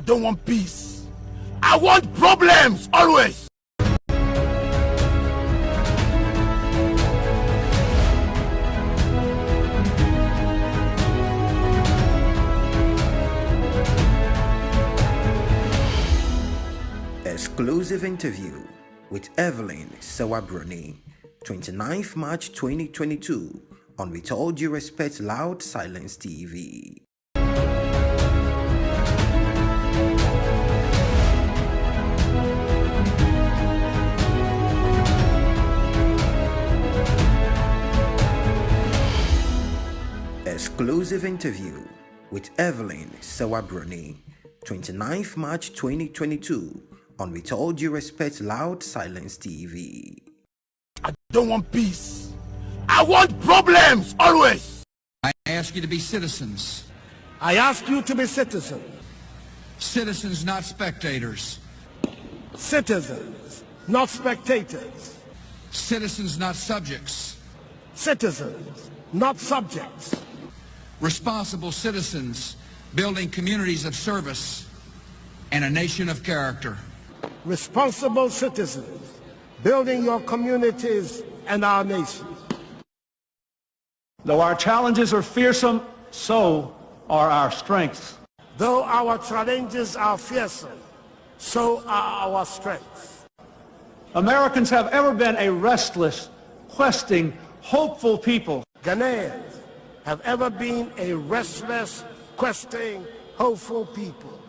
don't want peace. I want problems always. Exclusive interview with Evelyn Sawabroni, 29th March 2022 on With All Due Respect Loud Silence TV. Exclusive interview with Evelyn Sawabroni, 29th March 2022 on With All Due Respect Loud Silence TV. I don't want peace. I want problems always. I ask you to be citizens. I ask you to be citizens. Citizens, not spectators. Citizens, not spectators. Citizens, not subjects. Citizens, not subjects. Responsible citizens building communities of service and a nation of character. Responsible citizens building your communities and our nation. Though our challenges are fearsome, so are our strengths. Though our challenges are fearsome, so are our strengths. Americans have ever been a restless, questing, hopeful people. Ghanaians have ever been a restless, questing, hopeful people.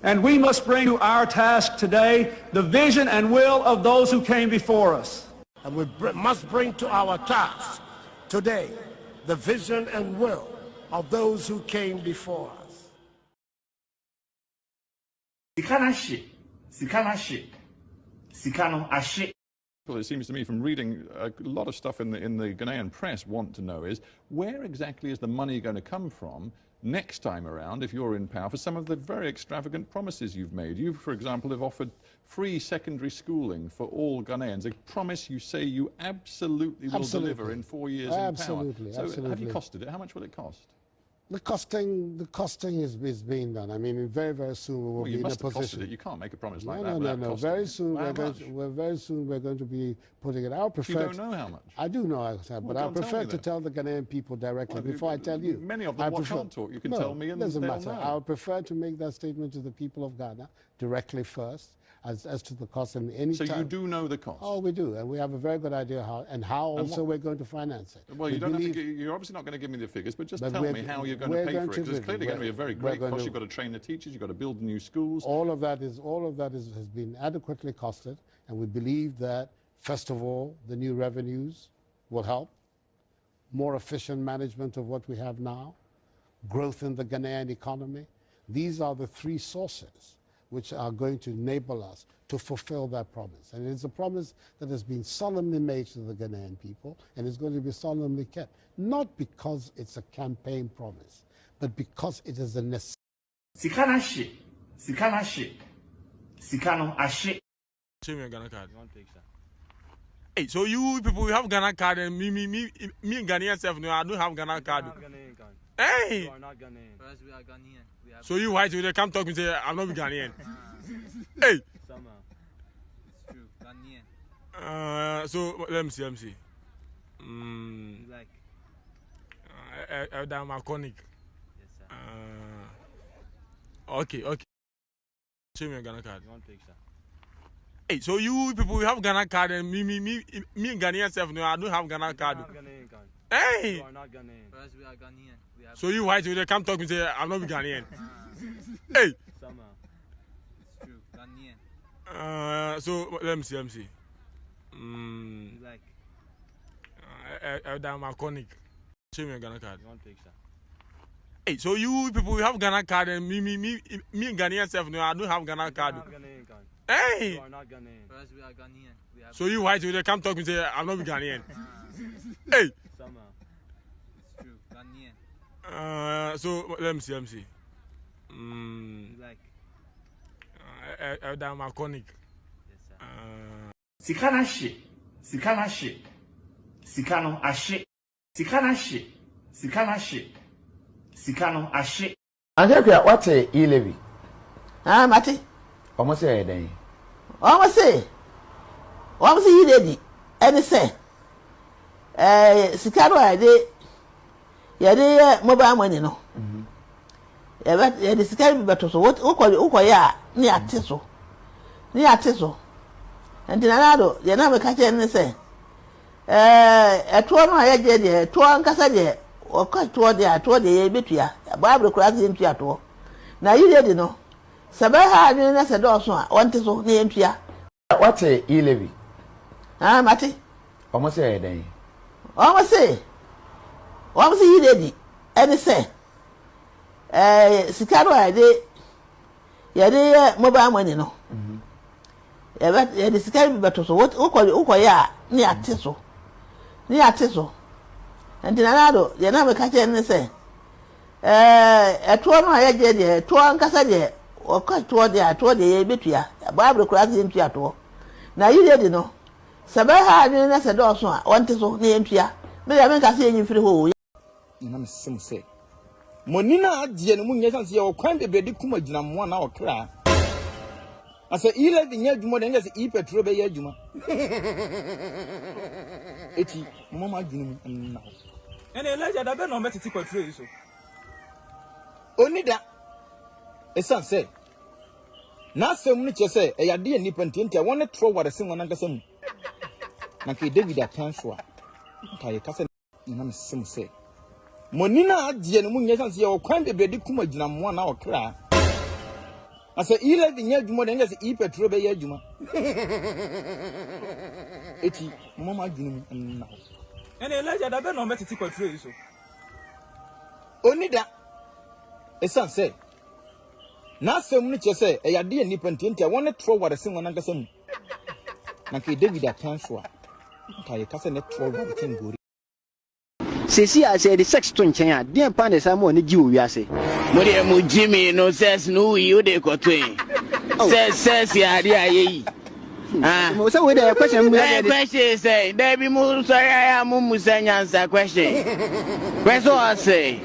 And we must bring to our task today the vision and will of those who came before us. And we must bring to our task today the vision and will of those who came before us. Well, it seems to me from reading a lot of stuff in the Ghanaian press want to know is where exactly is the money going to come from next time around if you're in power for some of the very extravagant promises you've made. You, for example, have offered free secondary schooling for all Ghanaians, a promise you say you absolutely will deliver in 4 years in power. So have you costed it? How much will it cost? The costing is being done. I mean, very, very soon we will be in a position. You can't make a promise like that. No. Very soon we're going to be putting it out. You don't know how much. I do know how much, but I prefer to tell the Ghanaian people directly before I tell you. Many of them can't talk. You can tell me, and doesn't they'll matter. know. I would prefer to make that statement to the people of Ghana directly first, as to the cost and any. So you do know the cost. Oh, we do, and we have a very good idea how also we're going to finance it. Well, you don't have to. You're obviously not going to give me the figures, but just tell me how you're going to pay for it. Because it's clearly going to be a very great cost. You've got to train the teachers. You've got to build new schools. All of that has been adequately costed, and we believe that first of all, the new revenues will help, more efficient management of what we have now, growth in the Ghanaian economy. These are the three sources which are going to enable us to fulfill that promise. And it's a promise that has been solemnly made to the Ghanaian people and is going to be solemnly kept, not because it's a campaign promise, but because it is a necessity. Show me a Ghana card. Hey, so you people have Ghana card and me and Ghanaian self, no, I don't have Ghana card. Hey! You are not Ghanaian. Whereas we are Ghanaian. So you white, you come talk and say, I'm not Ghanaian. Hey! Somehow. It's true. Ghanaian. So let me see. You like? I'm iconic. Yes, sir. Okay. Show me a Ghana card. You want picture? Hey, so you people have Ghana card and me and Ghanaian self, no, I don't have Ghana card. Ghanaian card. Hey! You are not Ghanaian. Whereas we are Ghanaian. So you white, you come talk and say, I'm not Ghanaian. Hey! Somehow. It's true. Ghanaian. So let me see. You like? I'm iconic. Show me a Ghana card. You want picture? Hey, so you people have Ghana card and me and Ghanaian self, no, I don't have Ghana card. Ghanaian card. Hey! You are not Ghanaian. Whereas we are Ghanaian. So you white, you come talk and say, I'm not Ghanaian. Hey! Somehow. It's true. Ghanaian. So let me see. You like? I'm iconic. Yes, sir. Anjekwa wate e-levy Mati. Almost say then. Almost say you lady. Any say. Sikaro ade. Yade mobile money no. Yade sikaro beto so. What uko ya ni atiso. Ni atiso. And dinado, you never catch any say. A 12 my idea, 12 Cassadia, or cut toward the Bitia, a Bible class in Piato. Now you did know. Sabaha, you know, a dawson, want to so near Pia. What's a e-levy? Mati. Almost say then. Almost say you lady. Any say. Sikaro ade. Yade mobile money no. Yade sikaro beto so. What uko ya ni atiso. Ni atiso. And dinado, you never catch any say. A 12 my idea, 12 Cassadia, or cut toward the Bitia, a Bible class in Piato. Now you did know. Sabaha, you know, a dawson, want to so near Pia. May I make a saying for the whole. I'm some say. Monina, Jen, Munyas, your crime, baby, Kuma, 1 hour cry. I say, 11 years more than as E. Petrobe Yajuma. Eti, Mama Jim, and now. And a legend, I don't know what to take control. Only that. A son said. Now, so much you say, a dear nippentin, I want to throw what a single Nangasam. Naki David at Tansua. Kaya Castle, I'm some say. Monina, Jen, Munyas, your crime, baby, Kuma, 1 hour cry. I say, 11 years more than as E. Petrobe Yajuma. Eti, Mama Jim, and now. And a legend, I don't know what to take control. Only that. A son said. Now, so much you say, a dear nippentin, I want to throw what a single Nangasam. Naki David at Tansua. Kaya Castle, throw what a thing good. Sisi I said the sex to China, dear Pandas, I'm on the Jew, ya say. Muriamu Jimmy no says no, you de cotwin. Says, ya, dear. So with a question, question say, Debbie Moon, sorry, I am Mumusanya question. Question I say.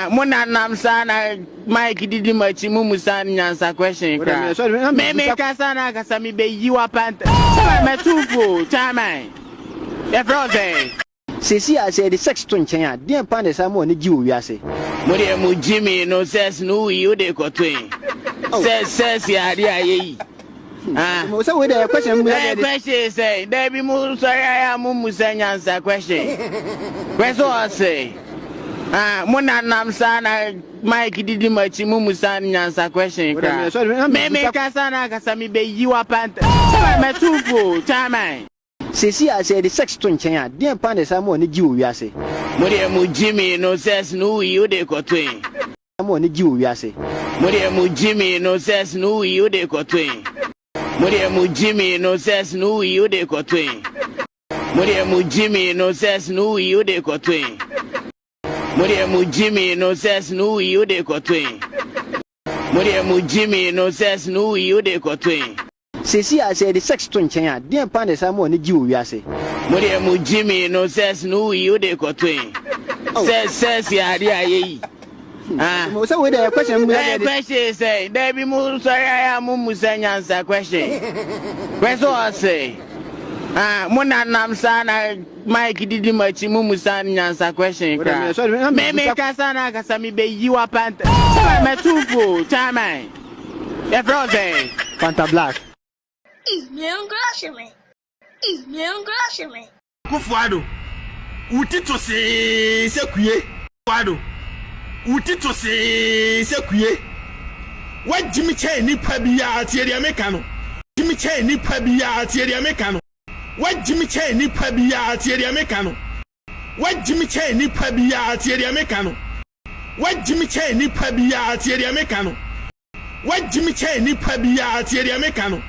Mona Namsana, Mike did much Mumusanya question. Maybe Casana Casami be you up and I'm 2 full time. The Sisi I said the sex to China, dear Pandas, I'm on the Jew, ya say. Muriamu Jimmy no says no, you de cotwin. Says, ya, dear. So with a question say, Debbie Moon, sorry, I am Mumusanya question. Question I say. Mona Namsana, Mike did much Mumusanya question. Maybe Casana Casami be you up and I'm 2 full time. Sisi I said the sex to China, dear Pandas, I'm on the Jew, ya say. Muriamu Jimmy no says no, you de cotwin. I'm on the Jew, ya say. Muriamu Jimmy no says no, you de cotwin. Muriamu Jimmy no says no, you de cotwin. Muriamu Jimmy no says no, you de cotwin. Muriamu Jimmy no says no, you de cotwin. Muriamu Jimmy no says no, you de cotwin. Sisi I said the sex to China, dear Pandas, I'm on the Jew, ya say. Muriamu Jimmy no says no, you de cotwin. Says, ya, dear. So with a question say, Debbie Moon, sorry, I am Mumusanya question. Question I say. Mona Namsana, Mike did much Mumusanya question. Maybe Casana Casami be you up and I'm 2 full time. The frozen Fanta Black. Kufuado. Utito se kuye. Kufuado. Utito se kuye. What Jimmy Chain ni pabia tieri Americano. Jimmy Chain ni pabia tieri Americano. What Jimmy Chain ni pabia tieri Americano. What Jimmy Chain ni pabia tieri Americano. What Jimmy Chain ni pabia tieri Americano. What Jimmy Chain ni pabia tieri Americano.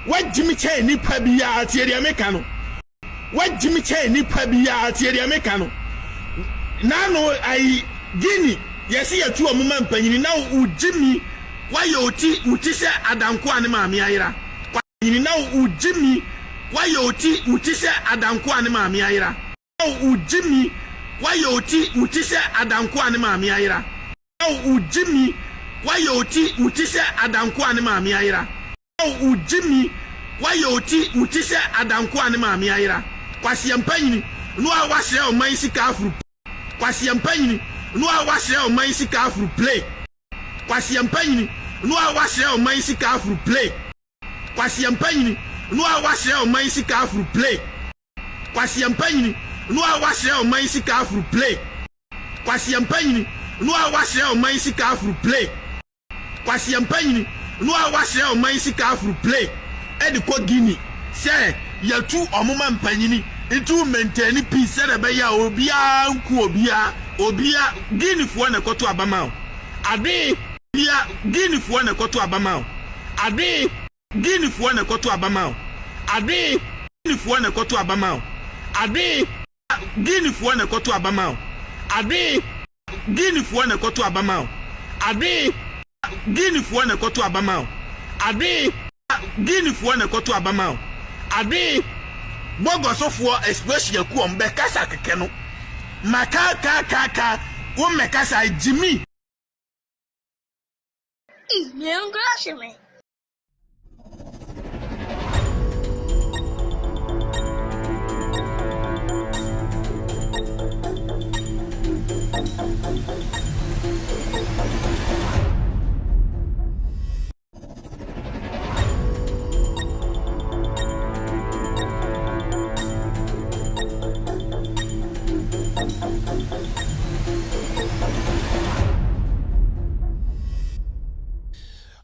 What Jimmy Chain ni pabia tieri Americano. What Jimmy Chain ni pabia tieri Americano. Nano I Guinea. Yes, you two a moment penny now. Jimmy, why you utisha Adamko and Mammy Ira? Why now Jimmy, why you utisha Adamko and Mammy Ira? Now Jimmy, why you utisha Adamko and Mammy Ira? Now Jimmy, why you uti se adanko ane maami ayira ujimi why you uti se adanko ane maami ayira kwasi empanyini no a wahye o man sika afru kwasi empanyini no a wahye o man sika afru play kwasi empanyini no a wahye o man sika afru play kwasi empanyini no a wahye o man sika afru play kwasi empanyini no a wahye o man sika afru play kwasi empanyini no a wahye o man sika afru play kwasi empanyini no a wahye o man sika afru play edi ko Guinea say yatu omuma mpanyini into maintain peace na be ya obia nku obia Guinea fo na koto abama o ade bia Guinea fo na koto abama o ade Guinea fo na koto abama o ade Guinea fo na koto abama o ade Guinea fo na koto abama o ade Guinea fo na koto abama o ade Guinea fo na koto abama o ade Guinea fo na koto abama o ade bogosofo expression ku on be kasa keke no maka wo me kasa Jimmy me engraxa me.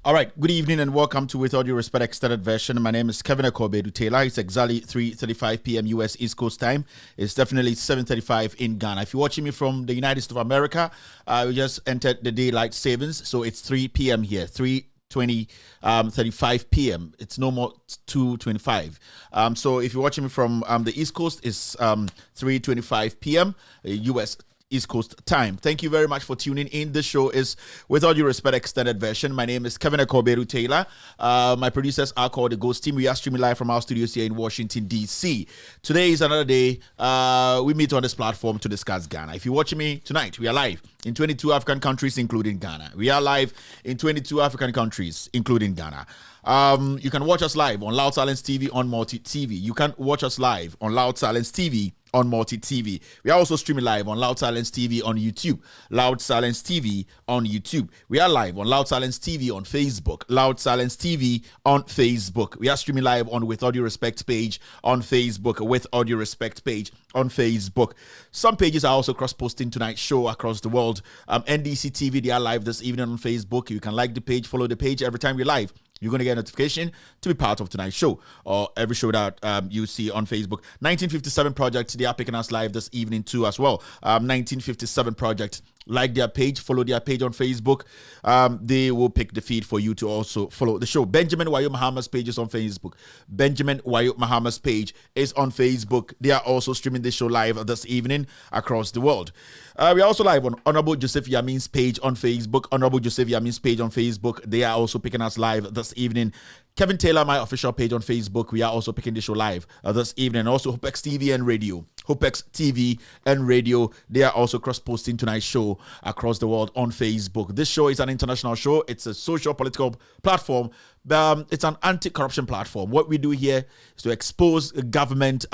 All right, good evening and welcome to With All Due Respect Extended Version. My name is Kevin Akobedu Taylor. It's exactly 3:35 p.m. U.S. East Coast time. It's definitely 7:35 in Ghana. If you're watching me from the United States of America, we just entered the daylight savings, so it's 3 p.m. here, 35 p.m. It's no more 2:25. So if you're watching me from the East Coast, it's 3:25 p.m. U.S. East Coast time. Thank you very much for tuning in. This show is With All Due Respect Extended Version. My name is Kevin Akoberu Taylor. My producers are called the Ghost Team. We are streaming live from our studios here in Washington, D.C. Today is another day we meet on this platform to discuss Ghana. If you're watching me tonight, we are live in 22 African countries, including Ghana. We are live in 22 African countries, including Ghana. You can watch us live on Loud Silence TV on Multi TV. You can watch us live on Loud Silence TV on Multi TV. We are also streaming live on Loud Silence TV on YouTube. Loud Silence TV on YouTube. We are live on Loud Silence TV on Facebook. Loud Silence TV on Facebook. We are streaming live on With All Due Respect page on Facebook. With All Due Respect page on Facebook. Some pages are also cross-posting tonight's show across the world. NDC TV, they are live this evening on Facebook. You can like the page, follow the page every time we're live. You're going to get a notification to be part of tonight's show or every show that you see on Facebook. 1957 Project, they are picking us live this evening too as well. 1957 Project, like their page, follow their page on Facebook. They will pick the feed for you to also follow the show. Benjamin Wayo Mahama's page is on Facebook. Benjamin Wayo Mahama's page is on Facebook. They are also streaming this show live this evening across the world. We are also live on Honorable Joseph Yamin's page on Facebook. Honorable Joseph Yamin's page on Facebook. They are also picking us live this evening. Kevin Taylor, my official page on Facebook. We are also picking the show live this evening. Also, Hopex TV and Radio. Hopex TV and Radio. They are also cross-posting tonight's show across the world on Facebook. This show is an international show. It's a social political platform. It's an anti-corruption platform. What we do here is to expose government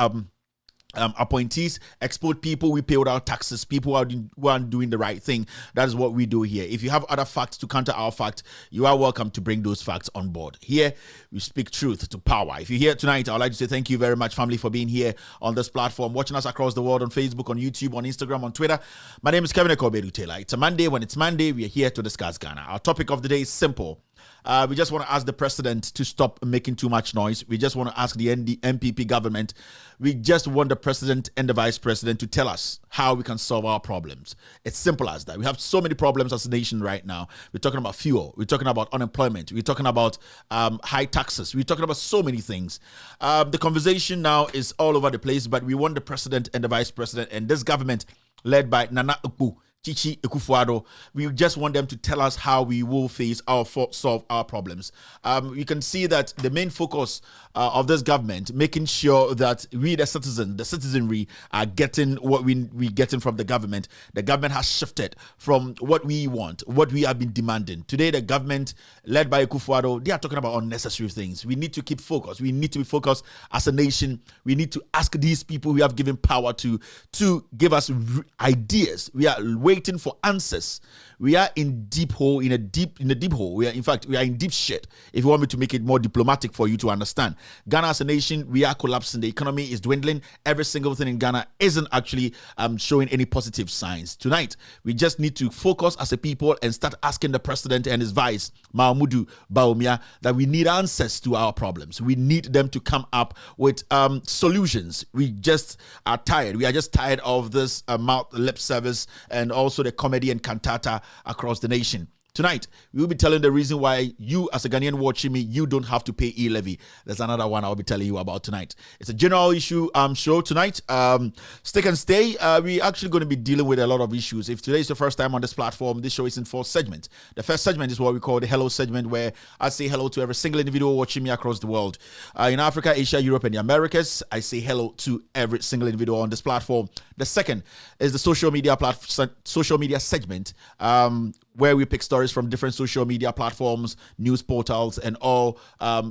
appointees, export people we pay without taxes, people who aren't doing the right thing. That is what we do here. If you have other facts to counter our fact, you are welcome to bring those facts on board. Here, we speak truth to power. If you're here tonight, I would like to say thank you very much, family, for being here on this platform, watching us across the world on Facebook, on YouTube, on Instagram, on Twitter. My name is Kevin Akobedu Taylor. It's a Monday. When it's Monday, we are here to discuss Ghana. Our topic of the day is simple. We just want to ask the president to stop making too much noise. We just want to ask the MPP government. We just want the president and the vice president to tell us how we can solve our problems. It's simple as that. We have so many problems as a nation right now. We're talking about fuel. We're talking about unemployment. We're talking about high taxes. We're talking about so many things. The conversation now is all over the place, but we want the president and the vice president and this government led by Nana Akpu Chichi Ekufuado. We just want them to tell us how we will solve our problems. You can see that the main focus of this government, making sure that we, the citizenry, are getting what we getting from the government. The government has shifted from what we want, what we have been demanding. Today, the government, led by Ekufuado, they are talking about unnecessary things. We need to keep focused. We need to be focused as a nation. We need to ask these people we have given power to give us ideas. We are waiting for answers. We are in deep hole, in a deep hole. We are in deep shit. If you want me to make it more diplomatic for you to understand, Ghana as a nation, we are collapsing. The economy is dwindling. Every single thing in Ghana isn't actually showing any positive signs. Tonight, we just need to focus as a people and start asking the president and his vice, Mahamudu Bawumia, that we need answers to our problems. We need them to come up with solutions. We just are tired. We are just tired of this mouth lip service and also the comedy and cantata across the nation. Tonight, we will be telling the reason why you, as a Ghanaian watching me, you don't have to pay e-levy. There's another one I'll be telling you about tonight. It's a general issue show tonight. Stick and stay. We're actually going to be dealing with a lot of issues. If today is the first time on this platform, this show is in 4 segments. The first segment is what we call the hello segment, where I say hello to every single individual watching me across the world. In Africa, Asia, Europe, and the Americas, I say hello to every single individual on this platform. The second is the social media segment, where we pick stories from different social media platforms, news portals, and all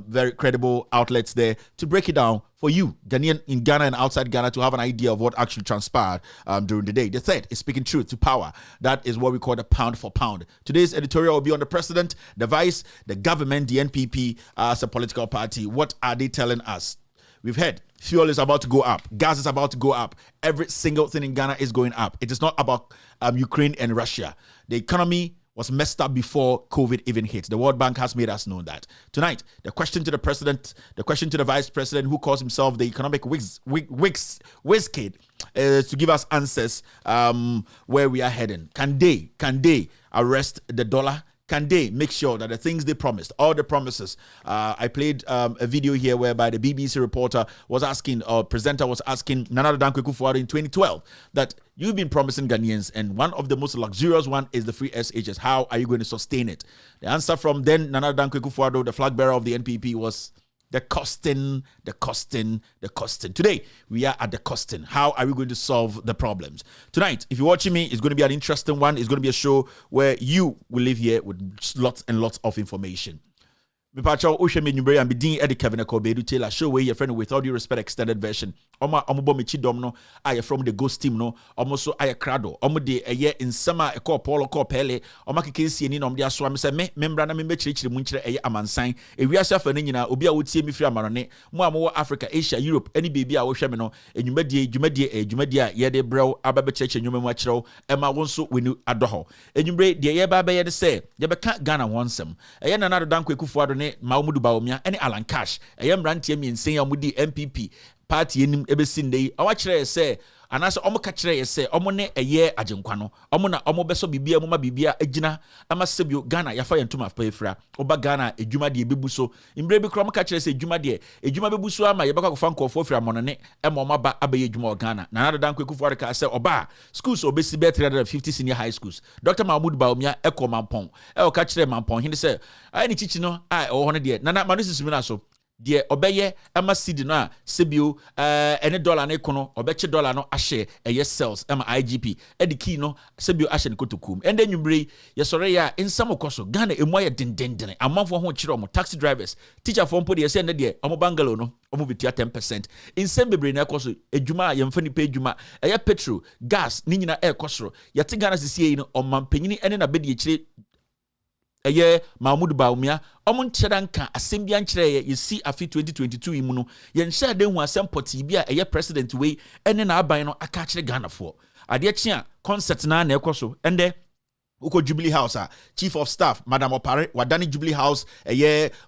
very credible outlets there to break it down for you, Ghanaian in Ghana and outside Ghana, to have an idea of what actually transpired during the day. The third is speaking truth to power. That is what we call the pound for pound. Today's editorial will be on the president, the vice, the government, the NPP as a political party. What are they telling us? We've heard fuel is about to go up. Gas is about to go up. Every single thing in Ghana is going up. It is not about Ukraine and Russia. The economy was messed up before COVID even hit. The World Bank has made us know that. Tonight, the question to the president, the question to the vice president, who calls himself the economic whiz kid, to give us answers where we are heading. Can they arrest the dollar? Can they make sure that the things they promised, all the promises? I played a video here whereby the BBC reporter was asking, or presenter was asking Nana Dankwa Akufo-Addo in 2012 that you've been promising Ghanaians, and one of the most luxurious one is the free SHS. How are you going to sustain it? The answer from then Nana Dankwa Akufo-Addo, the flag bearer of the NPP, was the costing. Today, we are at the costing. How are we going to solve the problems? Tonight, if you're watching me, it's going to be an interesting one. It's going to be a show where you will live here with lots and lots of information. Mipacho Osha Menyumbre and Bidin Eddie Kevin Akobedu Taylor show where your friend with all due respect extended version. Omo Michi Domno, I from the Ghost Team no, almost so I crado. Omo de a year in summer a call Polo call Pele, Omaki Kisi and Nom dia swam say membrana memberchich munchre a amansign, a reasa for Nina, Obia would see me free Marone, more Africa, Asia, Europe, any baby I was shamino, and Jumedia, Yede Bro, Ababa Church and Yumachro, Emma Wonso we knew Adoho. And you break the Yaba Bay say, Yabaka Ghana wants them. A yan another Dankwa Akufo-Addo Mahamudu Bawumia, any Alan Cash, I am ranting me and saying I'm with the MPP. Party in Ebesinde, I watch say, and as Omo Kachre say, Omone a year Ajenquano, Omona Omo Beso Bibia, Moma Bibia, Ejina, Amasebio, Ghana, Yafa and Tuma Pefra, Oba Ghana, a Juma de Bibuso, in Brebe Crom Kachre say Juma de, a Juma Bibuso, my Yabaka Fanko for Monane, and Momaba Abe Jumo Ghana, Nana Dankwa Akufo-Addo say Oba, schools obesi better 350 senior high schools. Dr. Mahamudu Bawumia, Eko Mampong, El Kachre Mampong, he say, I need teaching no, I or 100 years, Nana Manusis Minaso. Die obeye ama seed no a sebio ene dollar na ekono obeche dollar no ahye eye cells ama IGP edi key no sebio ahye ne kotokum ende nwumbre yesore ya ensam okoso Ghana emu aye dendendene amanfo ho kire omo taxi drivers teacher for mpo de yese ne de omo bangalo no omo bitia 10% ensem bebre na ekoso edwuma yemfa ni pe edwuma eye petrol gas ni nyina ekosoro yete Ghana sisi no omampanyini ene na bedi kire eye Mahamudu Bawumia omon chedanka asembia nkyere ye si afi 2022 imu no ye nhya de hu asempoti bia eye president we ene na aban no aka kire Ghana fo ade chia concert na ekoso ende Uko Jubilee House, Chief of Staff, Madam Opare, Wadani Jubilee House,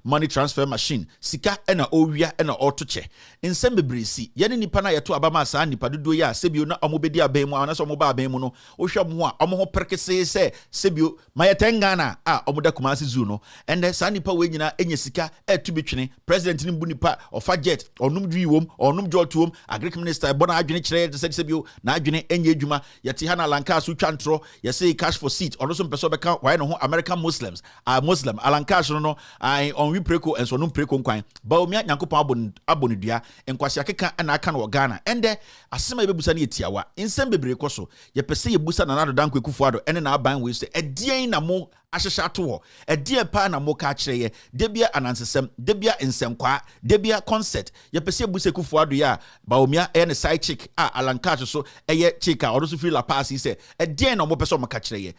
money transfer machine, Sika ena Owia ena Otoche. In Sembebrisi, Yeni Nipana Yato Abama Sa, Nipadudo ya, Sebio na Omobedia Bemo, Anaso Moba Bemono, Oshamwa, Omo Perkese se, Sebio, Mayatengana, Omoda Kumasi Zuno, and the Sanipa Wegina, Enyesika, Tubichine, President Nimbunipa, or Fajet, or Numdriwum, or Numjotum, Agriculture Minister, Bona Ajuni Tre, the Sebio, Najune, Enyejuma, Yatihana Lankasu Chantro, Yase cash for seat. Or some person why no American Muslims are Muslim alankash no I on we preko and so no preko kwan ba omia nyankopon abonidua enkwasi akeka na aka no Ghana ende asema bebusa na etiawa nsem bebre koso ye pese ye busa na nado danko ekufuado ene na aban we se edien na mo ahyehye ato edien pa na mo ka kire ye debia anansesem debia nsemkwa debia concert ye pese busa ekufuado ya ba omia e ne side chick alankash so eye chick a odo so feel la pass se edien na mo pese mo ka kire ye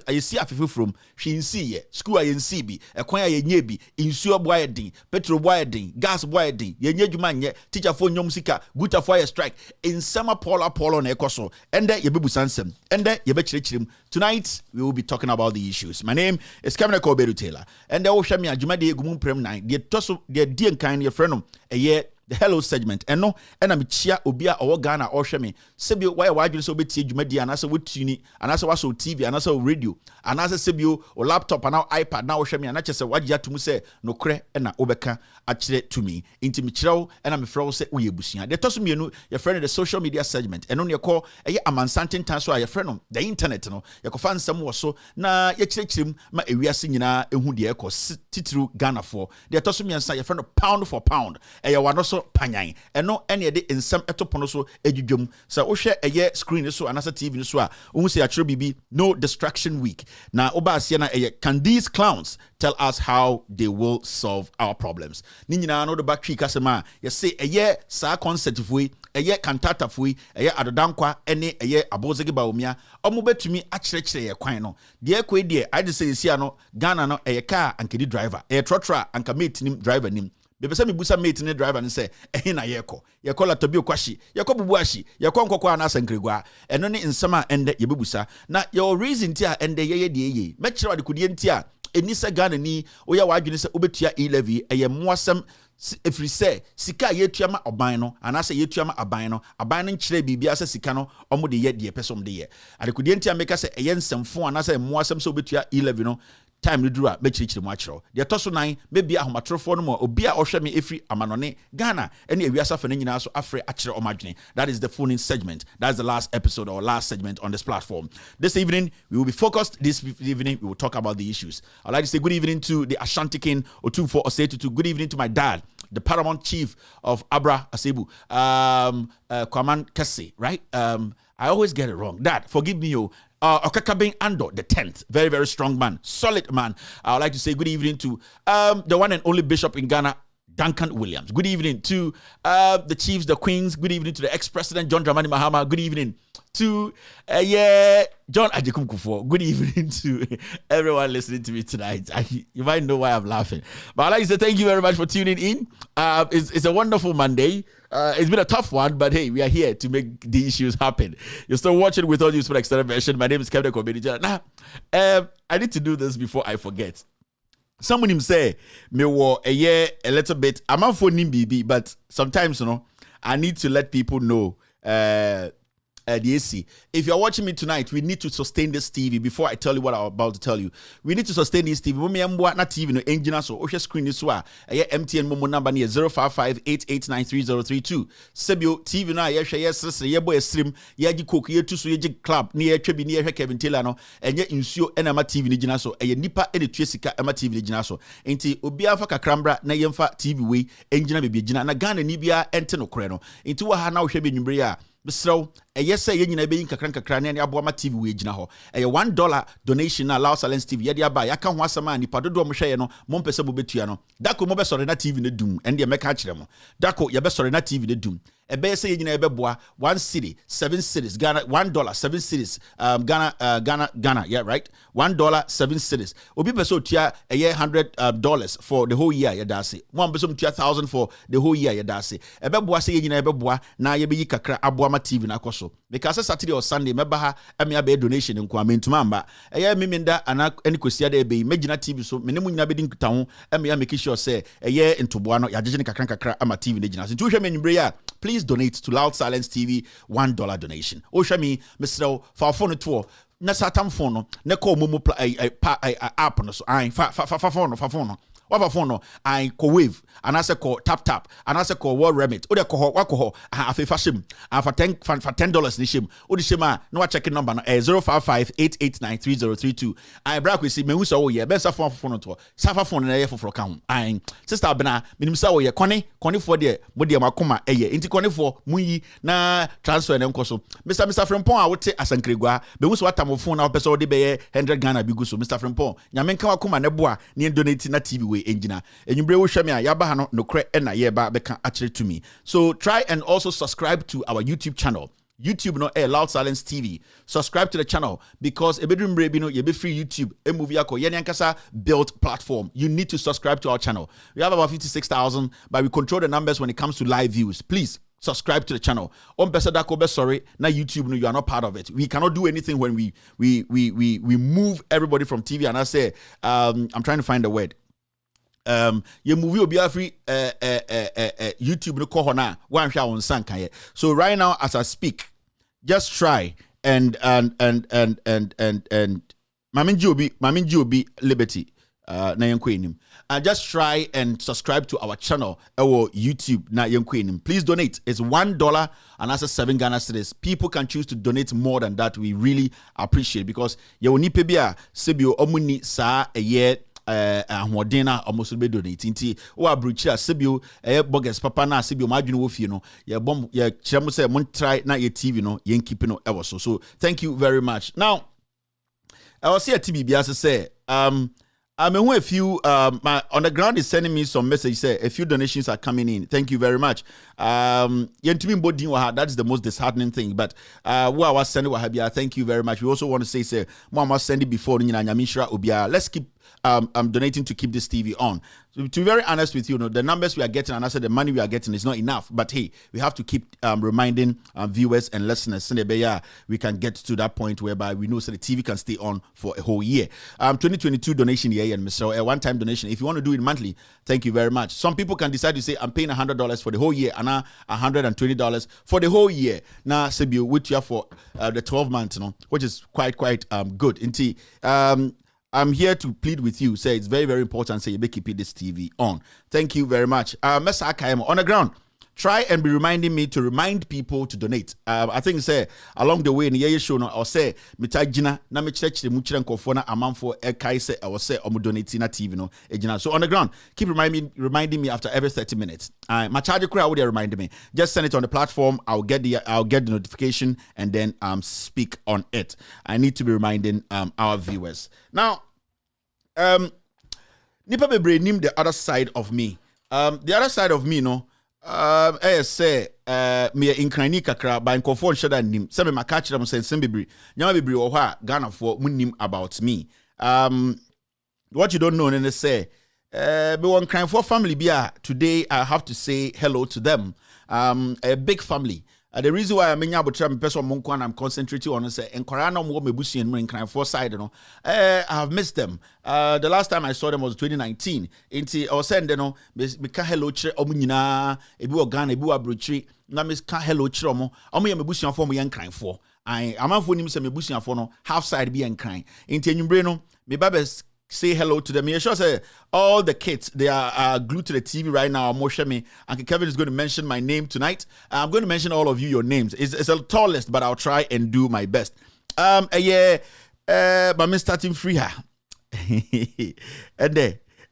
I see a from Shinsi, school I bi, acquire ye nyebi, insure boyding, petrol boyding, gas boyding, ye nyejumanye, teacher for Yomsika, guta fire strike, in summer polar polo on Ecoso, and there ye bebu sansem, and there ye betchim. Tonight we will be talking about the issues. My name is Kevin Koberu Taylor, and the Oshami Jumadi Gumun Prem 9, the Tosso, the dear kind your friend, a year. The hello segment and no and I'm chia obia or Ghana or shemi sebio why you so beti dwumadi anasa wotuni anasa waso TV anasa radio anasa sebio or laptop and now iPad now shemi anache se wagya to mu se no kre na obeka akire to me inti me kirao and I'm frɛ se we ebusia the toso mienu your friend the social media segment and no ye call amansanten tan so your friend no the internet no ye ko fan sam wo so na ye kirekirim ma ewiase nyina ehu de ekɔ titru Ghana for the toso miensa your friend pound for pound wano so panyan eno ene de ensam etopono so edwudwum sa wo hwe eye screen so anasa TV so a wo se akere bibi no distraction week na oba asia na eye can these clowns tell us how they will solve our problems ni nyina no de batwi kasema ye se eye sa concept foi eye cantata foi eye adodankwa ene eye abozege baomia omo betumi akyerɛkyerɛ ye kwan no de ekwe de I just say sia no Ghana no eye car ankedi driver eye trotra anka mate nim driver nim bebesa me busa mate ne driver ne say ehe na yeko la tobi okwashi yeko bubu ashi yeko nkokwa na asankregwa eno ne nsama ende ye bebusa na your reason tia ende ye de me kire wade kudie ntia enisa Ghana ni oya wadwene se obetua e-levy eye moasem efiri se sika yetua ma oban no anase yetua ma aban no nkire bibia se sika no omo de ye de pesom de ye ade kudie ntia meka se eye nsemfo anase moasem se obetua e-levy no time no dura mechirichiri mu akiro de toso nan maybe ahomatrofo no mo obi a ohwe me efri amanone Ghana ene ewiasa fa nyina so afre akire omadwene. That is the phone-in segment. That's the last episode or last segment on this platform. This evening we will be focused. This evening we will talk about the issues. I'd like to say good evening to the Ashanti King Otumfo Osetutu. Good evening to my dad, the paramount chief of Abra Asebu, Kwaman Kese, right? I always get it wrong. Dad, forgive me, yo. Okakabeng Ando, the 10th, very, very strong man, solid man. I would like to say good evening to the one and only bishop in Ghana, Duncan Williams. Good evening to the chiefs, the queens. Good evening to the ex-president, John Dramani Mahama. Good evening to John Ajekum Kufuor. Good evening to everyone listening to me tonight. You might know why I'm laughing. But I'd like to say thank you very much for tuning in. It's a wonderful Monday. It's been a tough one, but hey, we are here to make the issues happen. You're still watching with all due respect extended version. My name is Kevin Koberu. Now, I need to do this before I forget. Someone him say, me wo a year a little bit. I'm on for NIMBB, but sometimes, I need to let people know the AC. If you're watching me tonight, we need to sustain this TV. Before I tell you what I'm about to tell you, we need to sustain this TV. We not TV no engine so o screen this wa MTN momo number near 05588933032. Sebio TV na ye hwe yes ye boy stream ye gi coke ye tu so ye gi club ne ye twa bi ne ye hwe Kevin Taylor no enye insuo ena ma TV ni gina so eye nipa ene tue sika ema TV ni gina so enti obi afa kakrambra na ye mfa TV we engine be gina na Ghana ni bia ente no kore no enti wa ha na wo hwe be nwumbre ya Bisro, a yes, ye nyina be in kakran and aboama TV we gina ho. A $1 donation na allow Silence TV. Yadia ba yaka ho asama ni padodo mo hye no, mo mpese bo betua no. Dako mo be sore na TV ne dum, and ye meka kire mo. Dako ye be sore na TV ne dum. E be say ye nyina be boa 1 cedi, 7 cedis, Ghana $1, 7 cedis. Ghana, yeah, right? $1, 7 cedis. Obi be so tia a year $100 for the whole year ye da se. Mo be so tia $1,000 for the whole year ye da se. E be boa say ye nyina be boa na ye be yi kakra aboama TV na koso. so because Saturday or Sunday mebaha ame abe donation nko amentuma amba eye memenda ana eni kosia da ebe megina TV so menemu nyina bedi nkuta ho ame ya make sure say eye ntoboa no yagege ne kakra ama TV ne gina so ntu hwe me nwumbre ya please donate to Loud Silence TV $1 donation o hwe me mesrew fa phone to na satam phone no ne call momo app no so ai fa phone no Waba phone I co wave and I say call tap and I say call wall remit. Ode ko wako afefa shim and for $10 ni shim. Ode shima no checking number 055-889-3032. I bra we see me who so ye be sa phone to. Safa phone na ye for account. I sister bena minim sa wo ye koni for de mo de makoma eye. Inti koni for munyi na transfer na nkoso. Mr. Frempon a wote asankregua be who so atam phone na person de be 100 Ghana bi guso. Mr. Frempon nyamenka wakoma na boa ne donate na TV engineer enyumbre wo hwame a yaba ha no nokre na yeba beka akire to me. So try and also subscribe to our YouTube channel. YouTube no Loud Silence TV. Subscribe to the channel because ebedumbre bi no ye be free YouTube e movie akọ ye nyankasa built platform. You need to subscribe to our channel. We have about 56,000 but we control the numbers when it comes to live views. Please subscribe to the channel. On sorry, now YouTube, no, you are not part of it. We cannot do anything when we move everybody from TV. And I say, I'm trying to find the word. Your movie will be free YouTube no kohona one shot on sankaye. So right now as I speak, just try and Mamin Jobi Liberty na yenkwenim. And just try and subscribe to our channel or YouTube na yenkwenim. Please donate. It's $1 and that's 7 Ghana cedis. People can choose to donate more than that. We really appreciate because ye oni pebia sebio omuni sa a year ahwodena almost be donating nti wo abruchi sebio bogus papa na sebio madwene wo fie no ye bom ye kirem say mon try na ye TV no yen keep no ewo so thank you very much. Now I was here TV bia say I mean, a few my on the ground is sending me some message. Say a few donations are coming in. Thank you very much. That is the most disheartening thing. But who I was sending wahabia. Thank you very much. We also want to say Mama send it before let's keep donating to keep this TV on. So to be very honest with you, the numbers we are getting and I said the money we are getting is not enough. But hey, we have to keep reminding viewers and listeners so we can get to that point whereby we know so the TV can stay on for a whole year. 2022 donation here and Mr. A one-time donation. If you want to do it monthly, thank you very much. Some people can decide to say I'm paying $100 for the whole year and $120 for the whole year. Now, Sebio, which you have for the 12 months, which is quite good. Indeed. I'm here to plead with you. Say it's very, very important. Say you be keep this TV on. Thank you very much. Mr. Akaimo on the ground. Try and be reminding me to remind people to donate. I think say along the way in the show no or say mitajina na me church the muchira nkofo na amanfo ekai say I was say omo donate na TV no ejina. So on the ground, keep reminding me after every 30 minutes. My charge crew would remind me. Just send it on the platform. I'll get the notification and then speak on it. I need to be reminding our viewers. Now nipa bebre nim the other side of me. The other side of me say me inkrani kakra ba nkofo nshada nim se me makachira mo sense bebre nyama bebre wo ho a Ghana for munim about me. What you don't know and say be one crime for family bia today I have to say hello to them. A big family. The reason why I'm in person monko and I'm concentrating on say enkwara no mo mebusi en in crime for side no I have missed them. The last time I saw them was 2019. Inti I was saying me ka hello chire omu nyina ebi wo Ghana ebi wo abrochiri na me ka hello chire omu ye mebusi afo mo yen crime for. I amanfo nim se mebusi afo no half side be en crime. Inti enwumbre no me babes say hello to them. You sure say all the kids they are glued to the TV right now. Me and Kevin is going to mention my name tonight. I'm going to mention all of you your names. It's a tall list, but I'll try and do my best. But me starting free her. And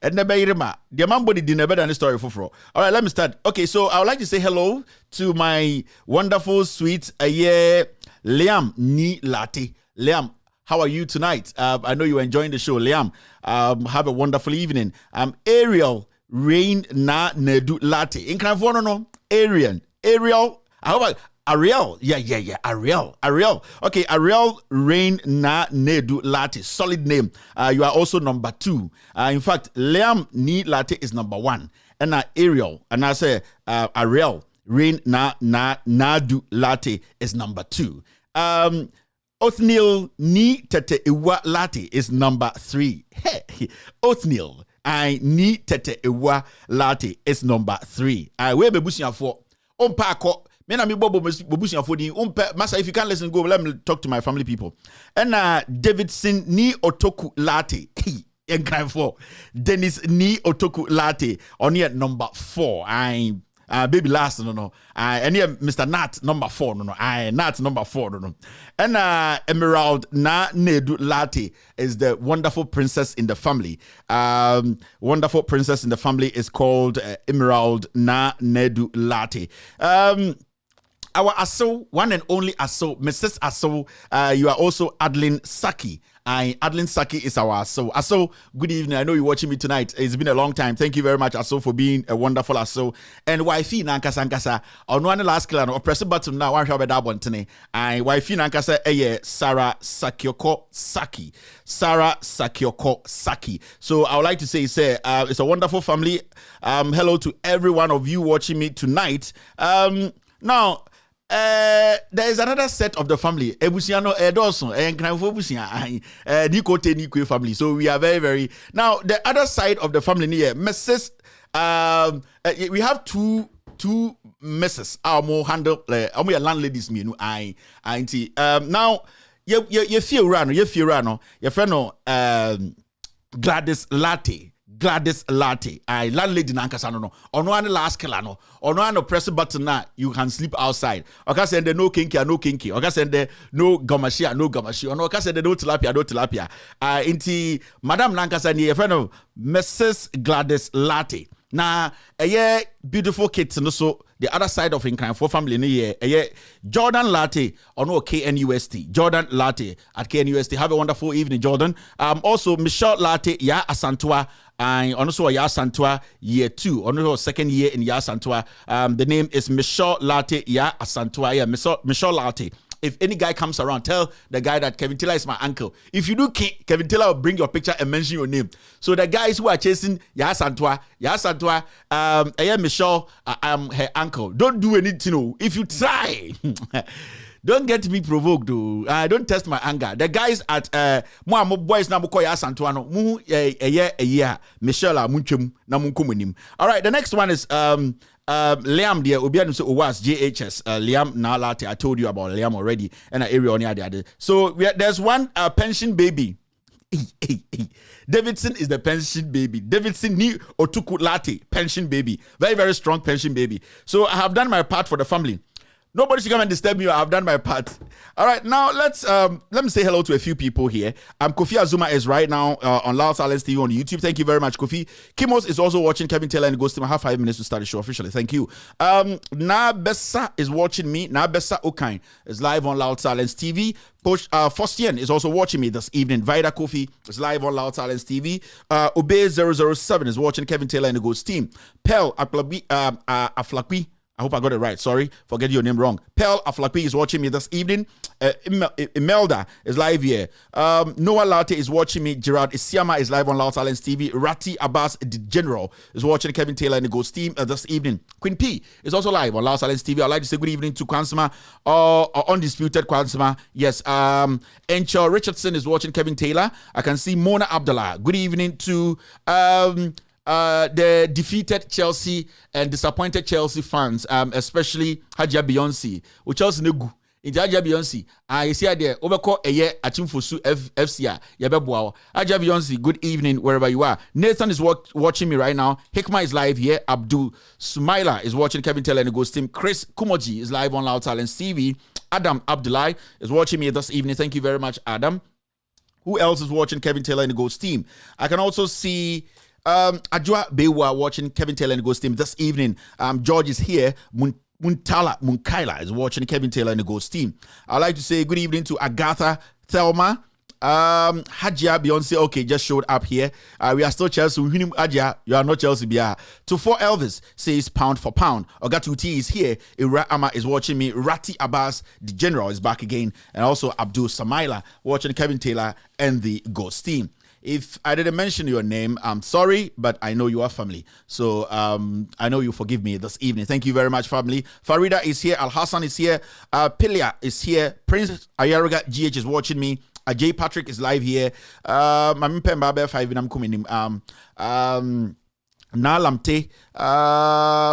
the man body didn't better than the story for. All right, let me start. Okay, so I would like to say hello to my wonderful, sweet, Liam Ni Latte. Liam, how are you tonight? I know you're enjoying the show, Liam. Have a wonderful evening. Ariel Rain Na Nedu Latte. In California, no? Ariel. How about Ariel? Yeah. Ariel. Okay, Ariel Rain Na Nedu Latte. Solid name. You are also number 2. In fact, Liam Ni Latte is number 1. And Ariel. And I say Ariel Rain Nadu Latte is number 2. Othniel Ni Tete Iwa Latte is number 3. Hey, Othniel I Ni Tete Iwa Latte is number 3. We be bushing for Ompako. Me na me bobo bushing for the Masa. If you can't listen, go let me talk to my family people. And Davidson Ni Otoku Latte. And kind for Dennis Ni Otoku Latte on here number 4. Baby last no. And here Mr. Nat number 4 no. Nat number 4 no. And Emerald Na Nedu Latte is the wonderful princess in the family. Wonderful princess in the family is called Emerald Na Nedu Latte. Our Aso, one and only Aso, Mrs. Aso, you are also Adeline Saki. Adeline Saki is our Aso. Aso, good evening. I know you're watching me tonight. It's been a long time. Thank you very much, Aso, for being a wonderful Aso. And wifey Nankasa. On one last clan, or press the button now. One shall be that one today. Wifey Nankasa, Sarah Sakioko Saki. Sarah Sakioko Saki. So I would like to say, it's a wonderful family. Hello to every one of you watching me tonight. Now, there is another set of the family. Ebusiano Edoson and Nikote family. So we are very, very now the other side of the family here, Mrs. We have two Mrs. Our more handle we are landladies me no now you feel rano your friend Gladys Latte. Landlady nankasa no. Ono ane last killer no. Ono ane press button na you can sleep outside. Oka send no kinky. Oka send no gamashi. Ono oka send no tilapia. Inti Madam nankasa ni friend of Mrs. Gladys Latte. Na beautiful kids no so the other side of Incanfo family ni Jordan Latte or no KNUST. Jordan Latte at KNUST. Have a wonderful evening, Jordan. Also Michelle Latte ya Asantua. And also Ya Santua year 2, also second year in Ya Santua. The name is Michelle Latte Ya Asantua. Yeah, Michelle Latte. If any guy comes around, tell the guy that Kevin Taylor is my uncle. If you do, Kevin Taylor will bring your picture and mention your name. So the guys who are chasing Ya Santua, Michelle, I am her uncle. Don't do anything. If you try. Don't get me provoked, though. Don't test my anger. The guys at mo boys na moko ya Santuano mu Michelle munchum na munkomunim. All right, the next one is Liam dear Obianu so was JHS Liam Nalate. I told you about Liam already and an area on the other. So there's one pension baby. Davidson is the pension baby. Davidson ni Otuku Latte pension baby. Very, very strong pension baby. So I have done my part for the family. Nobody should come and disturb me. I've done my part. All right, now let me say hello to a few people here. Kofi Azuma is right now on Loud Silence TV on YouTube. Thank you very much, Kofi. Kimos is also watching Kevin Taylor and Ghost. I have 5 minutes to start the show officially. Thank you. Nabessa is watching me. Nabessa Okain is live on Loud Silence TV. Fostian is also watching me this evening. Vida Kofi is live on Loud Silence TV. Obey007 is watching Kevin Taylor and the Ghost team. Pel Aflakwi. I hope I got it right. Sorry for getting your name wrong. Pearl Aflapi is watching me this evening. Imelda is live here. Noah Latte is watching me. Gerard Isiama is live on Loud Silence TV. Rati Abbas, the General, is watching Kevin Taylor and the Ghost team this evening. Queen P is also live on Loud Silence TV. I'd like to say good evening to Kwansma, Undisputed Kwansma. Yes. Encho Richardson is watching Kevin Taylor. I can see Mona Abdullah. Good evening to the defeated Chelsea and disappointed Chelsea fans, especially Hajia Beyonce, which Chelsea Negu. In Hajia Beyonce, I see there overcall a year at Chimfosu FCA. Yabebo. Hajia Beyonce, good evening wherever you are. Nathan is watching me right now. Hikma is live here. Abdul Sumaila is watching Kevin Taylor and the Ghost team. Chris Kumoji is live on Loud Silence TV. Adam Abdullah is watching me this evening. Thank you very much, Adam. Who else is watching Kevin Taylor and the Ghost team? I can also see Ajwa Bewa watching Kevin Taylor and the Ghost team this evening. George is here. Munkaila is watching Kevin Taylor and the Ghost team. I'd like to say good evening to Agatha Thelma. Hajia Beyonce, okay, just showed up here. We are still Chelsea. Hajia, you are not Chelsea. To 4 Elvis says pound for pound. Ogatuti is here. Ira Ama is watching me. Rati Abbas, the General, is back again. And also Abdul Samaila watching Kevin Taylor and the Ghost team. If I didn't mention your name, I'm sorry, but I know you are family. So I know you forgive me this evening. Thank you very much, family. Farida is here. Al Hassan is here. Pilia is here. Prince Ayaruga GH is watching me. J Patrick is live here. I'm Pemba 5 and I'm coming. Nalamte.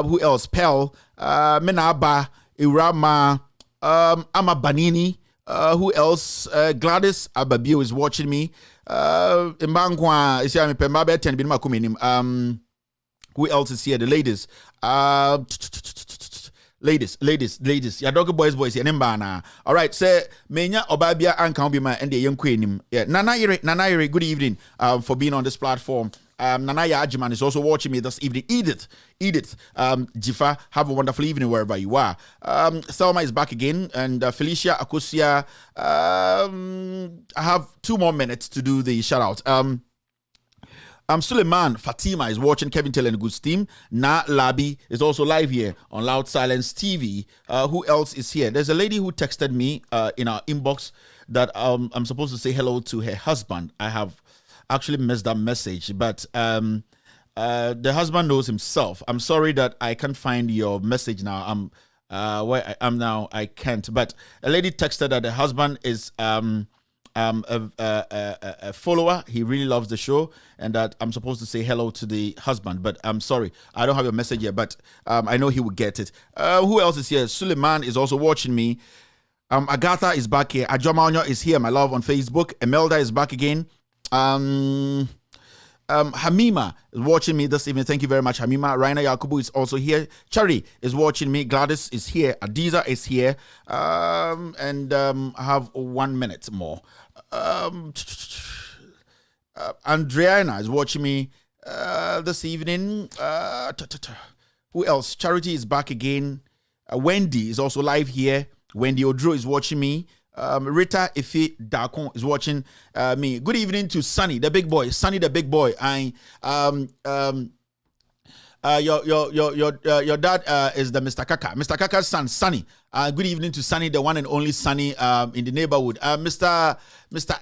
Who else? Pel. Menaba. Irama. Ama Banini. Who else? Gladys Ababio is watching me. Mbangwa is here. Pemba 10 bin makuminim. Who else is here? The ladies. Ladies. Ya dog boys ya nembana. All right, say menya obabia anka obi ma ende yen kwenim. Yeah, Nana Yere, good evening for being on this platform. Nanaya Ajiman is also watching me this evening. Edith, Jifa, have a wonderful evening wherever you are. Selma is back again, and Felicia Akosia. I have 2 more minutes to do the shout out. Suleiman Fatima is watching. Kevin Taylor and Good Steam. Na Labi is also live here on Loud Silence TV. Who else is here? There's a lady who texted me in our inbox that I'm supposed to say hello to her husband. I have actually missed that message, but the husband knows himself. I'm sorry that I can't find your message now. Where I am now, I can't. But a lady texted that the husband is a follower. He really loves the show, and that I'm supposed to say hello to the husband, but I'm sorry, I don't have your message yet, but I know he will get it. Who else is here? Suleiman is also watching me. Agatha is back here. Ajomaonyo is here, my love, on Facebook. Emelda is back again. Hamima is watching me this evening. Thank you very much, Hamima. Raina Yakubu is also here. Chari is watching me. Gladys is here. Adiza is here. And I have 1 minute more. Andriana is watching me this evening. Who else? Charity is back again. Wendy is also live here. Wendy Odro is watching me. Rita Ife Dakon is watching me. Good evening to Sunny, the big boy. Sunny, the big boy. Your dad is the Mr. Kaka. Mr. Kaka's son, Sunny. Good evening to Sunny, the one and only Sunny in the neighborhood. Mr.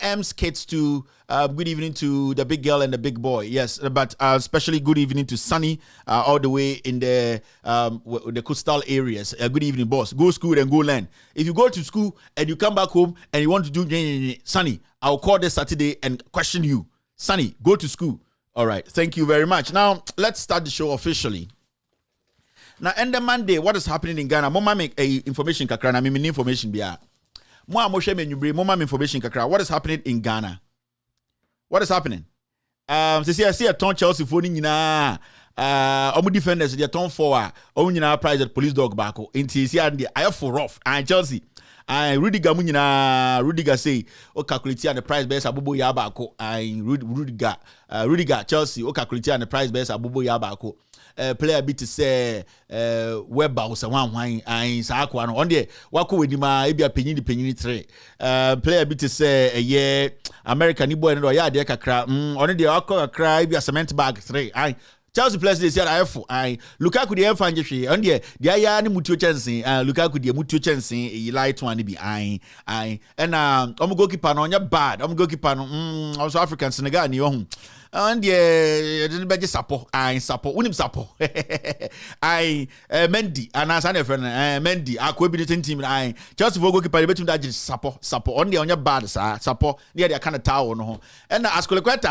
M's kids too. Good evening to the big girl and the big boy. Yes, but especially good evening to Sunny all the way in the coastal areas. Good evening, boss. Go school and go learn. If you go to school and you come back home and you want to do Sunny, I'll call this Saturday and question you. Sunny, go to school. All right, thank you very much. Now, let's start the show officially. Now, end of Monday, what is happening in Ghana? Mama make a information kakra na mimi information bia. Mo amoshe menyubre mama information kakra. What is happening in Ghana? What is happening? See a ton Chelsea phone nyina. Omu defenders they ton forward. Omu nyina prize at police dog bako. Inti see and I have for rough and Chelsea. Rudiger munyina Rudiger say o calculate and the price base abubo ya bako. Rudiger Chelsea o calculate and the price base abubo ya bako. Player bit to say weba o se wan sa akwa no on there wako wedima e bia penyin 3 player bit to say American ni boy no ya de kakra on there wako kakra e bia cement bag 3 Chelsea players they said Lukaku the fan jeshi on there dia ya ni mutuo chance Lukaku the mutuo chance e light one bi and omo goalkeeper no nya bad omo goalkeeper no also African Senegal ni ohun and didn't be support unim support Mendy and as an friend Mendy akwebi team Chelsea for goalkeeper betum that support on the onya bad support near the kind of tower no and Aspilicueta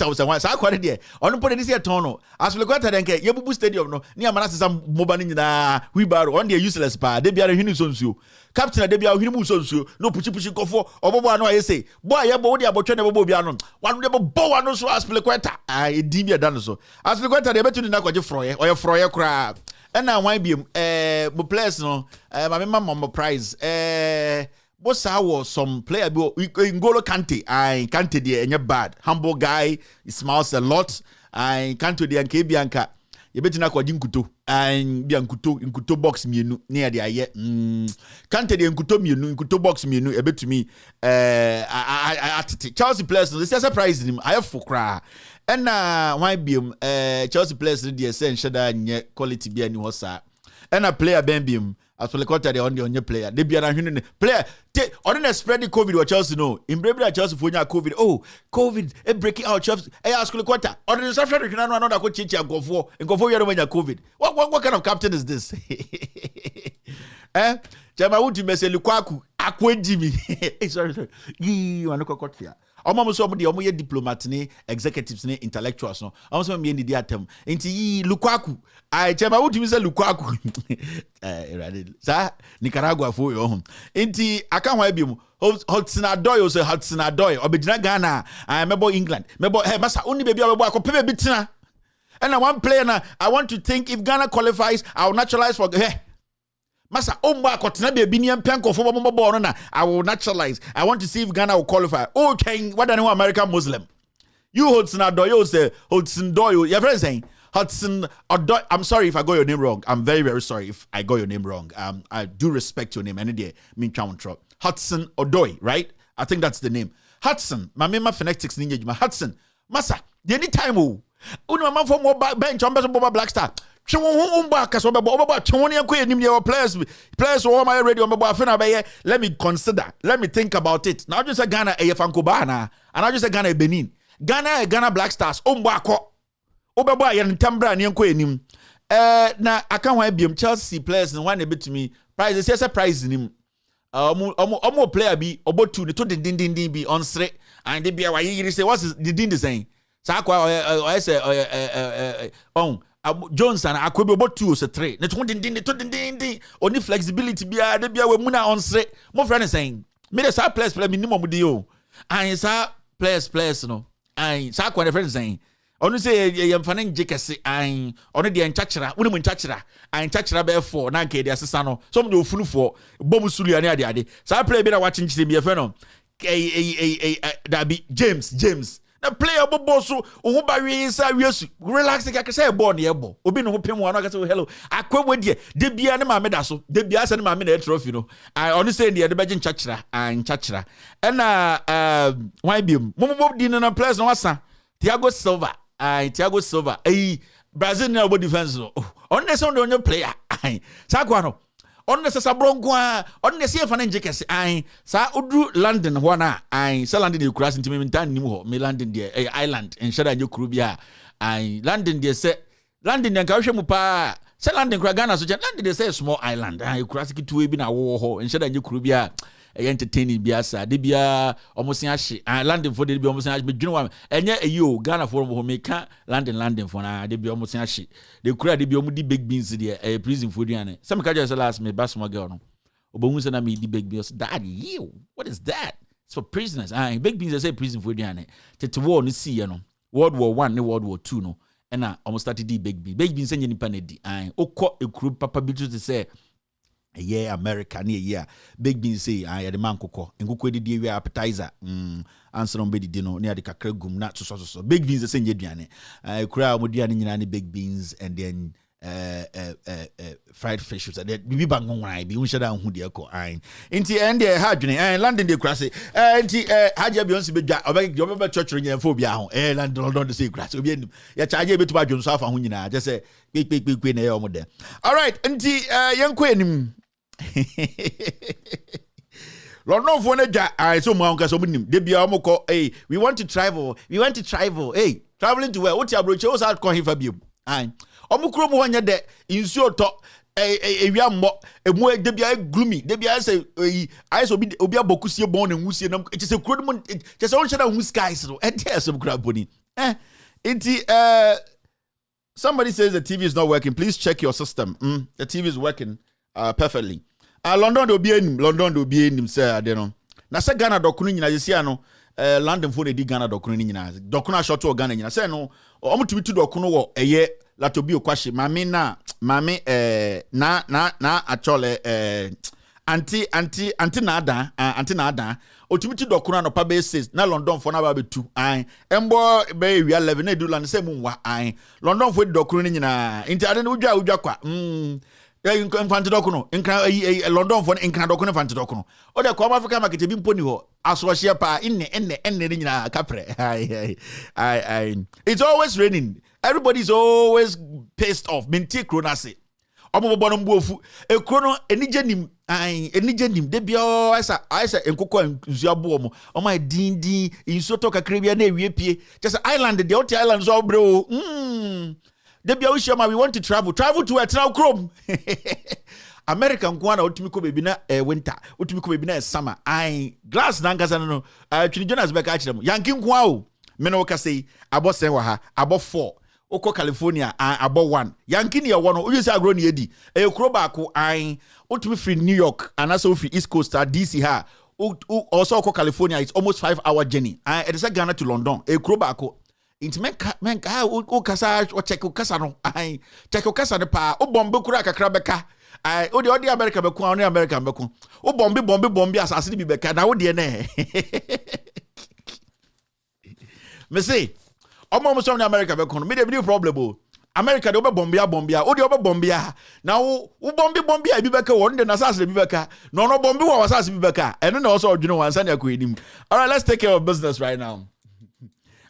was one sa kware there on put this here tono Aspilicueta den ke yebubu stadium no near manase mobile nyina wheelbarrow on the useless pa de biara hinu sonsuo captain de biara hinu sonsuo no pushi kofo obobo ano ayese boy yebo de abotwe ne bobo bia no one de bobo no so Aspilicueta edibia dan so Aspilicueta de betu na kwaje froye oye froye kra na wan biem mo players no mama prize boss was some player N'Golo Kante Kante de enye bad humble guy, he smiles a lot Kante de anke bianka ye betina kwaje nkuto bia nkuto box mienu near de aye Kante de nkuto box mienu e betumi Chelsea players this is surprising him I have for cry and why biem Chelsea players dey say shada nye quality bia ni ho sa and a player ben biem as for the quarter on your player. They be an player. On the spread the COVID or Chelsea no. In Brebra Chelsea for COVID. Oh, COVID breaking out Chelsea. Ask the quarter. On the South Africa no another coach and go for you when you COVID. What kind of captain is this? Jama would you say Lukaku? Akwe Jimmy. Sorry. You want to court here. Omo so the omo ye diplomats ni executives ni intellectuals no. Omo so me ndi atem. Enti Lukaku. I Jama would you say Lukaku? Sa Nicaragua for you. Enti aka hwan bi mu. Hudson Odoi say Hudson Odoi. Obedina Ghana. I remember England. Remember hey masa only baby obebo akope be tina. And one player now I want to think if Ghana qualifies, I'll naturalize for hey. Masa omba kotena be biniam penko for bombo na I will naturalize. I want to see if Ghana will qualify. Okay, what an American Muslim. You Hudson Odoi say Hudson Odoi. Your friend saying Hudson Odoi. I'm sorry if I got your name wrong. I'm very very sorry if I got your name wrong. I do respect your name any day. Mean Hudson Odoi, right? I think that's the name. Hudson. My mema phonetics ninja. Hudson. Masa. The anytime oh. Unu mama from bench on Boba Black Star. Players all my radio let me consider, let me think about it. Now just a Ghana a Fankobana, and I just a Ghana Benin. Ghana Black Stars, Ombako, Obaboy and Tambra and Yanko. Now I can't wait be Chelsea players and one a bit to me. Prize is a prize in him. Omo player be about to the din be on straight and they be a way say what's the din saying? Sakwa I say Johnson akobi about 2 or 3. Ne to din only flexibility bia de bia we muna on straight. Mo friend saying me the side players play minimum di o. And sa players no. And sakwa the friend saying onu say yem fanen jekese and onu de enchachira woni mu enchachira and enchachira be 4 na nke de asesa no some de ofunu 4 bom sulu ane ade sa play be na watching chire me fe no that be James the player bobo so who ba wi sa wiesu relax ka say ball na ebo obi no pem wa no ka say hello akwa de bia ne ma me da so de bia se ne ma me na trophy no I onu say de be enchachira and enchachira na why be mo di na players no wasa Thiago Silva Brazil na obo defense no on the sound on your player sakwa no on the sabronko on the see fan njekese sa odru London ho na sa London e kura sentime mentan nim ho me London de island en shada nje kuru bia London de se London de nka hwe mu pa se London kura Ghana so London de se small island kura sikitu bi na wo ho en shada nje kuru bia entertaining biasa de bia omosin ahye London for de bia omosin ahye bedwene wa enye eyo Ghana for mo meka London for na de bia omosin ahye de kura de bia omudi big beans de prison for duane some ka just last me bass girl no obohu se na me di big beans dad you what is that it's for prisoners big beans they say prison for duane tete war no see no World War 1 ne World War 2 no na almost started di big beans enye nipa na di okọ ekuru papa bi to say yeah, America near yeah. Big beans say I had the man coco and go di we appetizer. Answer on bedi dino near the kakre gum not so. Big beans the same yediane. Crowd with the big beans and then fried fish and then bibi bangon I be unshada hu de ko ain. Inti end hadwene London de krase. Inti haja Beyonce be dwa obek you be church nya fo bia ho. London de say krase obi enim. Ya charge be to ba dwonso afa ho nyina. Just say quick na e omo de. All right, inti yenko enim. London for na so mo anka so nim de bia mo ko we want to travel traveling to where what your broche was out call him fabio omukro mo wanya de insuo to ewia mo emu de bia gloomy de bia say I so obi abokusie bon na nwusie nam it is a kro mo just on shada hu skies no e dey some crap boni inti somebody says the TV is not working. Please check your system. The TV is working perfectly. London do be enim say ade no. Na say Ghana dokunu nyina yesi ano London for di Ghana dokunu nyina. Dokunu short to Ghana nyina say no omutubitu dokunu wo eye latobi okwashi mame na achole anti na ada otubitu dokunu no pa be 6 na London for na ba be 2 embo be wi 11 na eduland say mu wa London for dokunu nyina inti ade na udwa kwa infante dokuno London for nkra dokuno infante dokuno o de ko Africa market bi mponi ho asohye pa enne nyina kapre it's always raining, everybody's always pissed off menti kronase omo bobo no mbuofu ekuro no enije nim de bia asa enkoko nzu abo mo omo dindi inso to kakra bia na ewie pie just island de oti island so obre o de bia we share we want to travel to a travel chrome American kwana utumi ko bebi na winter utumi ko bebi na summer glass na ngasa no twini Jonas be ka kirem yankin kwa o me no ka sei abo sen wa ha abo 4 oko California abo 1 yankin ye wono uye se agro na edi ekuro ba ko utumi free New York and also free East Coast DC ha also oko California it's almost 5-hour journey it is Ghana to London ekuro ba ko inti men ka o kasa o check o kasa no check o kasa ne pa o bombe kura kakra beka o de America be ko America be ko o bombe asase bi be ka na wo de ne me say o mo so na America be ko no me de bi problem o America de o be bombia o de o be bombia na wo bombe bi be ka wo de na asase bi be ka no bombe wo asase bi be ka eno na o so odwene wansa na ko enim. All right, let's take care of business right now.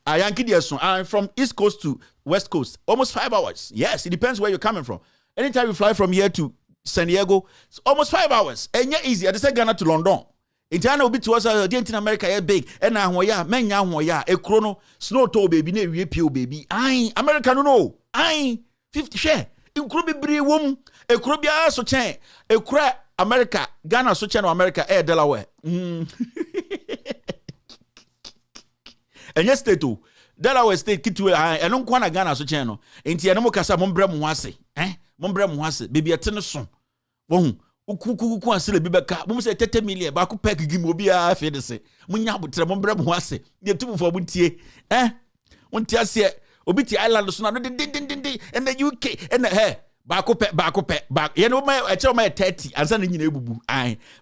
I'm from East Coast to West Coast, almost 5 hours. Yes, it depends where you're coming from. Anytime you fly from here to San Diego, it's almost 5 hours. And yeah, easy. I just say Ghana to London. In Ghana will be to us, the in America is big. And now, men a chrono, snow toe baby, ne repeal baby. America no. 50 share. You could be brave woman. A crobia so chain. A cra America, Ghana so chain America, Delaware. And yes, state too. Delaware state kitu eno nkwa na Ghana so chen no. Enti eno mo kasa mombre mo ase. Mombre mo ase. Baby atene so. Wohu. Ukukuku asile bibeka. Mo se 30 million ba ko pack gim obi a fe de se. Munya abotre mombre mo ase. De tumu fo buntie. Wonti ase obi ti island so na no din and the UK and the ba ko pe. Ye no ma e che ma 30 ansa na nyina ebubu.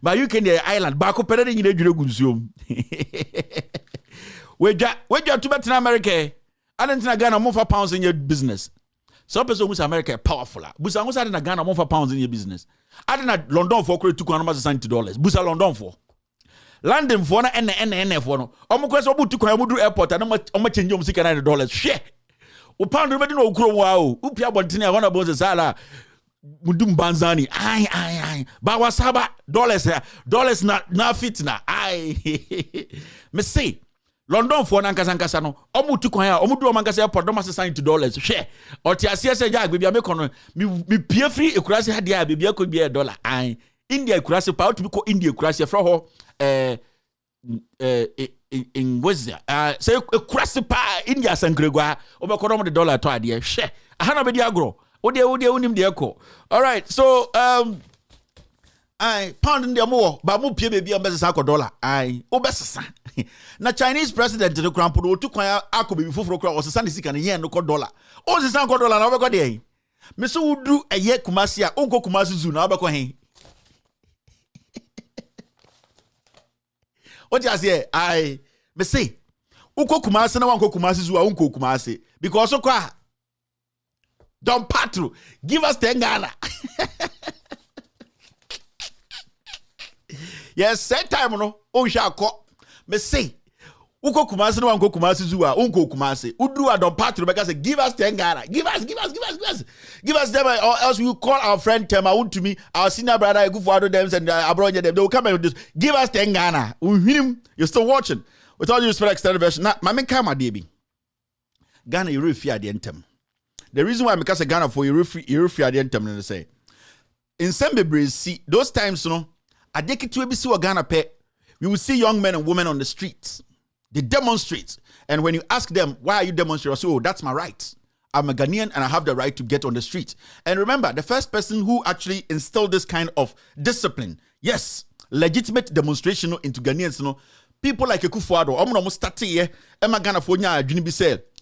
Ba UK the island ba ko pe de nyina edwure gunsuom. We got to bet in America. I didn't think Ghana more for pounds in your business. Some person who's America powerful. Busa who's in Ghana more for pounds in your business. I didn't London for $270. Busa London for London for na NNF for no. Omo kwese obu tukwa omu airport and omo change omu $60. Share. O pound remedy no ukro wa o. Upi abontini a wana bonze sala. Mudum banzani. Ba wasaba dollars na fit na. Me say London for nankasa no omu tukwan ya omu du omankasa airport do $60 hwe oti asiese ja agbe bia me kono me pie free ekurase ha dia bia ko bia dollar India ekurase pa otu ko India ekurase fra ho in wazia say ekurase pa India sankregwa obekono mo de dollar to ade hwe aha na be dia agro ode unim de eko. All right, so pound in the more, but more pay baby $1 dollar. Obesasa. Na Chinese president the crampo do to kwaya akobe before for was send sika na yen no dollar. O se $1 dollar na obekọ dey. Me so wudu eye Kumasi a onko Kumasi zoo na obekọ hen. O ti ase me say onko Kumasi na wanko Kumasi zoo a onko Kumasi because so kwa Don Patro give us 10 Ghana. Yes, same time no. O sha ko. Me say, uko Kumasi no wanko Kumasi zuwa, unko Kumasi. Udu a Don Patro beka say give us 10 Ghana. Give us them, or else we call our friend Tema to me, our senior brother Igufuado them and Abronya them. They will come and do this. Give us 10 Ghana. You're still watching. With all due respect, extended version. Now, my main camera, DB. Ghana, you refuse the anthem. The reason why because Ghana for you refuse the anthem, they say. In some see those times, you know. I take it to ABC Ghana pay. You will see young men and women on the streets. They demonstrate. And when you ask them, why are you demonstrating? I say, oh, that's my right. I'm a Ghanaian and I have the right to get on the street. And remember, the first person who actually instilled this kind of discipline, yes, legitimate demonstration into Ghanaians, you know, people like Ekufuado,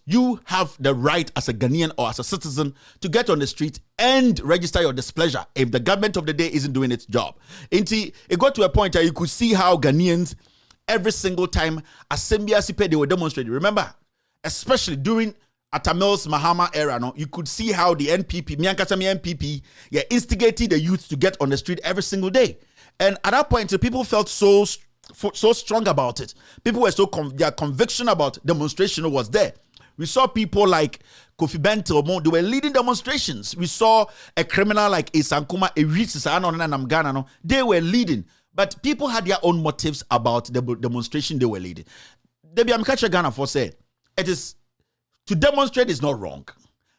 you have the right as a Ghanaian or as a citizen to get on the street and register your displeasure if the government of the day isn't doing its job. It got to a point where you could see how Ghanaians, every single time Assembly they were demonstrating. Remember, especially during Atamil's Mahama era, no, you could see how the NPP, Miankatami NPP, instigated the youth to get on the street every single day. And at that point, people felt so strong about it. People were their conviction about demonstration was there. We saw people like Kofi Bento, they were leading demonstrations. We saw a criminal like Isankuma, they were leading. But people had their own motives about the demonstration they were leading. Debbie Amkacha Ghana for say, it is to demonstrate is not wrong.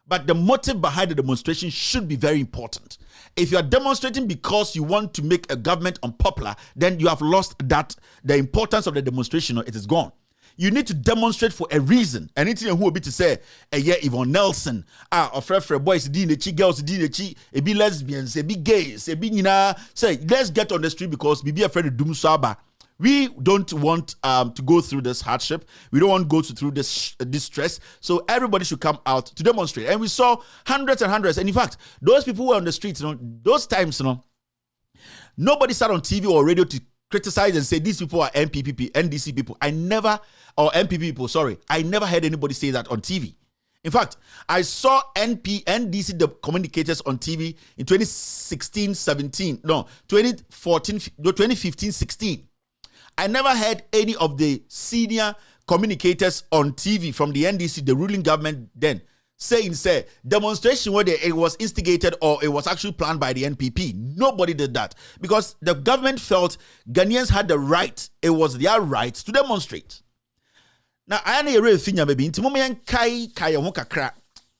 But the motive behind the demonstration should be very important. If you are demonstrating because you want to make a government unpopular, then you have lost the importance of the demonstration, it is gone. You need to demonstrate for a reason. Anything who will be to say, Yvonne Nelson, or boys, girls, be lesbians, be gays, say, let's get on the street because we be afraid of doom saba. We don't want to go through this hardship. We don't want to go through this distress. So everybody should come out to demonstrate. And we saw hundreds and hundreds. And in fact, those people who were on the streets, those times, nobody sat on TV or radio to criticize and say these people are NDC people. I never heard anybody say that on TV. In fact, I saw NDC the communicators on TV in 2015-16. I never heard any of the senior communicators on TV from the NDC, the ruling government then, saying, demonstration where it was instigated or it was actually planned by the NPP. Nobody did that because the government felt Ghanaians had the right, it was their right to demonstrate. Now, I know you're thing, maybe in Timomian Kai Hokakra,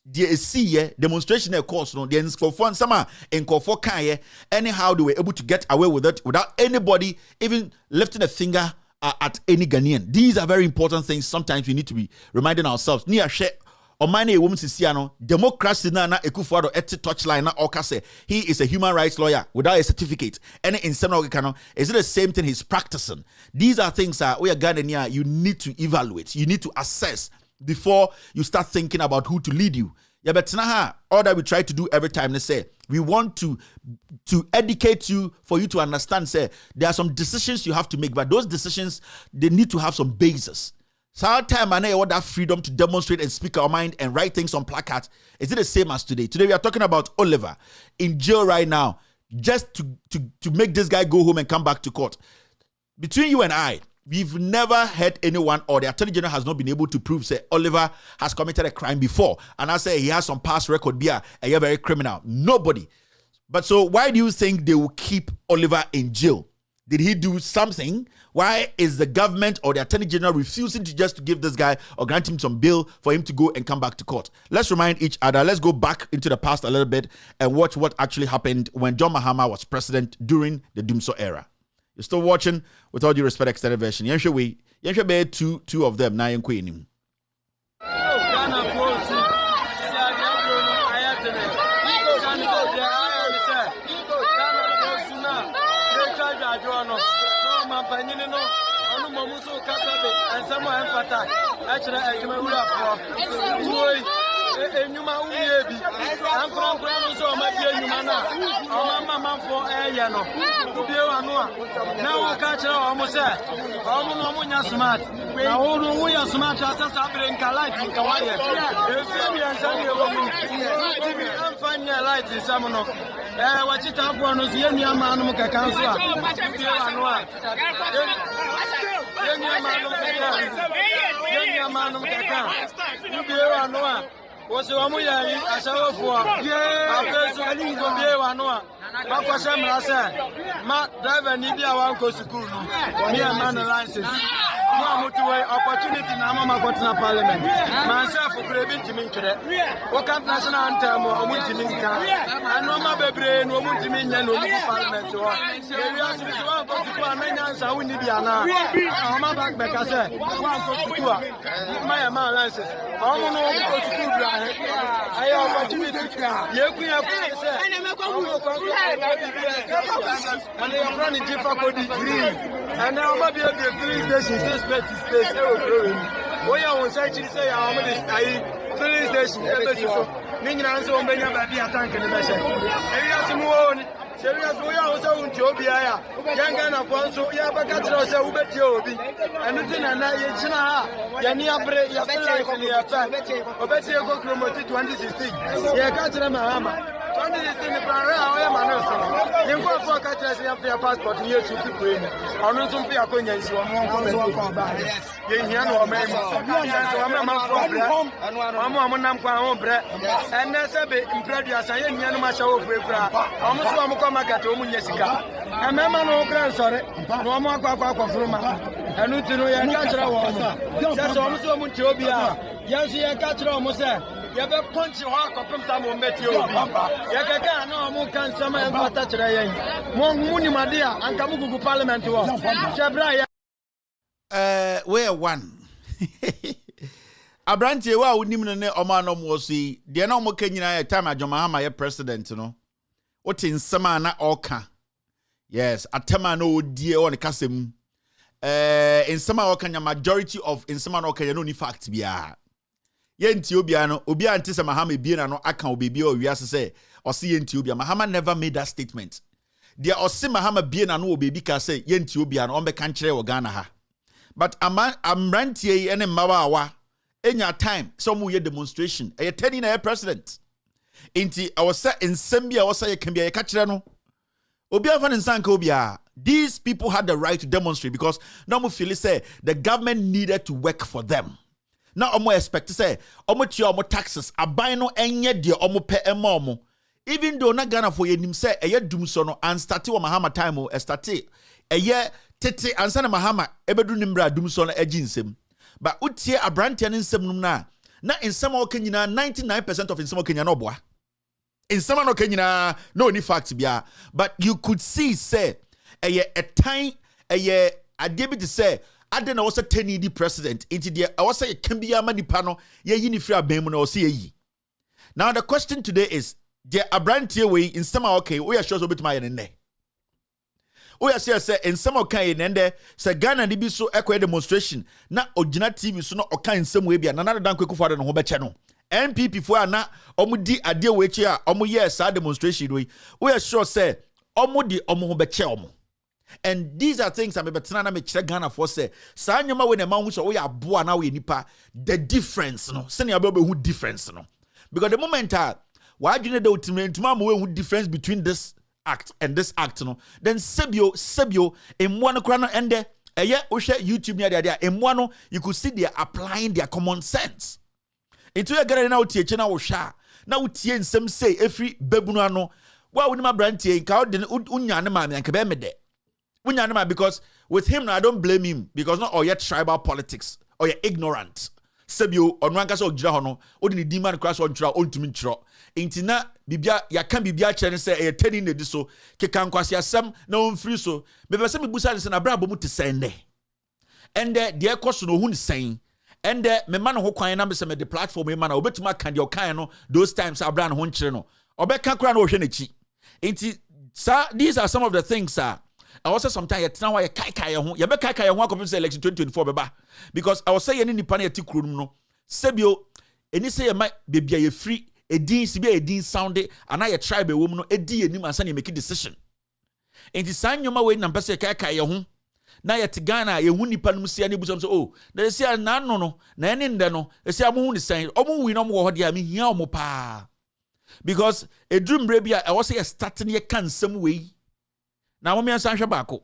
the demonstration, of course, the Nskofon Sama and Kofo Kaye, anyhow, they were able to get away with it without anybody even lifting a finger at any Ghanaian. These are very important things. Sometimes we need to be reminding ourselves. Near share. On my name, woman Sisiano, democracy na Ekufuado eti touchline na okase. He is a human rights lawyer without a certificate. Any insenogano, is it the same thing he's practicing? These are things that we are Ghanaian. You need to evaluate. You need to assess before you start thinking about who to lead you. Yeah, but all that we try to do every time, they say we want to educate you for you to understand. Say there are some decisions you have to make, but those decisions they need to have some basis. So time and I want that freedom to demonstrate and speak our mind and write things on placards. Is it the same as today? Today we are talking about Oliver in jail right now, just to make this guy go home and come back to court. Between you and I, we've never heard anyone or the Attorney General has not been able to prove say Oliver has committed a crime before. And I say he has some past record beer and you're very criminal. Nobody. But so why do you think they will keep Oliver in jail? Did he do something? Why is the government or the Attorney General refusing to just give this guy or grant him some bail for him to go and come back to court? Let's remind each other. Let's go back into the past a little bit and watch what actually happened when John Mahama was president during the Dumso era. You're still watching With All Due Respect extended version. Yensha be two of them. Now you're Enyuma uyebi ankron so ma bi enyuma na o mama for eya no bi anu na wo ka kire o mo se o mo no mo nya smart na wo no wo ya smart asasa bere nka light nka wire efi bi ansa ni wo mu ti bi amfanya light sam no wa chita afo no so yenu ama anu ka kan so a bi anu a yenu ama anu ka kan bi anu a was Wamu Yari, I saw for a Noah. Bakwa Mrasa, Matt driver Nibia Wanko School, me and man license. Opportunity Namama Kotna Parliament. Myself for craving to me today. What up national anthem or Muntiminka? I know my baby, no Muntimin, no Parliament. We ask this one for many answers. I wouldn't be an hour. I'm back back. I said, one for my man license. I don't know what to do. I have opportunity. And they are running difficult and now I'm be at the filling station. Space. We are on site to say, I'm a filling station. Meaning, I'm so many about the tank in the machine. And you have to move on. Serious, we are also in Jobia. Young and one, so you have a catcher, so bet you be. And nothing and I, Yania Bray, yesterday from the outside. Or bet you go promoted 2016. Yeah, catcher Mahama. 2016 the plan I am an you go for catches your passport here to people. I know some people are going to see one come back. You hear no man. So I'm a man from Brett. I'm a man from Brett. And there's a bit in previous I am a mash of Bra. I'm a come at home, Jessica. A man no grandson, no more Papa from and no to know your natural water. That's almost so much to be. Yes, you catch almost there. You have a punch your heart of some met you. Yaka no more can some and touch the one moon, my dear, and Kamuku Parliament to us. Shabra. Where one. Abranti wa unimne omano mosi de na mo kanyina time ajomahama ye president no wotin nsema na oka yes atema na odie on kasem nsema oka nya majority of nsema na oka ye no ni fact bia ye nti obia no obia ante se mahama bie na no aka obebi o wiase se ose ye nti obia mahama never made that statement de ose mahama bie na no obebi ka se ye nti obia no on be kan kire wo Ghana ha but amrantie ene mmawa enya time some we demonstration e tani na president inti awose nsem bia awose ye kan bia ye ka kire no obi afa nsanka obia these people had the right to demonstrate because now mo feel say the government needed to work for them now omo expect say omo tia omo taxes aban no enye de omo pe ema omo even though na Ghana for yenim say eye dum so no and start wo mahama time o start eye tete ansa na mahama ebedu nimbra dum so no aginsem but utie abrantia nsem num na nsem o kanyina 99% of nsem o kanyina no boa nsem no kanyina no ni fact bia but you could see say a time ade bi to say ade na was a 10-year president into the was say can be ama nipa no ye yi ni free aban mu na was ye. Now the question today is the abrantia we nsem a okay we are sure so betima ye ne we are say nsem o kan ye nende say Ghana di bi so ekwa demonstration na ogina TV so no o kan nsem we bia na na dan kweku fo de no ho beche no NPP fo ana omudi ade we chi a omo yes a demonstration we are sure say omudi omo ho beche omo. And these are things I'm betting na me kire Ghana for say sa nyoma we na ma hu so we aboa na we nipa the difference no se na be hu difference no because the moment why do you know the we hu difference between this act and this act no then sebio emwa no kra no ende eye wo hwe YouTube near there emwa no you could see they are applying their common sense into your Ghana na utie che na wo hwa na utie nsem say every babunu ano wa woni ma brantie nka wo de unya ne ma me anka be me de unya ne ma because with him now I don't blame him because not all yet tribal politics or you're ignorant sebio onu anka so gira ho no odi ni di man kra so ntira ontumi ntiro intina bibia ya kan bibia kire se e tani na di so keka nkwase asem na on free so be be se me busa se na bra bomu te sende ende de ekoso no hu ni sen ende me man ho kwan na me se me the platform e man na obetuma kan de okan no those times abra na ho nkire no obeka kra na ohwe na chi inti sir these are some of the things sir I also sometimes yet now I kai ho ye be kai ho akopim say election 2024 beba because I was say any nipa na yeti kronum no sebio eni say ye ma bebia ye free edin sibia edin sound and I tribe wo mu no edi enim ansa na make decision enti san nyoma we na mpese kai ho na yet Ghana ye hu nipa num sia ne busam so oh na sia na no na eni nde no sia mo hu ni san omo wi no mo ho dia me hia omo pa because edrumbre bia I was say starting ye kan sam we na mo me ansa hwe baako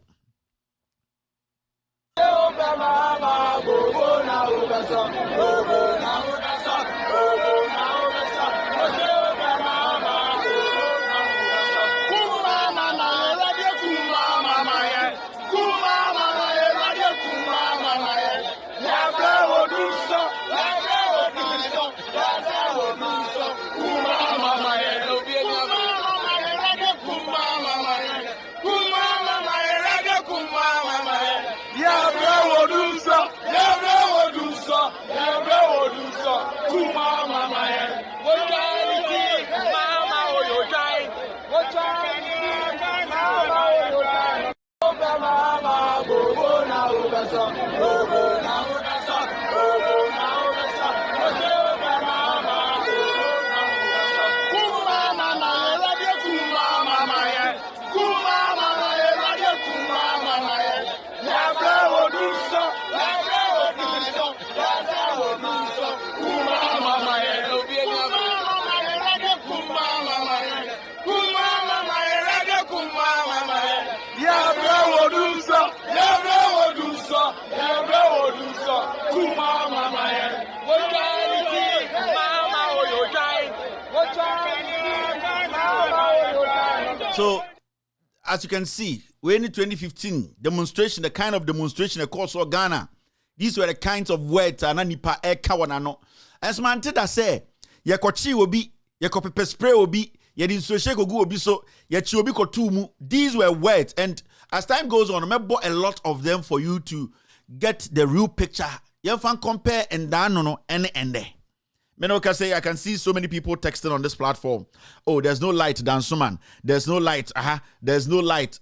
as you can see, we're in 2015 demonstration, the kind of demonstration across Ghana. These were the kinds of words and nipa kawanano. As man that say, yakochi will be, yakopepe spray will be, yadin soche go will be so, yachi will be kotumu. These were words, and as time goes on, I remember a lot of them for you to get the real picture. You can compare and down no any ende. Menoka say I can see so many people texting on this platform. Oh, there's no light, Dansuman. There's no light. There's no light.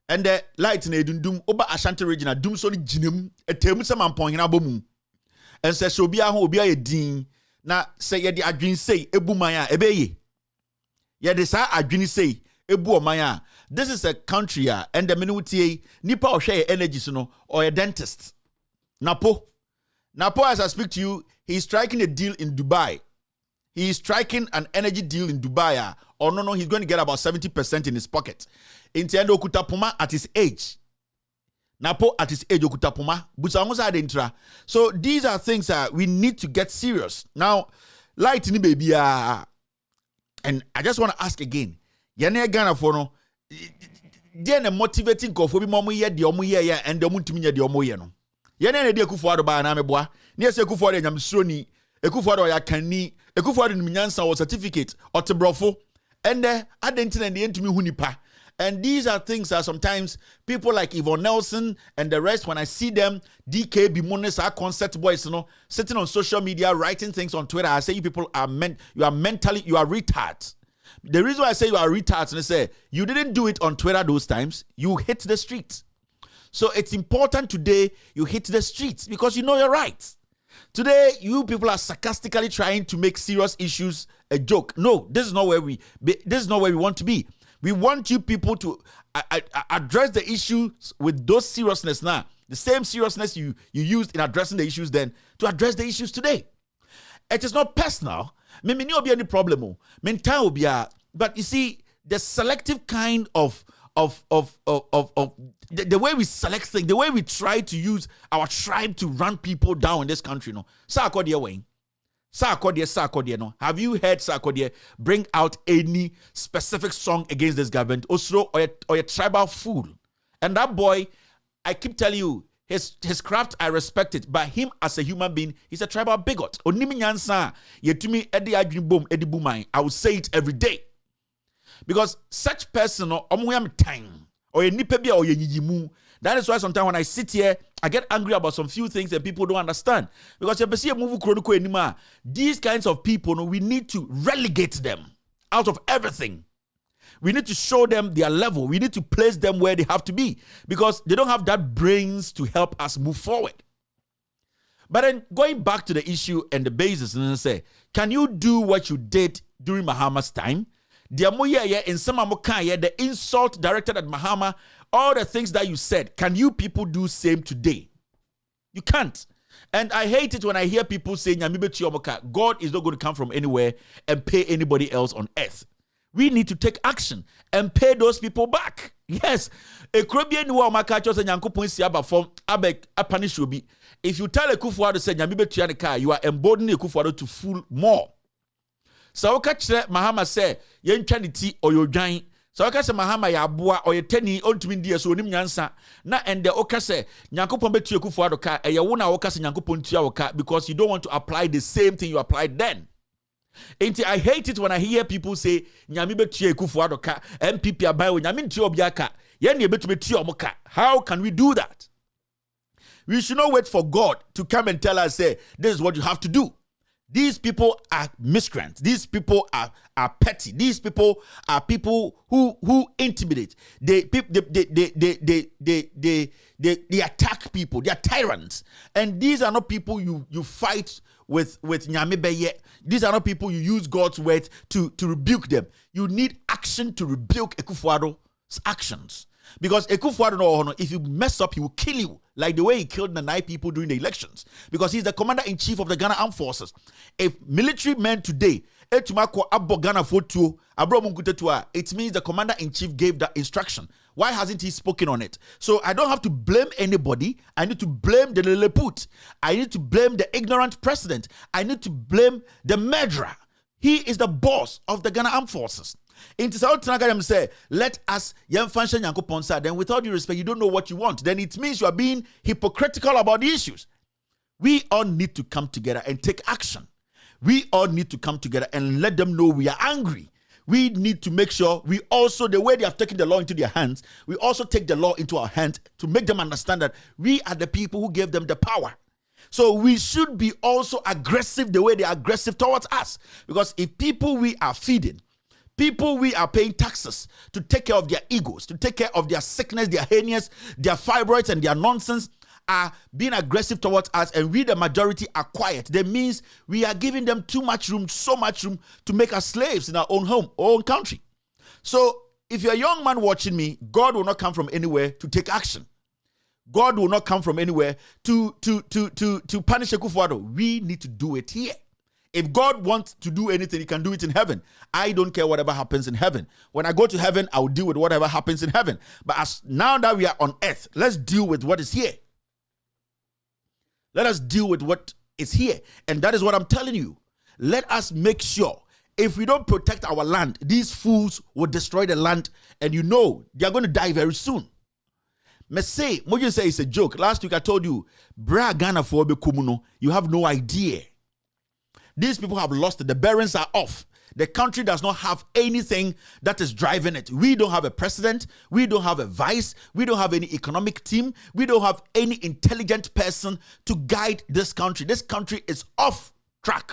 And the light in Edundum, Oba Ashanti region, Dum Soni Jinim, a Temusaman point in Abomum. And says, Shobia who be a dean. Now say, Yadi Adrin say, Ebu Maya, Ebeye. Yadisa Adrin say, Ebu Maya. This is a country, and the minuti, Nipa or share energy, or a dentist. Napo, as I speak to you, he's striking a deal in Dubai. He is striking an energy deal in Dubai. Or no, he's going to get about 70% in his pocket. Intiendo Okutapuma at his age. Napo at his age, Okutapuma. So these are things that we need to get serious. Now, light ni baby. And I just want to ask again. Yane Ghana for no. Then a motivating go for be momu ye de omu ye and the muntumi ye de omu ye no. Yane ne de Akufo-Addo ba na meboa. Ne se Akufo-Addo nyamsroni, Akufo-Addo ya kani, Akufo-Addo ni nyansa or certificate or tebrofo. And identity and the entumi hu nipa. And these are things that sometimes people like Yvonne Nelson and the rest, when I see them, DK Bimones, our concept boys, sitting on social media, writing things on Twitter, I say you people are you are retards. The reason why I say you are retards, and I say you didn't do it on Twitter those times, you hit the streets. So it's important today you hit the streets because you know your rights. Today, you people are sarcastically trying to make serious issues a joke. No, this is not where we want to be. We want you people to address the issues with those seriousness now. The same seriousness you used in addressing the issues then to address the issues today. It is not personal. Maybe no be any problem. But you see, the selective kind of the way we select things, the way we try to use our tribe to run people down in this country, no. Sarkodie Wayne. Sarkodie, no. Have you heard Sarkodie bring out any specific song against this government? Osro or a tribal fool? And that boy, I keep telling you, his craft, I respect it. But him as a human being, he's a tribal bigot. Onimi nyansa, yetumi edi adwinbom edi bumai. I will say it every day. Because such person, time or or that is why sometimes when I sit here, I get angry about some few things that people don't understand. Because these kinds of people, we need to relegate them out of everything. We need to show them their level. We need to place them where they have to be because they don't have that brains to help us move forward. But then going back to the issue and the basis, and say, can you do what you did during Mahama's time? The insult directed at Mahama, all the things that you said, can you people do same today? You can't. And I hate it when I hear people saying, God is not going to come from anywhere and pay anybody else on earth. We need to take action and pay those people back. Yes. If you tell Akufo-Addo say, you are emboldening Akufo-Addo to fool more. So Mahama say, yen chanity or your giant. So say Mahama ya boa or your tenny ultimate so nim nyansa. Na and the oka say, Nyankopon betu Akufo-Addo ka, e ya wona oka se Nyankopon tua oka because you don't want to apply the same thing you applied then. I hate it when I hear people say, Nyami betu Akufo-Addo ka, MPP abayo, Nyami ntua obiya ka, yen ye betu tua omoka. How can we do that? We should not wait for God to come and tell us, say, this is what you have to do. These people are miscreants. These people are petty. These people are people who intimidate. They attack people. They are tyrants. And these are not people you fight with Nyamebeye. These are not people you use God's word to rebuke them. You need action to rebuke Akufo-Addo's actions. Because Akufo-Addo, if you mess up, he will kill you. Like the way he killed the 9 people during the elections. Because he's the commander-in-chief of the Ghana Armed Forces. If military men today, it means the commander-in-chief gave that instruction. Why hasn't he spoken on it? So I don't have to blame anybody. I need to blame the Lilliput. I need to blame the ignorant president. I need to blame the murderer. He is the boss of the Ghana Armed Forces. Into South Tanaka say, let us young function Yanko then with all due respect, you don't know what you want. Then it means you are being hypocritical about the issues. We all need to come together and take action. We all need to come together and let them know we are angry. We need to make sure we also, the way they have taken the law into their hands, we also take the law into our hands to make them understand that we are the people who gave them the power. So we should be also aggressive the way they are aggressive towards us. Because if people we are feeding, people we are paying taxes to take care of their egos, to take care of their sickness, their hernias, their fibroids and their nonsense, are being aggressive towards us, and we the majority are quiet, that means we are giving them too much room, so much room to make us slaves in our own home, own country. So if you're a young man watching me, God will not come from anywhere to take action. God will not come from anywhere to punish Akufo-Addo. We need to do it here. If God wants to do anything, he can do it in heaven. I don't care whatever happens in heaven. When I go to heaven, I will deal with whatever happens in heaven. But as now that we are on earth, let's deal with what is here. Let us deal with what is here. And that is what I'm telling you. Let us make sure if we don't protect our land, these fools will destroy the land. And you know, they are going to die very soon. Me say, what you say is a joke. Last week I told you, Bra Ghana for Kumuno, you have no idea. These people have lost it. The bearings are off. The country does not have anything that is driving it. We don't have a president. We don't have a vice. We don't have any economic team. We don't have any intelligent person to guide this country. This country is off track.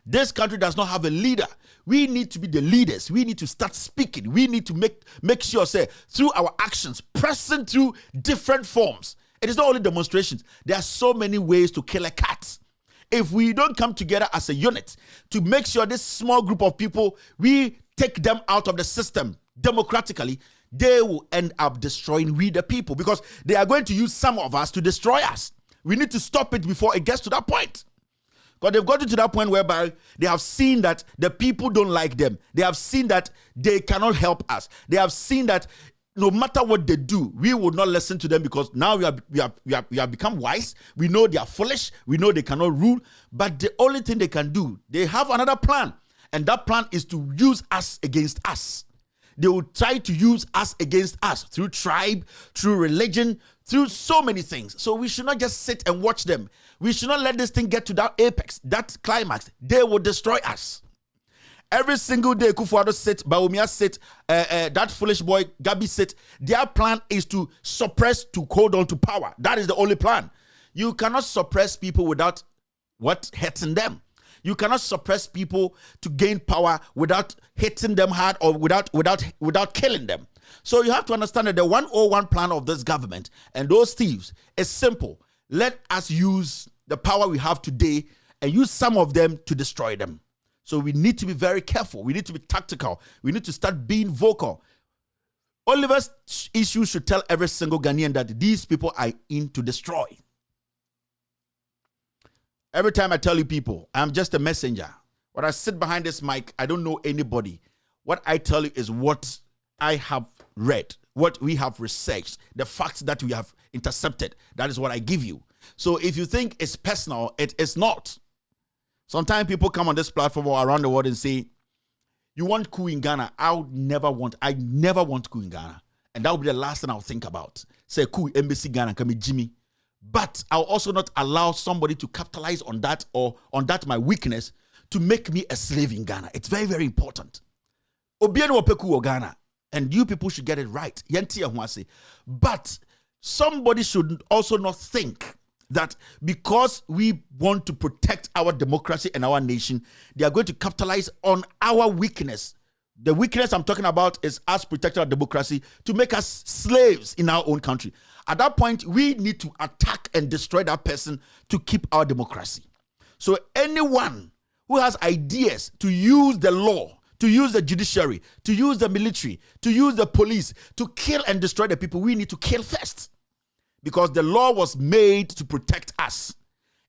This country does not have a leader. We need to be the leaders. We need to start speaking. We need to make sure, say, through our actions, pressing through different forms. It is not only demonstrations. There are so many ways to kill a cat. If we don't come together as a unit to make sure this small group of people, we take them out of the system democratically, they will end up destroying we the people, because they are going to use some of us to destroy us. We need to stop it before it gets to that point. Because they've gotten to that point whereby they have seen that the people don't like them. They have seen that they cannot help us. They have seen that no matter what they do, we will not listen to them, because now we have become wise. We know they are foolish. We know they cannot rule. But the only thing they can do, they have another plan. And that plan is to use us against us. They will try to use us against us through tribe, through religion, through so many things. So we should not just sit and watch them. We should not let this thing get to that apex, that climax. They will destroy us. Every single day, Akufo-Addo sit, Bawumia sit, that foolish boy, Gabi sit. Their plan is to suppress, to hold on to power. That is the only plan. You cannot suppress people without hurting them. You cannot suppress people to gain power without hitting them hard or without killing them. So you have to understand that the 101 plan of this government and those thieves is simple. Let us use the power we have today and use some of them to destroy them. So we need to be very careful. We need to be tactical. We need to start being vocal. Oliver's issue should tell every single Ghanaian that these people are in to destroy. Every time I tell you people, I'm just a messenger. When I sit behind this mic, I don't know anybody. What I tell you is what I have read, what we have researched, the facts that we have intercepted. That is what I give you. So if you think it's personal, it is not. Sometimes people come on this platform or around the world and say, you want coup in Ghana? I never want coup in Ghana. And that will be the last thing I'll think about. Say coup, embassy Ghana, come Jimmy. But I'll also not allow somebody to capitalize on that or on that my weakness to make me a slave in Ghana. It's very, very important. Obiano opeku o Ghana. And you people should get it right. But somebody should also not think that because we want to protect our democracy and our nation, they are going to capitalize on our weakness. The weakness I'm talking about is us protecting our democracy to make us slaves in our own country. At that point, we need to attack and destroy that person to keep our democracy. So anyone who has ideas to use the law, to use the judiciary, to use the military, to use the police, to kill and destroy the people, we need to kill first. Because the law was made to protect us.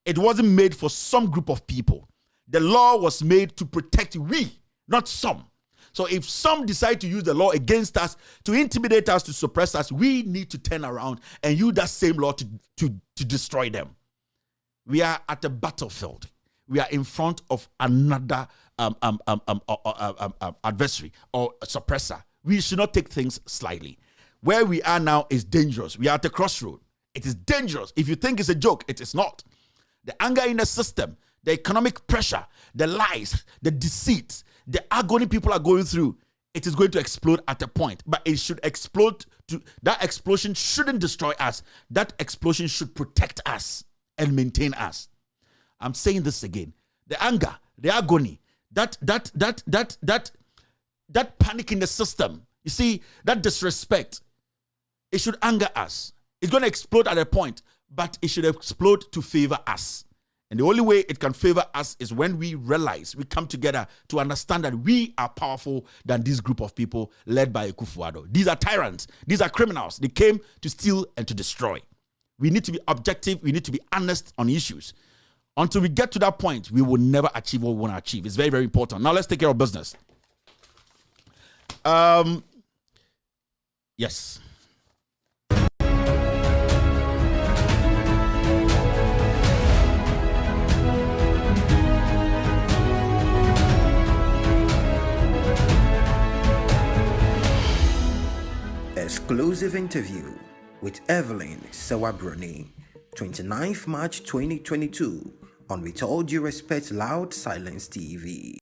It wasn't made for some group of people. The law was made to protect we, not some. So if some decide to use the law against us, to intimidate us, to suppress us, we need to turn around and use that same law to destroy them. We are at a battlefield. we are in front of another adversary or suppressor. We should not take things slightly. Where we are now is dangerous. We are at a crossroad. It is dangerous. If you think it's a joke, it is not. The anger in the system, the economic pressure, the lies, the deceit, the agony people are going through, it is going to explode at a point. But it should explode. That explosion shouldn't destroy us. That explosion should protect us and maintain us. I'm saying this again. The anger, the agony, that panic in the system, you see, that disrespect, it should anger us. It's going to explode at a point, but it should explode to favor us. And the only way it can favor us is when we realize, we come together to understand that we are powerful than this group of people led by Akufo-Addo. These are tyrants. These are criminals. They came to steal and to destroy. We need to be objective. We need to be honest on issues. Until we get to that point, we will never achieve what we want to achieve. It's very, very important. Now let's take care of business. Yes. Exclusive interview with Evelyn Sewabroni, 29th March 2022 on With All Due Respect Loud Silence TV.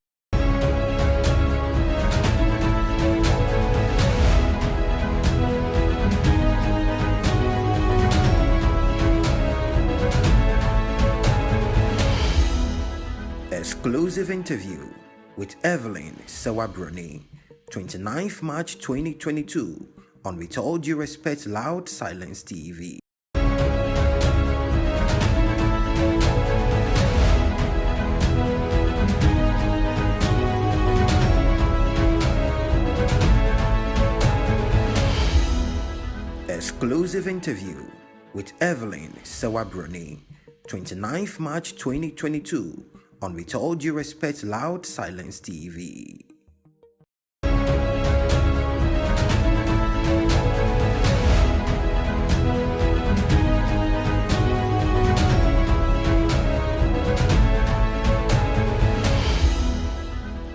Exclusive interview with Evelyn Sewabroni, 29th March 2022 on With All Due Respect Loud Silence TV. Exclusive interview with Evelyn Sewabroni, 29th March 2022 on With All Due Respect Loud Silence TV.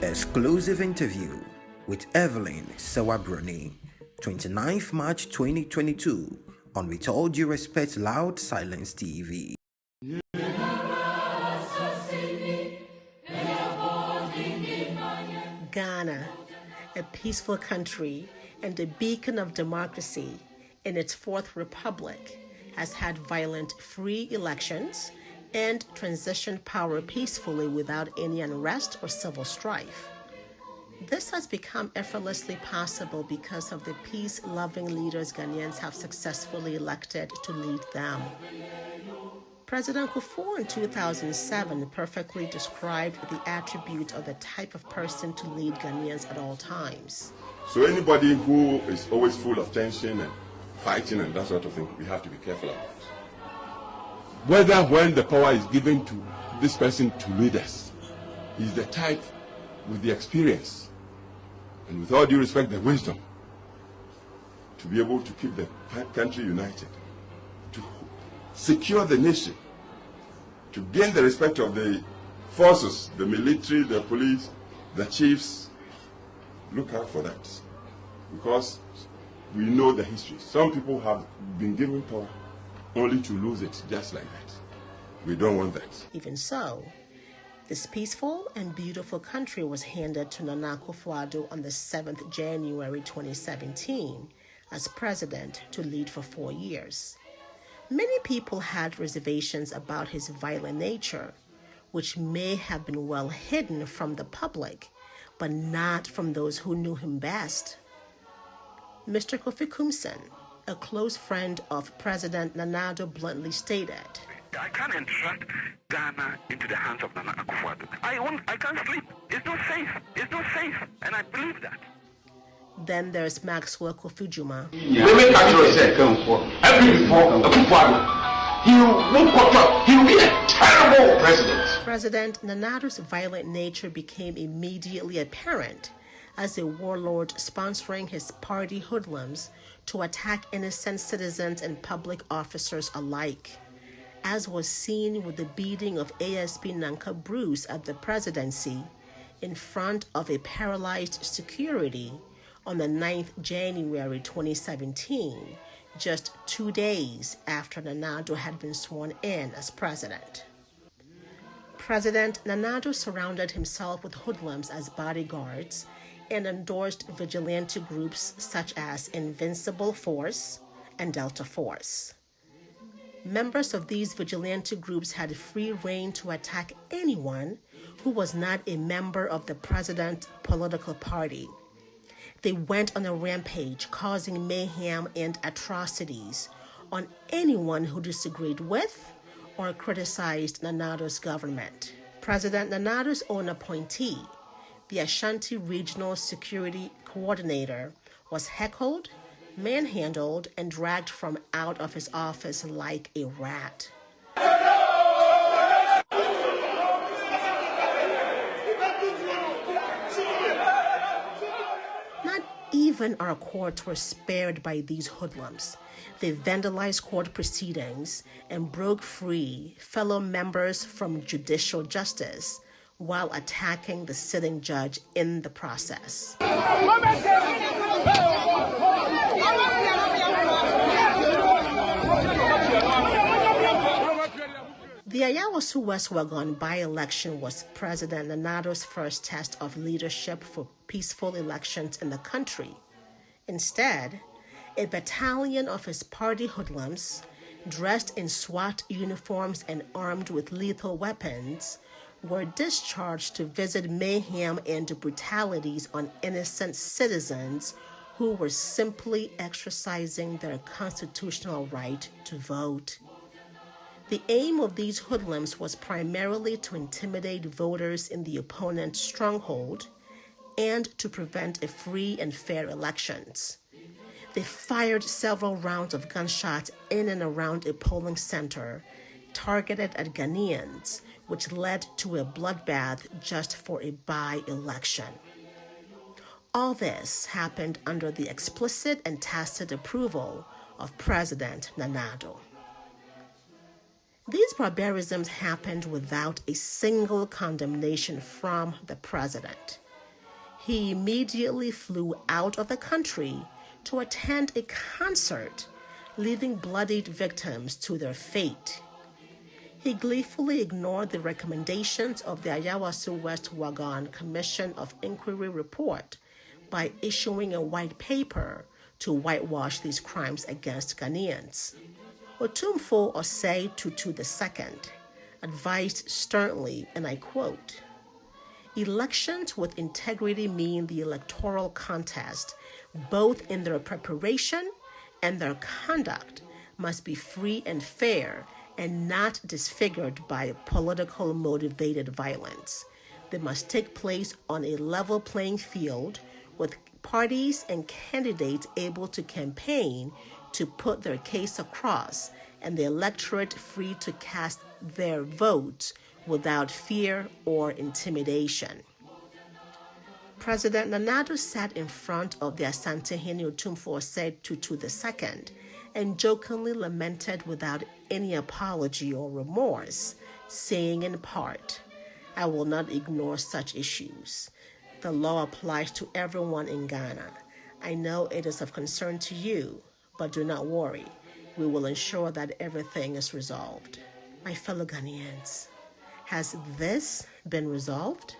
Exclusive interview with Evelyn Sewabroni, 29th March 2022 on With All Due Respect Loud Silence TV. Ghana, a peaceful country and a beacon of democracy in its fourth republic, has had violent free elections and transitioned power peacefully without any unrest or civil strife. This has become effortlessly possible because of the peace-loving leaders Ghanaians have successfully elected to lead them. President Kufuor in 2007 perfectly described the attribute of the type of person to lead Ghanaians at all times. So anybody who is always full of tension and fighting and that sort of thing, we have to be careful about. Whether when the power is given to this person to lead us, he's the type with the experience and with all due respect, the wisdom to be able to keep the country united, to secure the nation, to gain the respect of the forces, the military, the police, the chiefs. Look out for that, because we know the history. Some people have been given power only to lose it just like that. We don't want that. Even so, this peaceful and beautiful country was handed to Nana Akufo-Addo on the 7th January 2017 as president to lead for 4 years. Many people had reservations about his violent nature, which may have been well hidden from the public, but not from those who knew him best. Mr. Kofi Kumsen, a close friend of President Nana Addo, bluntly stated, I can't entrust Ghana into the hands of Nana Akufo-Addo. I can't sleep. It's not safe. It's not safe. And I believe that. Then there's Maxwell Kofi-Juma. He will be a terrible president. President Nana Addo's violent nature became immediately apparent as a warlord sponsoring his party hoodlums to attack innocent citizens and public officers alike. as was seen with the beating of ASP Nanka Bruce at the presidency in front of a paralyzed security on the 9th January 2017, just 2 days after Nana Addo had been sworn in as president. President Nana Addo surrounded himself with hoodlums as bodyguards and endorsed vigilante groups such as Invincible Force and Delta Force. Members of these vigilante groups had free rein to attack anyone who was not a member of the president's political party. They went on a rampage, causing mayhem and atrocities on anyone who disagreed with or criticized Nana Addo's government. President Nana Addo's own appointee, the Ashanti Regional Security Coordinator, was heckled, manhandled, and dragged from out of his office like a rat. Not even our courts were spared by these hoodlums. They vandalized court proceedings and broke free fellow members from judicial justice while attacking the sitting judge in the process. The Ayawaso West Wagon by-election was President Nana Addo's first test of leadership for peaceful elections in the country. Instead, a battalion of his party hoodlums, dressed in SWAT uniforms and armed with lethal weapons, were discharged to visit mayhem and brutalities on innocent citizens who were simply exercising their constitutional right to vote. The aim of these hoodlums was primarily to intimidate voters in the opponent's stronghold and to prevent a free and fair elections. They fired several rounds of gunshots in and around a polling center targeted at Ghanaians, which led to a bloodbath just for a by-election. All this happened under the explicit and tacit approval of President Nana Addo. These barbarisms happened without a single condemnation from the president. He immediately flew out of the country to attend a concert, leaving bloodied victims to their fate. He gleefully ignored the recommendations of the Ayawaso West Wagon Commission of Inquiry report by issuing a white paper to whitewash these crimes against Ghanaians. Otumfuo Osei Tutu II advised sternly, and I quote, "Elections with integrity mean the electoral contest, both in their preparation and their conduct, must be free and fair and not disfigured by political motivated violence. They must take place on a level playing field with parties and candidates able to campaign to put their case across and the electorate free to cast their votes without fear or intimidation." President Nana Addo sat in front of the Asantehene Otumfuo Osei Tutu II and jokingly lamented without any apology or remorse, saying in part, "I will not ignore such issues. The law applies to everyone in Ghana. I know it is of concern to you, but do not worry. We will ensure that everything is resolved." My fellow Ghanaians, has this been resolved?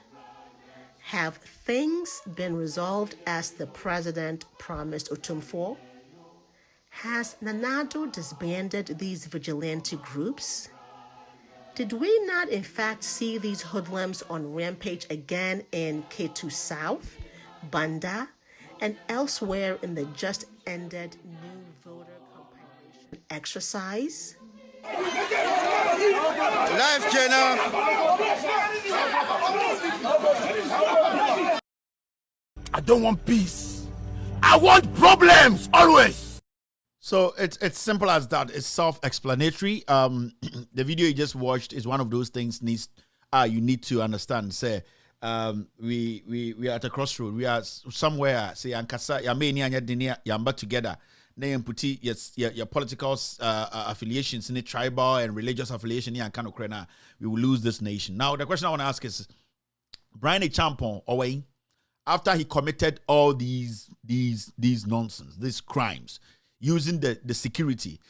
Have things been resolved as the president promised Otumfuo? Has Nana Addo disbanded these vigilante groups? Did we not in fact see these hoodlums on rampage again in Ketu South, Banda, and elsewhere in the just ended new voter compilation exercise? Live channel. I don't want peace. I want problems always. So it's simple as that. It's self-explanatory. The video you just watched is one of those things you need to understand. Say, we are at a crossroad. We are somewhere. Say, Ankasa, Yameni and Yadinia, Yamba together. na puti yes your political affiliations in the tribal and religious affiliation here and kind of crena, we will lose this nation. Now the question I want to ask is Brian Champon away after he committed all these nonsense, these crimes using the security.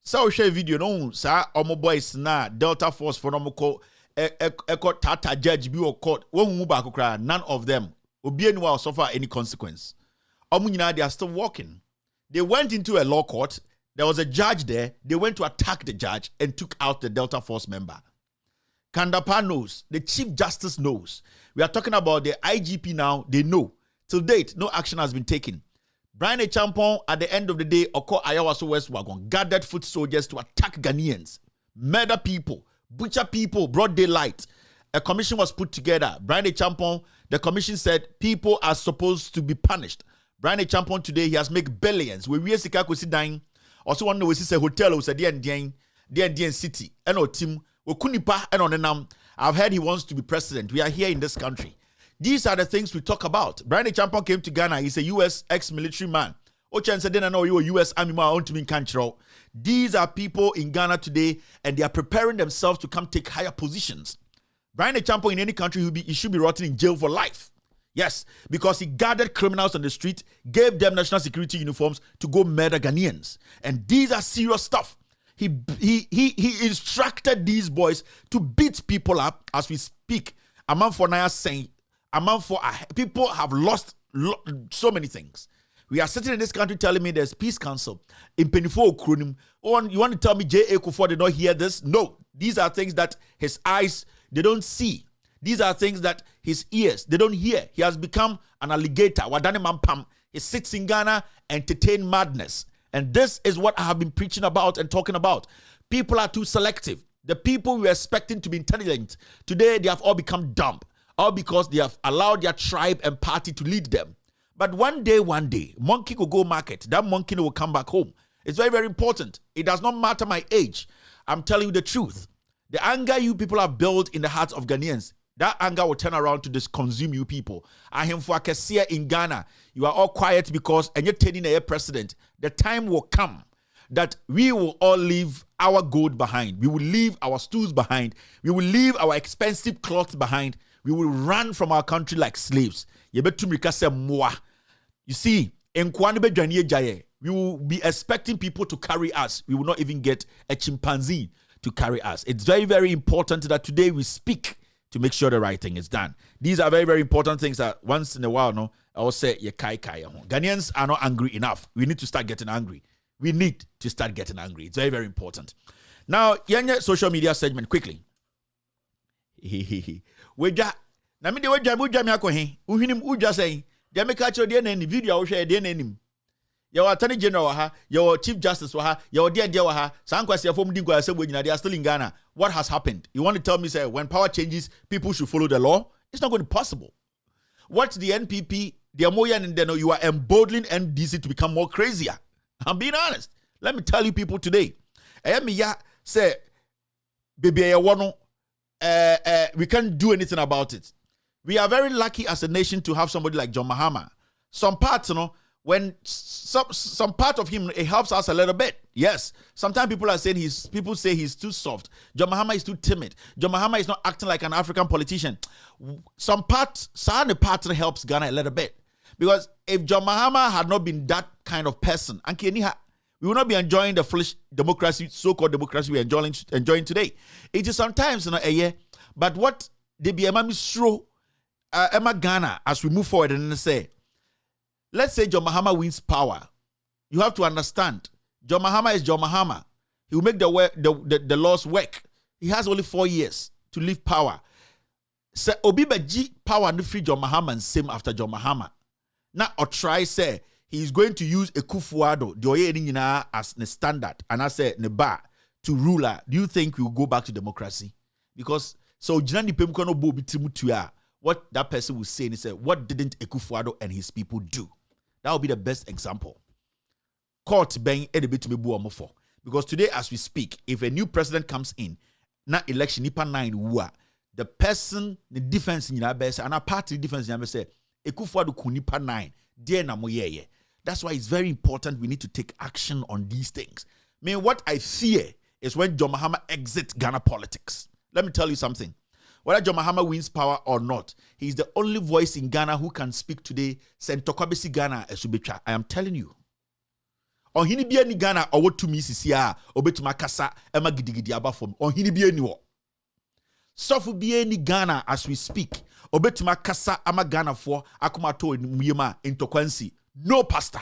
So share video no sa omo boys na Delta Force for no ko tata judge bi or court won ba kokra, none of them obi anu will suffer any consequence. Omo nyina they are still walking. They went into a law court. There was a judge there. They went to attack the judge and took out the Delta Force member. Kandapa knows. The Chief Justice knows. We are talking about the IGP now. They know. Till date, no action has been taken. Brian Champon, at the end of the day, Oko Ayawaso West Wagon, gathered foot soldiers to attack Ghanaians, murder people, butcher people, broad daylight. A commission was put together. Brian Champon, the commission said people are supposed to be punished. Brian Champon today, he has made billions. We sika ko si dying. Also one we see a hotel was a DN city. And our team, Okunipa and on enam. I've heard he wants to be president. We are here in this country. These are the things we talk about. Brian Champon came to Ghana. He's a U.S. ex-military man. Ochan said, "No, you're a U.S. Army man. I want to be in control." These are people in Ghana today, and they are preparing themselves to come take higher positions. Brian Champon in any country, he should be rotting in jail for life. Yes, because he gathered criminals on the street, gave them national security uniforms to go murder Ghanaians. And these are serious stuff. He instructed these boys to beat people up as we speak. Among for Naya saying, people have lost so many things. We are sitting in this country telling me there's peace council in Penifo Okronim. You want to tell me J.A. Kufuor did not hear this? No, these are things that his eyes, they don't see. These are things that his ears, they don't hear. He has become an alligator. Wadane Mampam. He sits in Ghana, entertain madness. And this is what I have been preaching about and talking about. People are too selective. The people we were expecting to be intelligent, today they have all become dumb. All because they have allowed their tribe and party to lead them. But one day, monkey will go market. That monkey will come back home. It's very, very important. It does not matter my age. I'm telling you the truth. The anger you people have built in the hearts of Ghanaians, that anger will turn around to consume you people. I am for Akesia in Ghana. You are all quiet because and you're telling a president. The time will come that we will all leave our gold behind. We will leave our stools behind. We will leave our expensive clothes behind. We will run from our country like slaves. You see, we will be expecting people to carry us. We will not even get a chimpanzee to carry us. It's very, very important that today we speak to make sure the right thing is done. These are very, very important things that once in a while, I will say, Ghanaians are not angry enough. We need to start getting angry. We need to start getting angry. It's very, very important. Now, social media segment, quickly. Weja, na me de weja me akohe. Uhinim uja say, de me catch your video wo share de nanim. Your attorney general wa ha, your chief justice wa ha, your dear wa ha. San kwasi afom din kwa say they are still in Ghana. What has happened? You want to tell me say when power changes, people should follow the law? It's not going to be possible. What the NPP, the Amoyan and then you are emboldening NDC to become more crazier. I'm being honest. Let me tell you people today. Say baby we can't do anything about it. We are very lucky as a nation to have somebody like John Mahama. Some parts, when some part of him, it helps us a little bit. Yes. Sometimes people say he's too soft. John Mahama is too timid. John Mahama is not acting like an African politician. Some part helps Ghana a little bit. Because if John Mahama had not been that kind of person, we will not be enjoying the foolish democracy, so-called democracy we're enjoying today. It is sometimes a year, but what they be Emma Ghana as we move forward and say, let's say John Mahama wins power. You have to understand, John Mahama is John Mahama. He will make the laws work. He has only 4 years to leave power. So Obiba power no free John Mahama and same after John Mahama. Now or try say he's going to use a Kufuor, the Oye as the standard, and I say the bar to ruler. Do you think we will go back to democracy? Because so Jinani Pemkono Bo Bitimutua, what that person will say and say, what didn't Kufuor and his people do? That will be the best example. Court bang edibit to be buomofo. Because today, as we speak, if a new president comes in, na election nipa 9 wua, the person, the defense in your best, and a party defense in your say, Kufuor kunipa 9, dear na moyeye. That's why it's very important we need to take action on these things. I mean, what I fear is when John Mahama exits Ghana politics. Let me tell you something. Whether John Mahama wins power or not, he's the only voice in Ghana who can speak today. Sentokwabesi Ghana esubecha. I am telling you. On hini bia ni Ghana or what to me sisia obetuma kasa ema gidigidi abafom. On hini bia ni wo. Sofu bia ni Ghana as we speak. Obetuma kasa ama Ghana for akuma to muyema intokwansi. No pastor.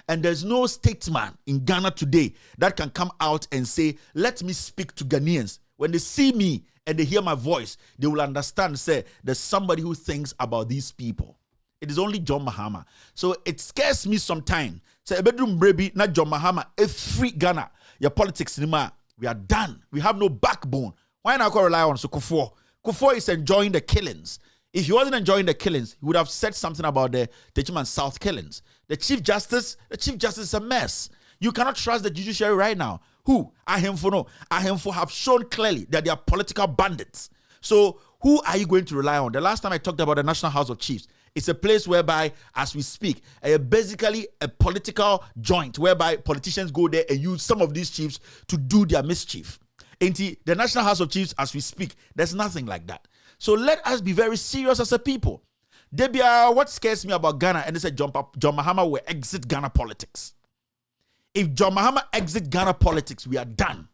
And there's no statesman in Ghana today that can come out and say, let me speak to Ghanaians. When they see me and they hear my voice, they will understand, say, there's somebody who thinks about these people. It is only John Mahama. So it scares me sometimes. Say, a bedroom baby, not John Mahama, a free Ghana. Your politics, we are done. We have no backbone. Why not rely on Kufuor? Kufuor is enjoying the killings. If he wasn't enjoying the killings, he would have said something about the Techiman South killings. The Chief Justice is a mess. You cannot trust the judiciary right now. Who? Ahemfo have shown clearly that they are political bandits. So who are you going to rely on? The last time I talked about the National House of Chiefs, it's a place whereby, as we speak, basically a political joint whereby politicians go there and use some of these chiefs to do their mischief. In the National House of Chiefs, as we speak, there's nothing like that. So let us be very serious as a people. Debia, what scares me about Ghana, and they said John Mahama will exit Ghana politics. If John Mahama exit Ghana politics, we are done.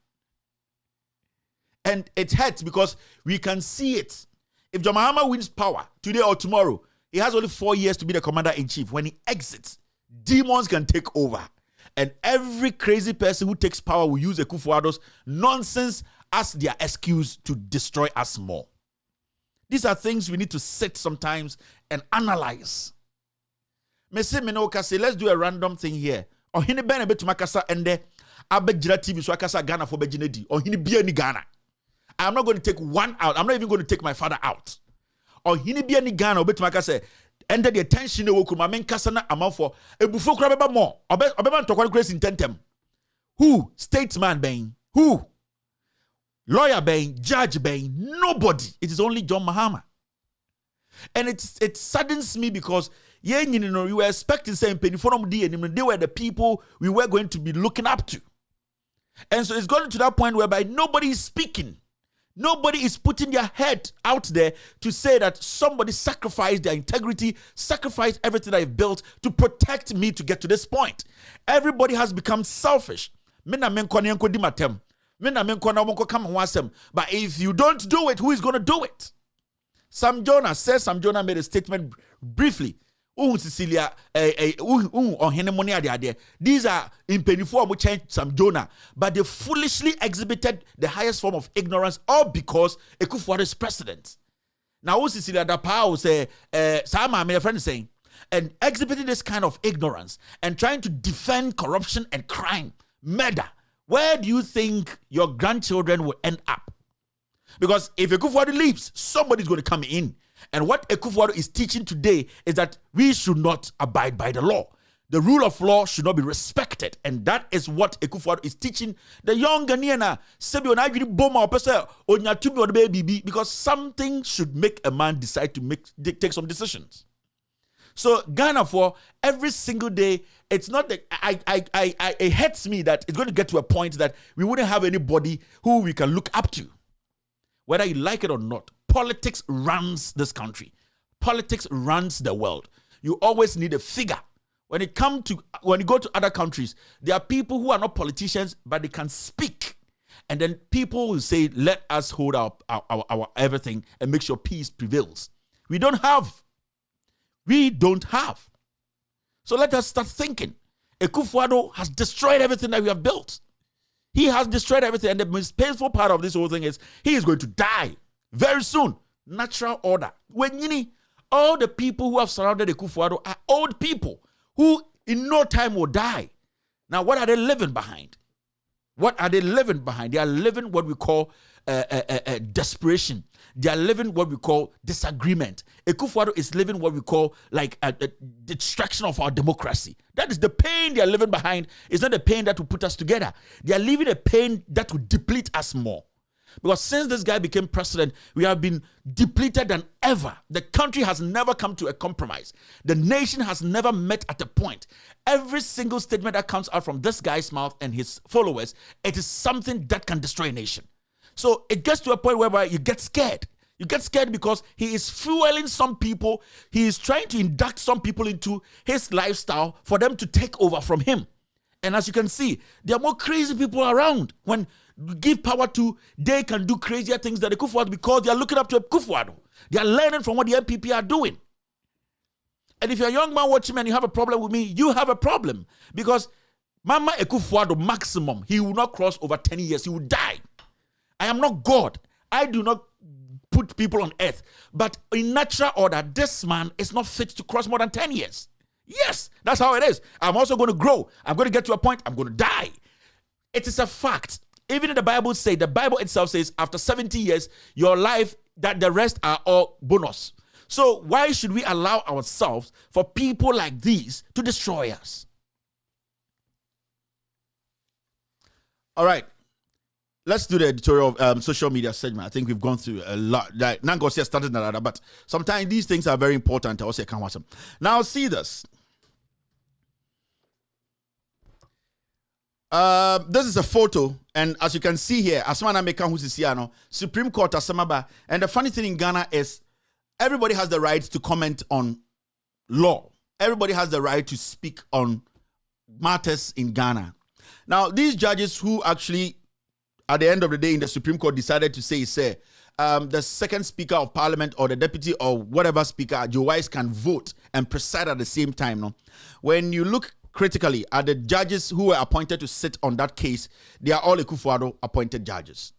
And it hurts because we can see it. If John Mahama wins power today or tomorrow, he has only 4 years to be the commander-in-chief. When he exits, demons can take over. And every crazy person who takes power will use Akufo-Addo's nonsense as their excuse to destroy us more. These are things we need to sit sometimes and analyze. Let's do a random thing here. Or hini bene betu makasa ende abejira TV so akasa Ghana for bejinedi. Or hini bia ni Ghana. I'm not going to take one out. I'm not even going to take my father out. Or hini bia ni Ghana obetu makasa ende the attention e woku ma menkasa na amafo ebufo kura beba more. Obeba ntokwa grace intentem. Who? Statesman ben. Who? Lawyer ben, judge ben, nobody. It is only John Mahama. And it saddens me because we were expecting saying they were the people we were going to be looking up to. And so it's gotten to that point whereby nobody is speaking. Nobody is putting their head out there to say that somebody sacrificed their integrity, sacrificed everything I've built to protect me to get to this point. Everybody has become selfish. But if you don't do it, who is going to do it? Sam Jonah made a statement briefly. These are in Penifo which changed Sam Jonah, but they foolishly exhibited the highest form of ignorance, all because Akufo-Addo is president. Now, Cecilia Dapao say, Sama, my friend is saying, and exhibiting this kind of ignorance and trying to defend corruption and crime, murder. Where do you think your grandchildren will end up? Because if Akufo-Addo leaves, somebody's going to come in. And what Akufo-Addo is teaching today is that we should not abide by the law. The rule of law should not be respected. And that is what Akufo-Addo is teaching the young Ghanaian. Because something should make a man decide to take some decisions. So Ghana, for every single day, it's not that it hurts me that it's going to get to a point that we wouldn't have anybody who we can look up to. Whether you like it or not, politics runs this country. Politics runs the world. You always need a figure. When you go to other countries, there are people who are not politicians, but they can speak. And then people will say, let us hold our everything and make sure peace prevails. We don't have. So let us start thinking. Akufo-Addo has destroyed everything that we have built. He has destroyed everything. And the most painful part of this whole thing is he is going to die very soon. Natural order. When all the people who have surrounded Akufo-Addo are old people who in no time will die. Now, what are they living behind? What are they living behind? They are living what we call desperation. They are living what we call disagreement. Akufo-Addo is living what we call like a destruction of our democracy. That is the pain they are living behind. It's not the pain that will put us together. They are living a pain that will deplete us more. Because since this guy became president, we have been depleted than ever. The country has never come to a compromise. The nation has never met at a point. Every single statement that comes out from this guy's mouth and his followers, it is something that can destroy a nation. So it gets to a point whereby you get scared. You get scared because he is fueling some people. He is trying to induct some people into his lifestyle for them to take over from him. And as you can see, there are more crazy people around. When you give power to, they can do crazier things than the Kufuor because they are looking up to a Kufuor. They are learning from what the MPP are doing. And if you're a young man watching me and you have a problem with me, you have a problem. Because Mama Ekufuor maximum, he will not cross over 10 years. He will die. I am not God. I do not put people on earth. But in natural order, this man is not fit to cross more than 10 years. Yes, that's how it is. I'm also going to grow. I'm going to get to a point, I'm going to die. It is a fact. Even in the Bible the Bible itself says, after 70 years, your life, that the rest are all bonus. So why should we allow ourselves for people like these to destroy us? All right. Let's do the editorial social media segment. I think we've gone through a lot. Like Nangosia started that, but sometimes these things are very important. I also can't watch them. Now see this. This is a photo, and as you can see here, Asmana Mekan Husisiano, Supreme Court Asamaba. And the funny thing in Ghana is everybody has the right to comment on law. Everybody has the right to speak on matters in Ghana. Now, these judges who actually, at the end of the day in the Supreme Court, decided to say, the second speaker of parliament or the deputy or whatever speaker, Joe Wise, can vote and preside at the same time. No? When you look critically at the judges who were appointed to sit on that case, they are all Ekufuor appointed judges.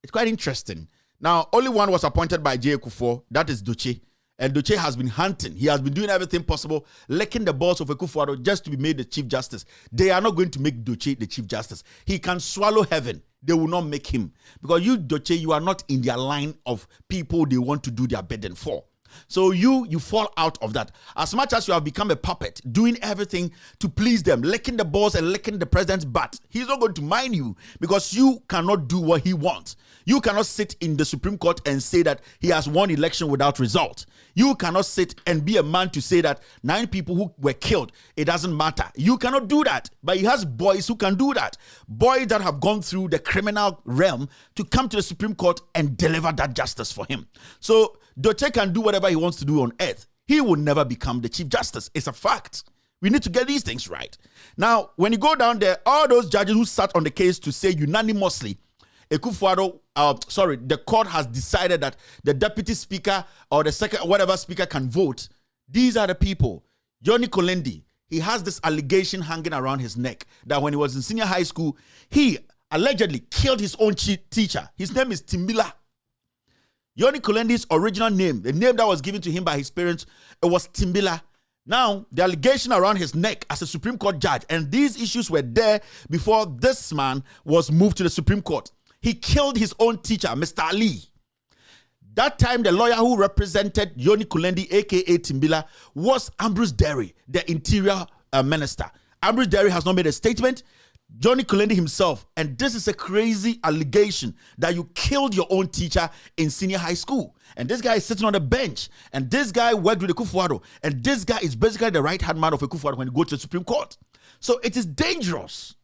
It's quite interesting. Now, only one was appointed by J. Ekufuor, that is Doche. And Doche has been hunting. He has been doing everything possible, licking the balls of Ekufuor just to be made the Chief Justice. They are not going to make Doche the Chief Justice. He can swallow heaven. They will not make him. Because you, Doche, you are not in their line of people they want to do their bidding for. So you fall out of that. As much as you have become a puppet, doing everything to please them, licking the balls and licking the president's butt, he's not going to mind you because you cannot do what he wants. You cannot sit in the Supreme Court and say that he has won election without result. You cannot sit and be a man to say that 9 people who were killed, it doesn't matter. You cannot do that. But he has boys who can do that. Boys that have gone through the criminal realm to come to the Supreme Court and deliver that justice for him. So Doche can do whatever he wants to do on earth. He will never become the Chief Justice. It's a fact. We need to get these things right. Now, when you go down there, all those judges who sat on the case to say unanimously, the court has decided that the deputy speaker or the second, whatever speaker can vote. These are the people. Johnny Kolendi, he has this allegation hanging around his neck that when he was in senior high school, he allegedly killed his own teacher. His name is Timbila. Johnny Kolendi's original name, the name that was given to him by his parents, it was Timbila. Now, the allegation around his neck as a Supreme Court judge, and these issues were there before this man was moved to the Supreme Court. He killed his own teacher, Mr. Ali. That time, the lawyer who represented Johnny Kolendi, a.k.a. Timbila, was Ambrose Derry, the interior minister. Ambrose Derry has not made a statement. Johnny Kolendi himself, and this is a crazy allegation that you killed your own teacher in senior high school. And this guy is sitting on the bench, and this guy worked with Ekufuor, and this guy is basically the right-hand man of Ekufuor when you go to the Supreme Court. So it is dangerous.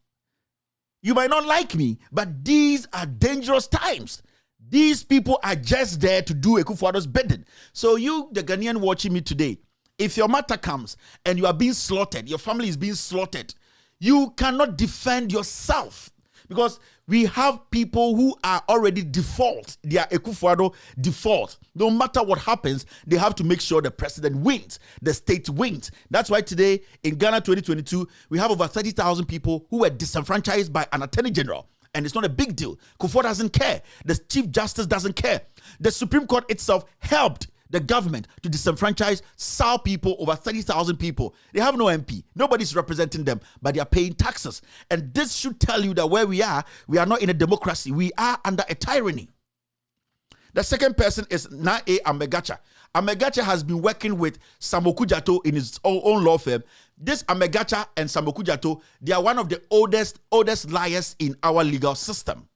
You might not like me, but these are dangerous times. These people are just there to do Ekufuor's bidding. So you, the Ghanaian watching me today, if your matter comes and you are being slaughtered, your family is being slaughtered, you cannot defend yourself because we have people who are already default. They are Ekufuor default. No matter what happens, they have to make sure the president wins, the state wins. That's why today in Ghana 2022, we have over 30,000 people who were disenfranchised by an attorney general. And it's not a big deal. Kufuor doesn't care. The Chief Justice doesn't care. The Supreme Court itself helped the government to disenfranchise Sao people, over 30,000 people. They have no MP. Nobody's representing them, but they are paying taxes. And this should tell you that where we are not in a democracy. We are under a tyranny. The second person is Nae Amegacha. Amegacha has been working with Samoku Jato in his own law firm. This Amegacha and Samoku Jato, they are one of the oldest liars in our legal system.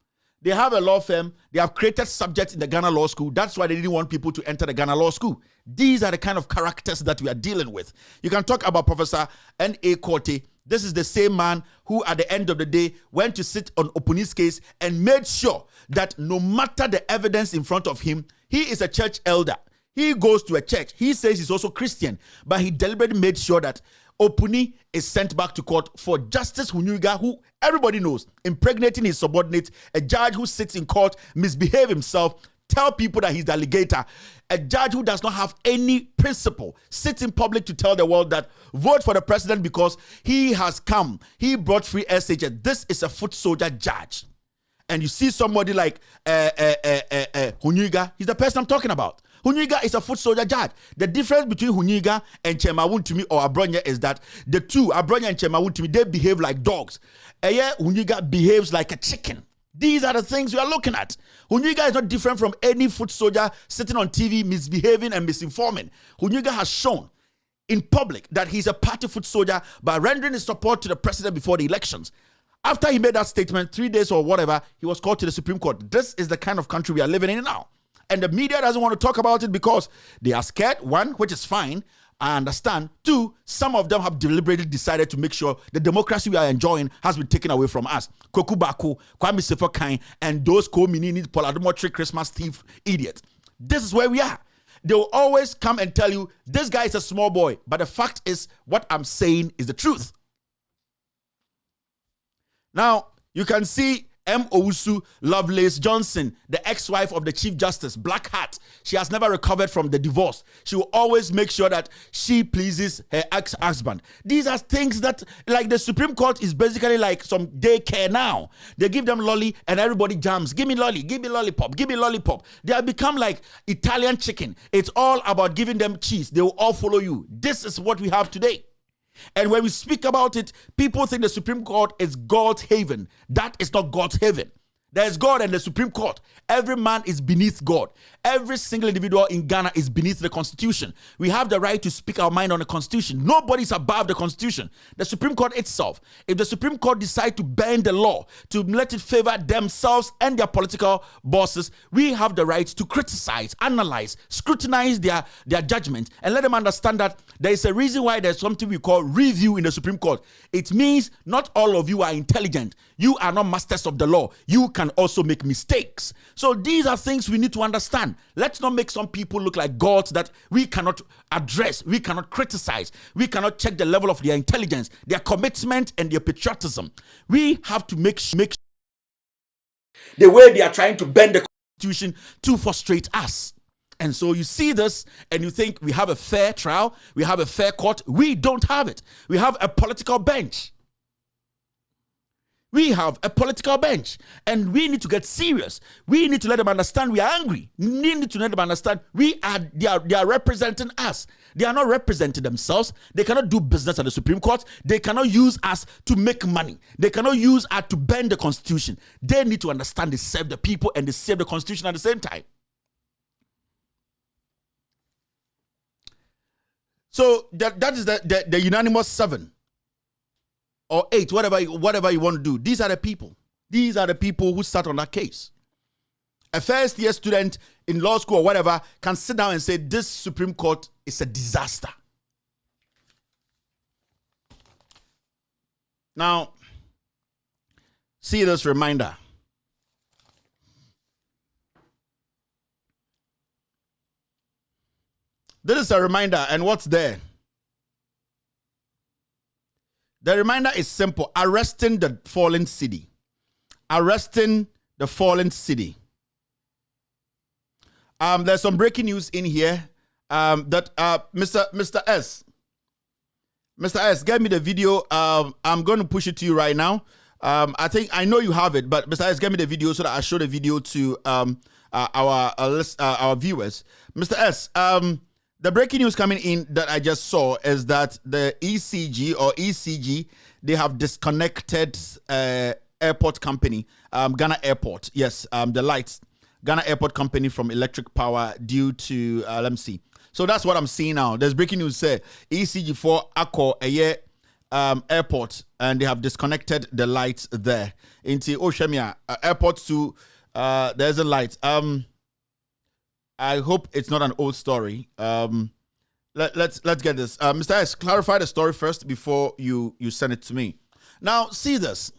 They have a law firm. They have created subjects in the Ghana Law School. That's why they didn't want people to enter the Ghana Law School. These are the kind of characters that we are dealing with. You can talk about Professor N.A. Korte. This is the same man who, at the end of the day, went to sit on Opuni's case and made sure that no matter the evidence in front of him, he is a church elder. He goes to a church. He says he's also Christian, but he deliberately made sure that Opuni is sent back to court for Justice Hunyuga, who everybody knows, impregnating his subordinate, a judge who sits in court, misbehave himself, tell people that he's the alligator, a judge who does not have any principle, sits in public to tell the world that vote for the president because he has come, he brought free SHS. This is a foot soldier judge. And you see somebody like Hunyuga, he's the person I'm talking about. Hunyuga is a foot soldier judge. The difference between Hunyuga and Chemawuntumi or Abronya is that the two, Abronya and Chemawuntumi, they behave like dogs. Hunyuga behaves like a chicken. These are the things we are looking at. Hunyuga is not different from any foot soldier sitting on TV misbehaving and misinforming. Hunyuga has shown in public that he's a party foot soldier by rendering his support to the president before the elections. After he made that statement, 3 days or whatever, he was called to the Supreme Court. This is the kind of country we are living in now. And the media doesn't want to talk about it because they are scared, one, which is fine, I understand. Two, some of them have deliberately decided to make sure the democracy we are enjoying has been taken away from us. Koku Baku, Kwame Sefokan, and those co-mini Poladomotri Christmas thief idiots. This is where we are. They will always come and tell you, this guy is a small boy. But the fact is, what I'm saying is the truth. Now, you can see M. Owusu Lovelace Johnson, the ex-wife of the Chief Justice, Black Hat. She has never recovered from the divorce. She will always make sure that she pleases her ex-husband. These are things that, like the Supreme Court is basically like some daycare now. They give them lolly and everybody jams. Give me lolly, give me lollipop, give me lollipop. They have become like Italian chicken. It's all about giving them cheese. They will all follow you. This is what we have today. And when we speak about it, people think the Supreme Court is God's haven. That is not God's haven. There is God and the Supreme Court. Every man is beneath God. Every single individual in Ghana is beneath the Constitution. We have the right to speak our mind on the Constitution. Nobody is above the Constitution. The Supreme Court itself, if the Supreme Court decide to bend the law, to let it favor themselves and their political bosses, we have the right to criticize, analyze, scrutinize their judgment, and let them understand that there is a reason why there's something we call review in the Supreme Court. It means not all of you are intelligent. You are not masters of the law. You can also make mistakes. So these are things we need to understand. Let's not make some people look like gods that we cannot address, we cannot criticize, we cannot check the level of their intelligence, their commitment, and their patriotism. We have to make the way they are trying to bend the Constitution to frustrate us. And so you see this and you think we have a fair trial, we have a fair court. We don't have it. We have a political bench. We have a political bench and we need to get serious. We need to let them understand we are angry. We need to let them understand they are representing us. They are not representing themselves. They cannot do business at the Supreme Court. They cannot use us to make money. They cannot use us to bend the Constitution. They need to understand they serve the people and they serve the Constitution at the same time. So that is the unanimous 7. Or 8, whatever you want to do. These are the people. These are the people who sat on that case. A first-year student in law school or whatever can sit down and say, this Supreme Court is a disaster. Now, see this reminder. This is a reminder, and what's there? The reminder is simple. Arresting the fallen city. Arresting the fallen city. There's some breaking news in here that Mr. S, get me the video. I'm going to push it to you right now. I know you have it, but Mr. S, get me the video so that I show the video to our viewers. Mr. S, the breaking news coming in that I just saw is that the ECG, they have disconnected airport company, Ghana Airport. Yes, the lights, Ghana Airport company from electric power due to, let me see. So that's what I'm seeing now. There's breaking news say ECG for Akko, airport, and they have disconnected the lights there. Into Oshemia airport to there's a light. I hope it's not an old story. Let's get this. Mr. S, clarify the story first before you send it to me. Now, see this.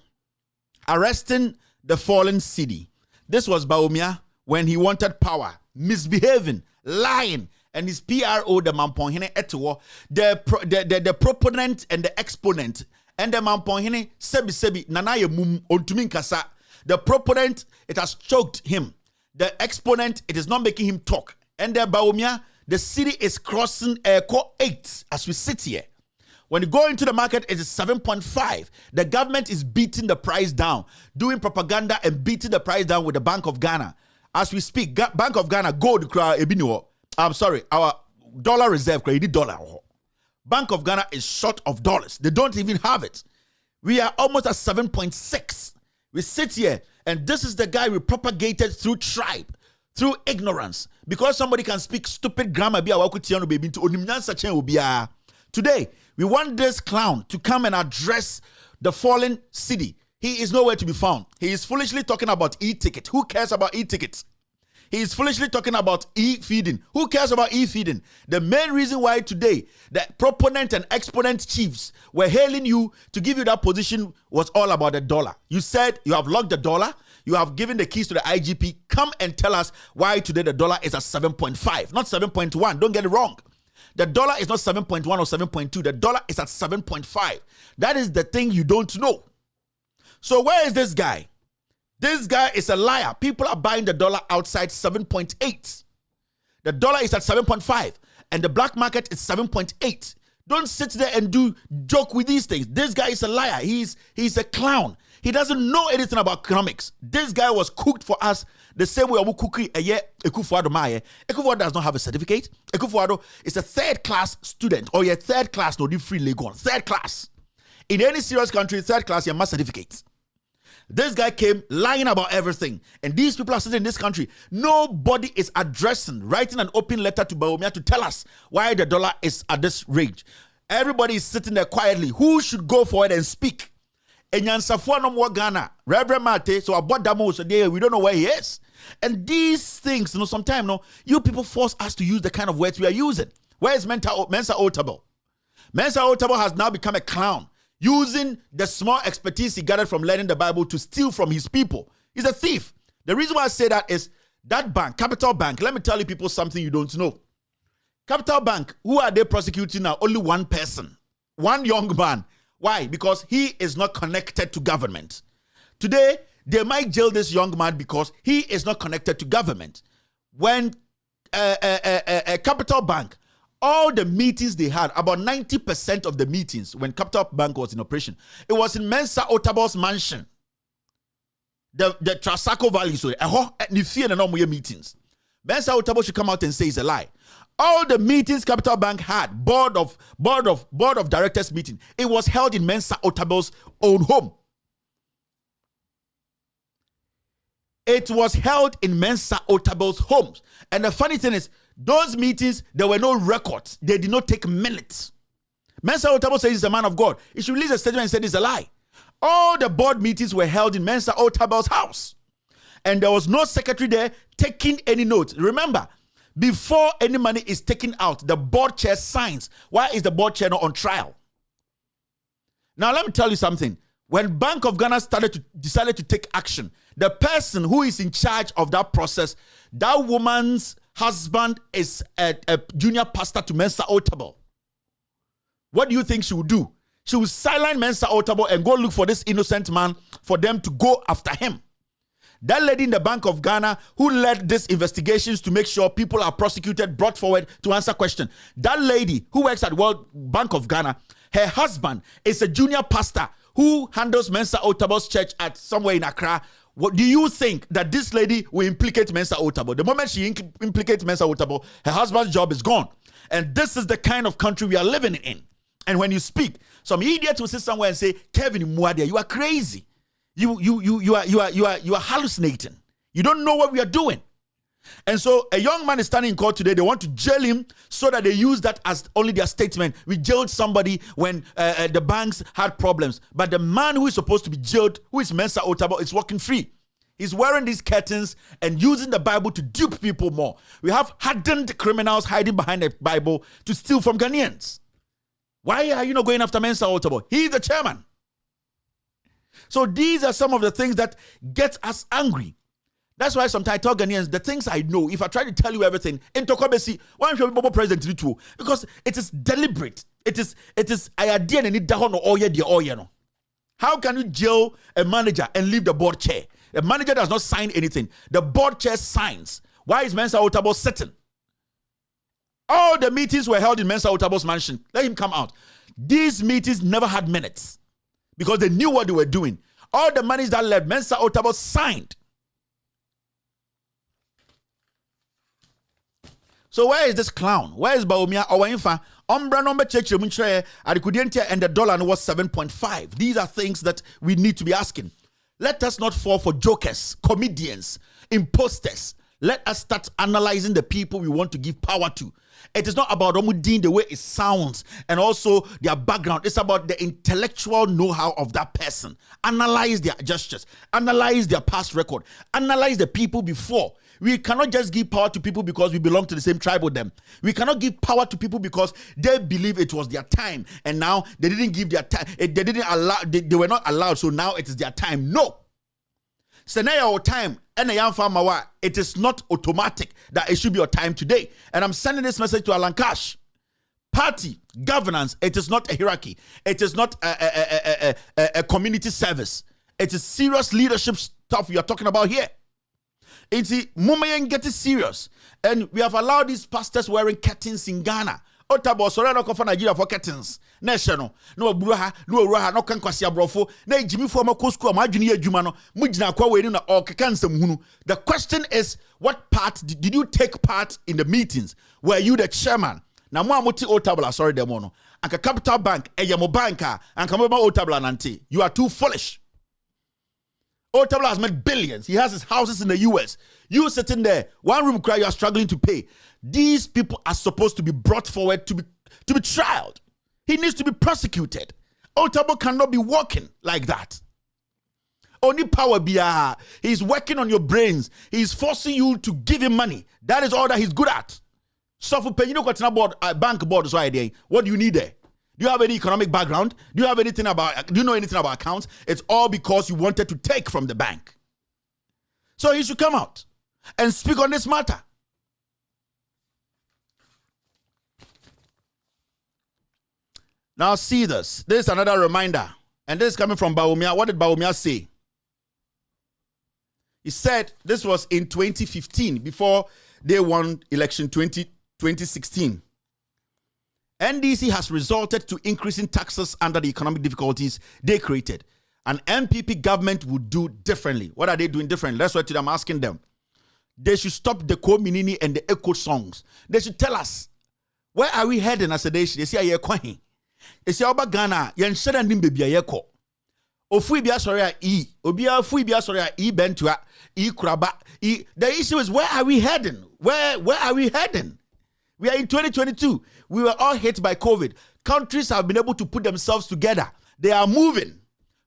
Arresting the fallen city. This was Bawumia when he wanted power, misbehaving, lying, and his PRO, the Mamponhene Etuo, the proponent and the exponent, and the Mamponhene Sebi Nanaye Mum Ontumin Kasa. The proponent, it has choked him. The exponent, it is not making him talk. And the Bawumia, the city is crossing core 8 as we sit here. When you go into the market, it is 7.5. The government is beating the price down, doing propaganda and beating the price down with the Bank of Ghana. As we speak, Bank of Ghana, gold, I'm sorry, our dollar reserve, dollar. Bank of Ghana is short of dollars. They don't even have it. We are almost at 7.6. We sit here, and this is the guy we propagated through tribe, through ignorance. Because somebody can speak stupid grammar, today, we want this clown to come and address the fallen city. He is nowhere to be found. He is foolishly talking about e-ticket. Who cares about e-tickets? He is foolishly talking about e-feeding. Who cares about e-feeding? The main reason why today the proponent and exponent chiefs were hailing you to give you that position was all about the dollar. You said you have locked the dollar. You have given the keys to the IGP. Come and tell us why today the dollar is at 7.5, not 7.1. Don't get it wrong. The dollar is not 7.1 or 7.2. The dollar is at 7.5. That is the thing you don't know. So where is this guy? This guy is a liar. People are buying the dollar outside 7.8. The dollar is at 7.5 and the black market is 7.8. Don't sit there and joke with these things. This guy is a liar. He's a clown. He doesn't know anything about economics. This guy was cooked for us the same way we cook Ekufuado Maye. Ekufuado does not have a certificate. Ekufuado is a third-class student, or you're third class, no, free Legon. Third class. In any serious country, third class, you must certificate. This guy came lying about everything. And these people are sitting in this country. Nobody is writing an open letter to Bawumia to tell us why the dollar is at this range. Everybody is sitting there quietly. Who should go forward and speak? Enyansafo no more Ghana. Reverend Mate, so about Damo, so we don't know where he is. And these things, sometimes, you people force us to use the kind of words we are using. Where is Mensa Otabo? Mensa Otabo has now become a clown, using the small expertise he gathered from learning the Bible to steal from his people. He's a thief. The reason why I say that is that bank, Capital Bank, let me tell you people something you don't know. Capital Bank, who are they prosecuting now? Only one person, one young man. Why? Because he is not connected to government. Today, they might jail this young man because he is not connected to government. When Capital Bank, all the meetings they had, about 90% of the meetings when Capital Bank was in operation, it was in Mensa Otabo's mansion. The Trasaco Valley, so meetings. Mensa Otabo should come out and say it's a lie. All the meetings Capital Bank had, board of directors meeting, it was held in Mensa Otabo's own home. It was held in Mensa Otabo's homes. And the funny thing is, those meetings, there were no records. They did not take minutes. Mensa Otabo says he's a man of God. He should release a statement and say it's a lie. All the board meetings were held in Mensa Otabo's house. And there was no secretary there taking any notes. Remember, before any money is taken out, the board chair signs. Why is the board chair not on trial? Now, let me tell you something. When Bank of Ghana decided to take action, the person who is in charge of that process, that woman's husband is a junior pastor to Mensa Otabo. What do you think she would do? She would silence Mensa Otabo and go look for this innocent man for them to go after him. That lady in the Bank of Ghana who led these investigations to make sure people are prosecuted, brought forward to answer questions. That lady who works at World Bank of Ghana, her husband is a junior pastor who handles Mensa Otabo's church at somewhere in Accra. What do you think that this lady will implicate Mensa Otabo? The moment she implicates Mensa Otabo, her husband's job is gone. And this is the kind of country we are living in. And when you speak, some idiot will sit somewhere and say, Kevin Mwadia, you are crazy. You are hallucinating. You don't know what we are doing. And so a young man is standing in court today. They want to jail him so that they use that as only their statement. We jailed somebody when the banks had problems. But the man who is supposed to be jailed, who is Mensa Otabil, is walking free. He's wearing these curtains and using the Bible to dupe people more. We have hardened criminals hiding behind the Bible to steal from Ghanaians. Why are you not going after Mensa Otabil? He's the chairman. So these are some of the things that get us angry. That's why sometimes I tell Ghanaians, the things I know, if I try to tell you everything, in Tokobesi, why should we president to? Because it is deliberate. It is I idea need dahono oye di oye no. How can you jail a manager and leave the board chair? The manager does not sign anything. The board chair signs. Why is Mensa Otabil sitting? All the meetings were held in Mensa Otabil's mansion. Let him come out. These meetings never had minutes because they knew what they were doing. All the monies that left, Mensa Otabil signed. So where is this clown? Where is Baumia Owainfa? Umbra number church and the dollar was 7.5. These are things that we need to be asking. Let us not fall for jokers, comedians, imposters. Let us start analyzing the people we want to give power to. It is not about Omudin the way it sounds and also their background. It's about the intellectual know-how of that person. Analyze their gestures. Analyze their past record. Analyze the people before. We cannot just give power to people because we belong to the same tribe with them. We cannot give power to people because they believe it was their time and now they didn't give their time. They didn't allow. They were not allowed. So now it is their time. No. Scenario time and a young farmer. It is not automatic that it should be your time today. And I'm sending this message to Alan Cash. Party governance. It is not a hierarchy. It is not a community service. It is serious leadership stuff we are talking about here. It's Mumayan get it serious. And we have allowed these pastors wearing curtains in Ghana. Otabo sorano kofa Nigeria for curtains. National. No bruha, no raha, no kankwasi abrofo. Na Jimmy for my school, my junior jumano, mujina kwa we na or kansem hunu. The question is, what part did you take part in the meetings? Were you the chairman? Na mo amuti Otabla, sorry demono. Anka Capital Bank, eyamo banka, anka mo Otabla nante. You are too foolish. Otabla has made billions. He has his houses in the US. You sitting there, one room cry, you are struggling to pay. These people are supposed to be brought forward to be trialed. He needs to be prosecuted. Otabla cannot be walking like that. Only power biya. He's working on your brains. He's forcing you to give him money. That is all that he's good at. So for pay, you know what's board, bank board is right there. What do you need there? Do you have any economic background? Do you know anything about accounts? It's all because you wanted to take from the bank. So he should come out and speak on this matter. Now see this. This is another reminder. And this is coming from Baumia. What did Baumia say? He said this was in 2015, before they won election 2016. NDC has resulted to increasing taxes under the economic difficulties they created. An MPP government would do differently. What are they doing differently? That's what I'm asking them. They should stop the Kominini and the echo songs. They should tell us, where are we heading as a nation? They say, "Aye, kwahi." They say, "Oba Ghana, yen sheda ndim baby ayeko." Ofui bia sorry e, obia ofui bia sorry e bentua, e kuraba, e. The issue is, where are we heading? Where are we heading? We are in 2022. We were all hit by COVID. Countries have been able to put themselves together. They are moving.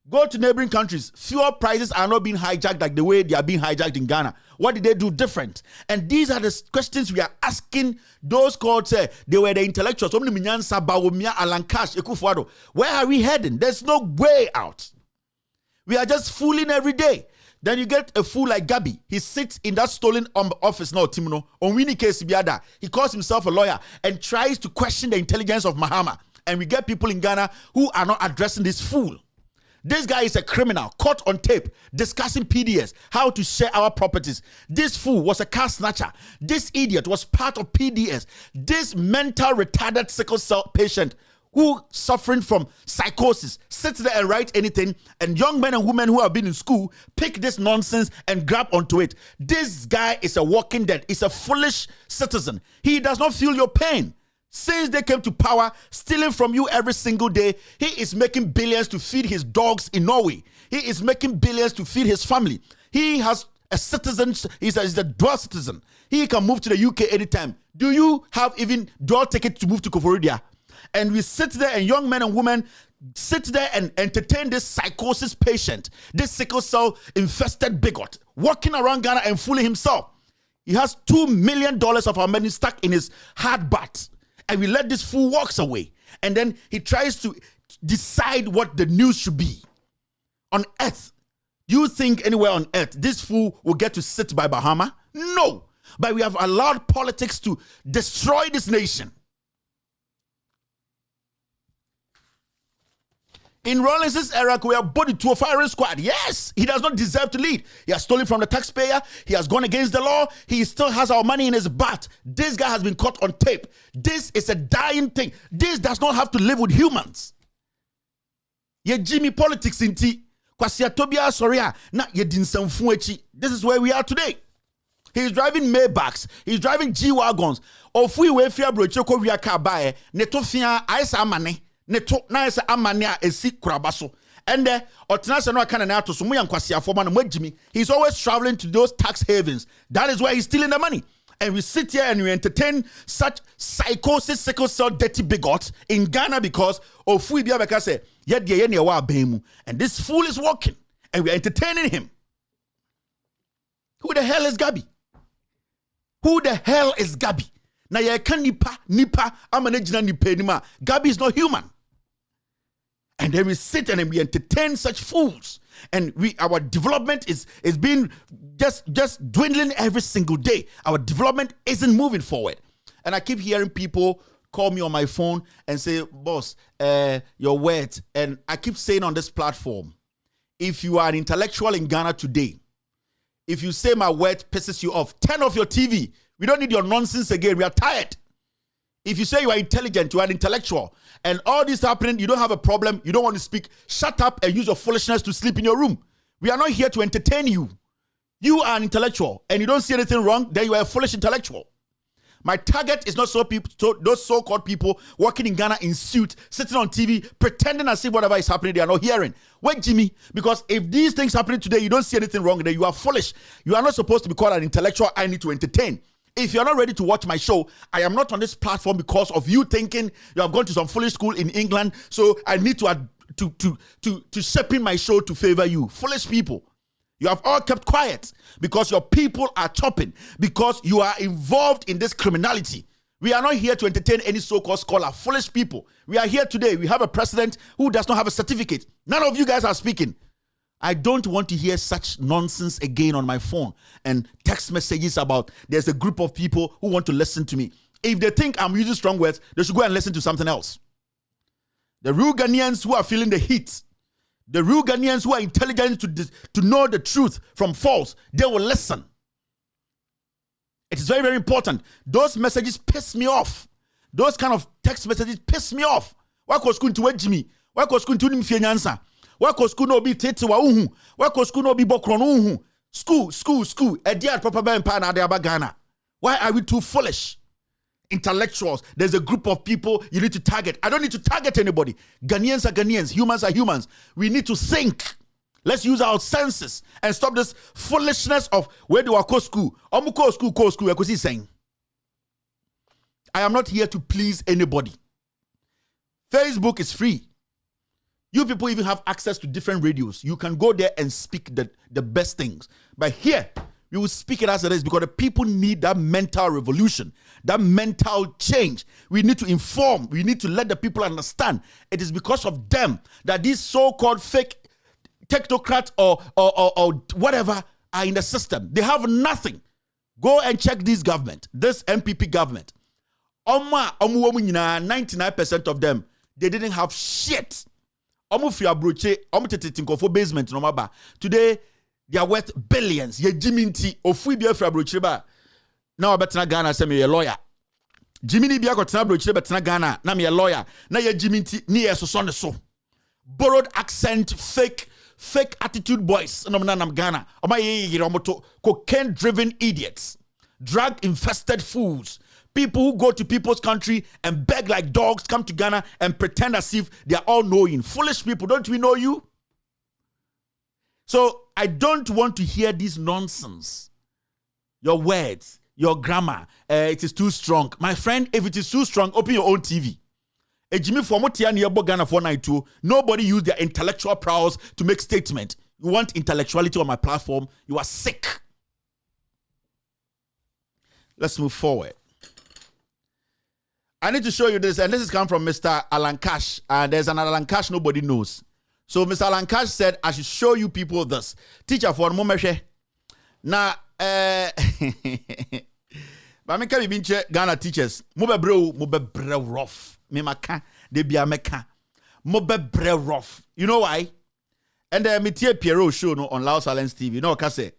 Go to neighboring countries. Fuel prices are not being hijacked like the way they are being hijacked in Ghana. What did they do different? And these are the questions we are asking those called, say, they were the intellectuals. Where are we heading? There's no way out. We are just fooling every day. Then you get a fool like Gabi. He sits in that stolen office now, Timno. On Winnie case Biada, he calls himself a lawyer and tries to question the intelligence of Mahama. And we get people in Ghana who are not addressing this fool. This guy is a criminal, caught on tape, discussing PDS, how to share our properties. This fool was a car snatcher. This idiot was part of PDS. This mental retarded sickle cell patient who suffering from psychosis sits there and writes anything, and young men and women who have been in school pick this nonsense and grab onto it. This guy is a walking dead. He's a foolish citizen. He does not feel your pain. Since they came to power, stealing from you every single day, he is making billions to feed his dogs in Norway. He is making billions to feed his family. He has A citizen, he's a dual citizen. He can move to the UK anytime. Do you have even dual ticket to move to Koforidua? And we sit there, and young men and women sit there and entertain this psychosis patient, this sickle cell infested bigot, walking around Ghana and fooling himself. He has $2 million of our money stuck in his hard butt. And we let this fool walks away. And then he tries to decide what the news should be. On earth, do you think anywhere on earth this fool will get to sit by Bahama? No. But we have allowed politics to destroy this nation. In Rawlings's era, we are body to a firing squad. Yes, he does not deserve to lead. He has stolen from the taxpayer. He has gone against the law. He still has our money in his butt. This guy has been caught on tape. This is a dying thing. This does not have to live with humans. Ye Jimmy politics in tea. Kwasiatobia Soria. Na ye dinsamfuechi. This is where we are today. He's driving Maybachs. He's driving G-Wagons. Ofui we fia brochoko wia ka bae. Netofia aisa amane. Neto na ese amania esi kurabaso. And otenase no aka na ato so mu yankwasiafo ma no magimi. He's always traveling to those tax havens. That is where he's stealing the money. And we sit here and we entertain such psychosis, sickle cell, dirty bigots in Ghana because Ofui Biabeka say, and this fool is walking and we're entertaining him. Who the hell is Gabi? Who the hell is Gabi? Na ye can nipa amanejina nipa nima. Gabi is not human. And then we sit and we entertain such fools. And our development is being just dwindling every single day. Our development isn't moving forward. And I keep hearing people call me on my phone and say, boss, your words. And I keep saying on this platform, if you are an intellectual in Ghana today, if you say my word pisses you off, turn off your TV. We don't need your nonsense again. We are tired. If you say you are intelligent, you are an intellectual, and all this happening, you don't have a problem, you don't want to speak, shut up and use your foolishness to sleep in your room. We are not here to entertain you. You are an intellectual, and you don't see anything wrong, then you are a foolish intellectual. My target is not those so-called people working in Ghana in suit, sitting on TV, pretending as if whatever is happening, they are not hearing. Wait, Jimmy, because if these things happening today, you don't see anything wrong, then you are foolish. You are not supposed to be called an intellectual. I need to entertain. If you're not ready to watch my show, I am not on this platform because of you thinking you have gone to some foolish school in England, so I need to shape in my show to favor you. Foolish people. You have all kept quiet because your people are chopping, because you are involved in this criminality. We are not here to entertain any so-called scholar. Foolish people. We are here today. We have a president who does not have a certificate. None of you guys are speaking. I don't want to hear such nonsense again on my phone and text messages about there's a group of people who want to listen to me. If they think I'm using strong words, they should go and listen to something else. The real Ghanaians who are feeling the heat, the real Ghanaians who are intelligent to know the truth from false, they will listen. It is very, very important. Those messages piss me off. Those kind of text messages piss me off. Why was going to wait Jimmy? Why was going to answer? Why was school no be tete wa uhu? Why was school no be bokron uhu? School. A dear proper ben pa na de Ghana. Why are we too foolish? Intellectuals. There's a group of people you need to target. I don't need to target anybody. Ghanaians are Ghanaians. Humans are humans. We need to think. Let's use our senses and stop this foolishness of where do I go school? Omuko school. I could saying. I am not here to please anybody. Facebook is free. You people even have access to different radios. You can go there and speak the best things. But here, we will speak it as it is because the people need that mental revolution, that mental change. We need to inform. We need to let the people understand. It is because of them that these so-called fake technocrats or whatever are in the system. They have nothing. Go and check this government, this MPP government. 99% of them, they didn't have shit. Basement no. Today they are worth billions. Ye Jiminti ofui bia fra brochire ba. Na obetena Ghana say me a lawyer. Jimini bia kotena brochire betena Ghana na me a lawyer. Na ye Jiminti ni yesoso ne so. Borrowed accent, fake attitude boys. No nam Ghana. Oma ye omoto cocaine driven idiots. Drug infested fools. People who go to people's country and beg like dogs, come to Ghana and pretend as if they are all knowing. Foolish people, don't we know you? So I don't want to hear this nonsense. Your words, your grammar, it is too strong. My friend, if it is too strong, open your own TV. Nobody use their intellectual prowess to make statement. You want intellectuality on my platform, you are sick. Let's move forward. I need to show you this, and this is coming from Mr. Alan Cash, and there's an Alan Cash nobody knows. So Mr. Alan Cash said, I should show you people this. Teacher for Momeshe. Now, but me can be Ghana teachers. Mobe bre rough. Me maka de bia meka. Mobe bre rough. You know why? And me tie Pierrot show no on Loud Silence TV. You know what I say?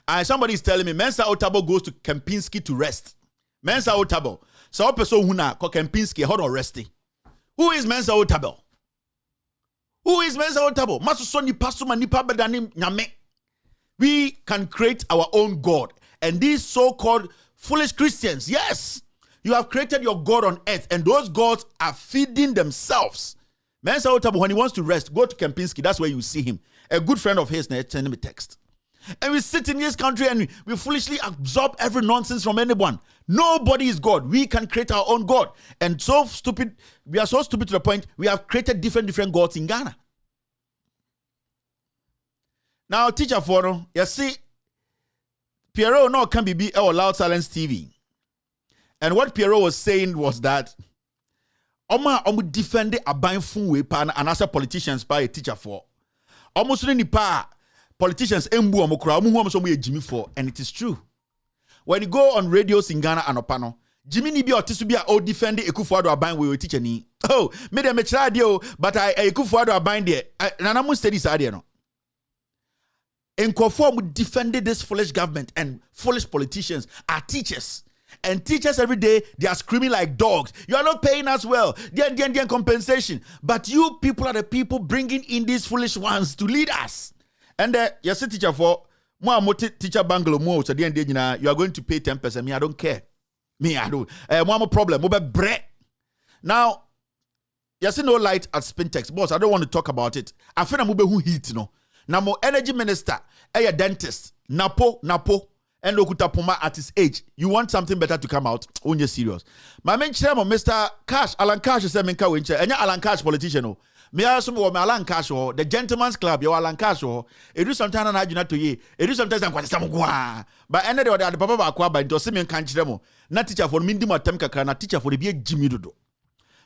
And somebody is telling me Mensa Otabo goes to Kempinski to rest. Mensa Otabo. So person huna ko Kempinski hold on resting. Who is Mensa Otabo? Who is Mensa Otabo? Maso so nipa so nipa bedani nyame. We can create our own God. And these so-called foolish Christians, yes, you have created your God on earth, and those gods are feeding themselves. Mensa Otabo, when he wants to rest, go to Kempinski. That's where you see him. A good friend of his, send him a text. And we sit in this country and we foolishly absorb every nonsense from anyone. Nobody is God. We can create our own God. And so stupid, we are so stupid to the point we have created different gods in Ghana. Now, teacher for you see, Pierrot no can be our Loud Silence TV. And what Pierrot was saying was that Oma defend a buying fun way pan and as politicians by a teacher for. Almost any pa politicians embu omokra omu so Jimmy for, and it is true. When you go on radios in Ghana and Opano, Jimmy ni bi otisu bi a o defend Ekufuado aban we teacher ni. Oh, me dem try dey but I Ekufuado aban there. Nana mu studies are there no. Enkoform defended this foolish government, and foolish politicians are teachers. And teachers every day, they are screaming like dogs. You are not paying us well. They compensation. But you people are the people bringing in these foolish ones to lead us. And yes, teacher for more teacher Bangalore, so you are going to pay 10%. Me, I don't care. Me, I don't. One more problem. Now, yes, no light at Spintex. Boss, I don't want to talk about it. I feel I'm who heat, no. Now, more energy minister, a dentist, Napo, and Okutapuma at his age. You want something better to come out? When you're serious. My main chairman, Mr. Cash, Alan Cash is a menka wincher, and you're Alan Cash politician. Me also me Alan Cash the gentleman's club, you're Alan Cash it do sometimes I do not to ye. It do sometimes I'm quite some but end of the Papa Aquaba into Simeon Canchiremo. Not teacher for Mindima Temka, not teacher for the be Jimmy Dodo.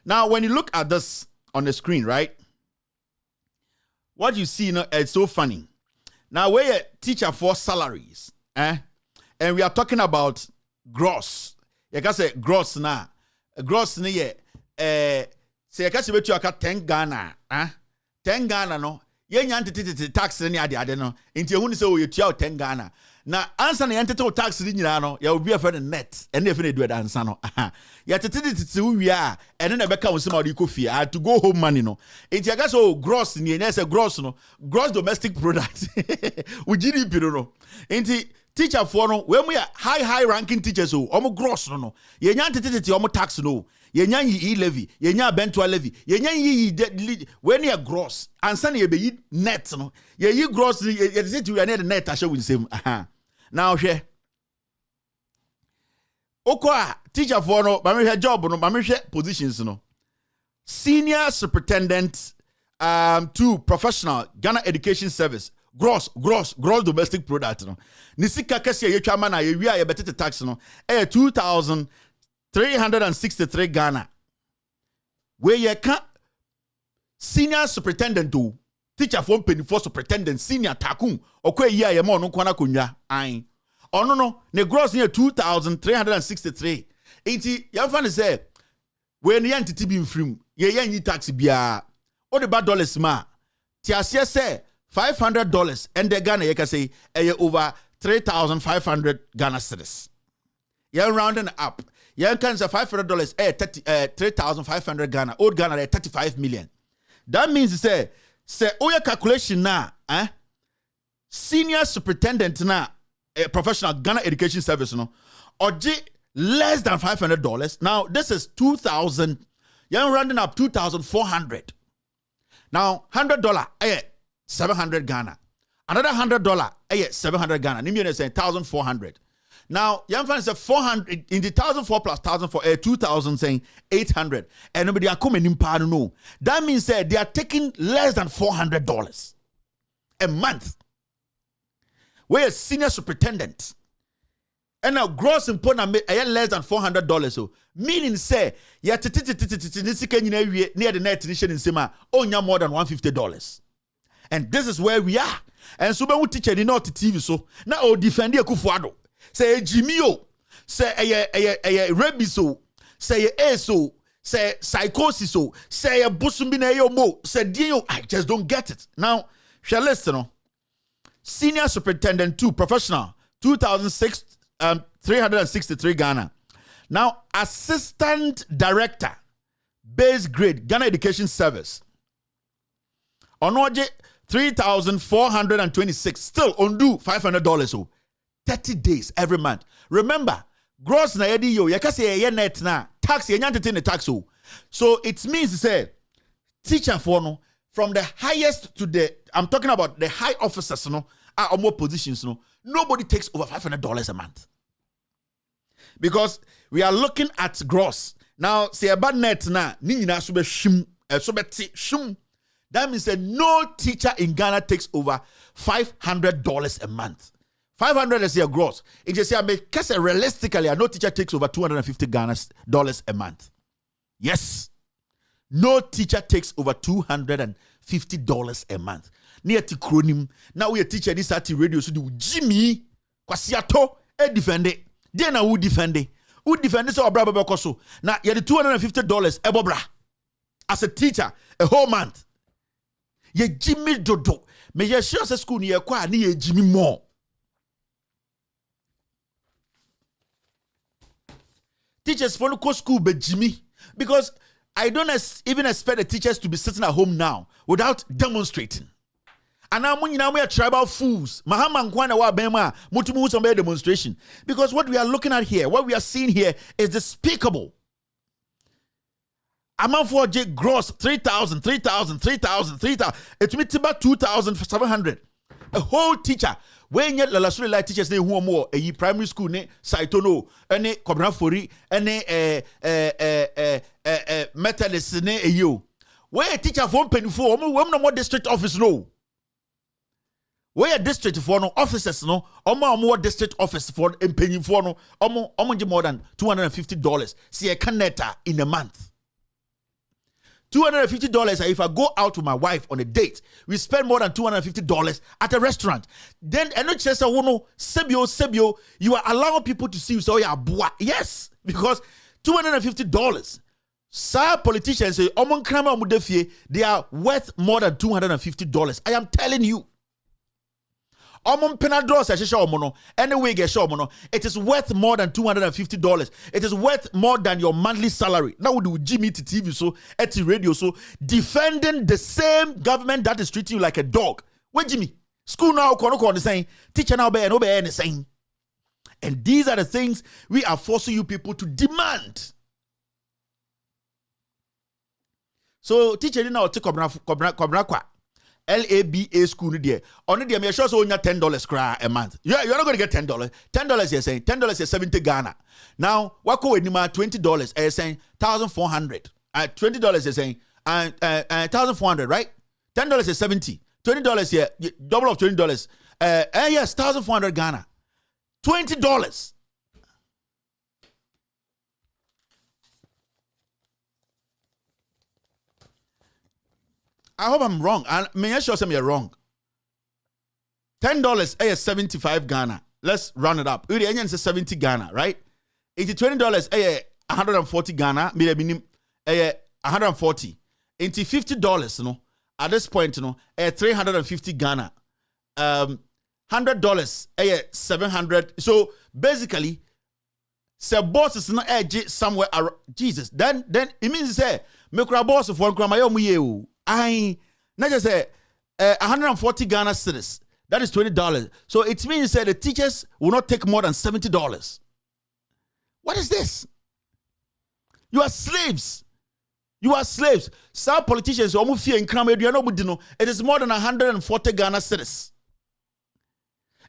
Now, when you look at this on the screen, right? What you see now is so funny. Now, we're a teacher for salaries, and we are talking about gross. You can say gross now. Gross na say you can say bet you 10 Ghana, 10 Ghana no. Ye nyanti tax ni ade no. Inti ehunu say you tua 10 Ghana. Na answer na yantete tax ni nyina no. Ya obi afa net. And if na do that answer no. Ya tete wi a ene na beka won odi kofi a to go home money no. Inti you can say gross ni ene say gross no. Gross domestic product. We GDP no. Inti teacher for no when we are high ranking teachers omo gross no ye nya tete omo tax no ye nya yi levy ye nya bentoa levy ye nya yi when you gross ansa na ye be net no ye yi gross ye say to you net net ahwe nsem now hwe okwa teacher for no ba me hwe job no ba me hwe positions no senior superintendent to professional Ghana Education Service. Gross domestic product no. Nisika kesi ye twa na ye wi a ye betete tax no. 2,363 Ghana. Where ye can senior superintendent to teacher from penny for superintendent senior takun okwe ye ye mo no kwana konwa an. Ono no ne gross near 2,363. Enti ye fa ne say we ne entity bi mfrim ye yi tax bia. O de bad dollars ma. Ti ase say $500 and the Ghana you can say over 3,500 Ghana cedis. You're rounding up. You can say $500 3,500 Ghana. Old Ghana 35 million. That means say your calculation now, senior superintendent now, a professional Ghana Education Service no, or less than $500. Now this is 2,000. You're rounding up 2,400. Now $100 700 Ghana. Another $100, 700 Ghana. Nimi is 1,400. Now, young fans say 400 in the 1,004 plus 1,004, 2,000 saying 800. And nobody are coming in pardon. No. That means that they are taking less than $400 a month. We're a senior superintendent. And now gross important less than $400. So meaning say near the net initial in Sema only more than $150. And this is where we are. And so we teach you not TV so now defend you kufuado. Say Jimmy o, say a rebiso, say a so, say psychosis so, say a busumbina yo mo, say dio. I just don't get it. Now, shall listen. Senior Superintendent 2, professional, 2006, 363 Ghana. Now, Assistant Director, base grade, Ghana Education Service. Onoje, 3,426. Still, undo $500. So, 30 days every month. Remember, gross na yedi yo, yakase ye net na, tax, ye nyante the tax. So, it means to say, teacher for no, from the highest to the, I'm talking about the high officers, no, or more positions, no, nobody takes over $500 a month. Because we are looking at gross. Now, say about net na, nina sube shum, shum. That means that no teacher in Ghana takes over $500 a month. 500 is your gross. It just say, because realistically, no teacher takes over $250 a month. Yes. No teacher takes over $250 a month. Near to cronim. Now we a teacher this at radio so do Jimmy Kwasiato defend it. Then I would defend it. Who defend it so brother koso. Now you the $250 ebobra as a teacher a whole month. Ye Jimmy Dodo. Me ye sure say school near kwa ni ye Jimmy more. Teachers for no school but Jimmy because I don't even expect the teachers to be sitting at home now without demonstrating. And now we are tribal fools. Mahama Nkwana wa bema mutumu some demonstration. Because what we are looking at here, what we are seeing here is despicable. Amount for J gross 3,000. It means about 2,700. A whole teacher. When yet la suri like teachers ne who more a primary school ne saitono ene kobra fori ene methodist ne e yo where a teacher from penifo no more district office no where a district for no officers no more district office for penifo no omo more than $250 see a caneta in a month. $250. If I go out with my wife on a date, we spend more than $250 at a restaurant. Then and not just sebio, you are allowing people to see you so yeah, yes, because $250. Some politicians say they are worth more than $250. I am telling you. Anyway, it is worth more than $250. It is worth more than your monthly salary. Now we do Jimmy to TV so at radio so defending the same government that is treating you like a dog. Wait, Jimmy, school now kono saying teacher now be no be anything. And these are the things we are forcing you people to demand. So teacher now take kobra kwa. LABA school there. Only the sure so only $10 cry a month. You're not going to get $10. $10 you're saying $10 is 70 Ghana. Now what go with $20? You're saying 1,400. $20 you're saying 1,400, right? $10 is 70. $20 here, double of $20. Yes, 1,400 Ghana. $20. I hope I'm wrong. And may I sure say me wrong. $10 is 75 Ghana. Let's round it up. Uri Enyan says 70 Ghana, right? $20 is 140 Ghana. Maybe 140. Into $50, you know, at this point, you know, 350 Ghana. $100 700. So basically, say boss is not somewhere around Jesus. Then it means to say me kura boss for grandma mu ye. I not just say 140 Ghana cedis. That is $20. So it means that the teachers will not take more than $70. What is this? You are slaves. You are slaves. Some politicians, it is more than 140 Ghana cedis.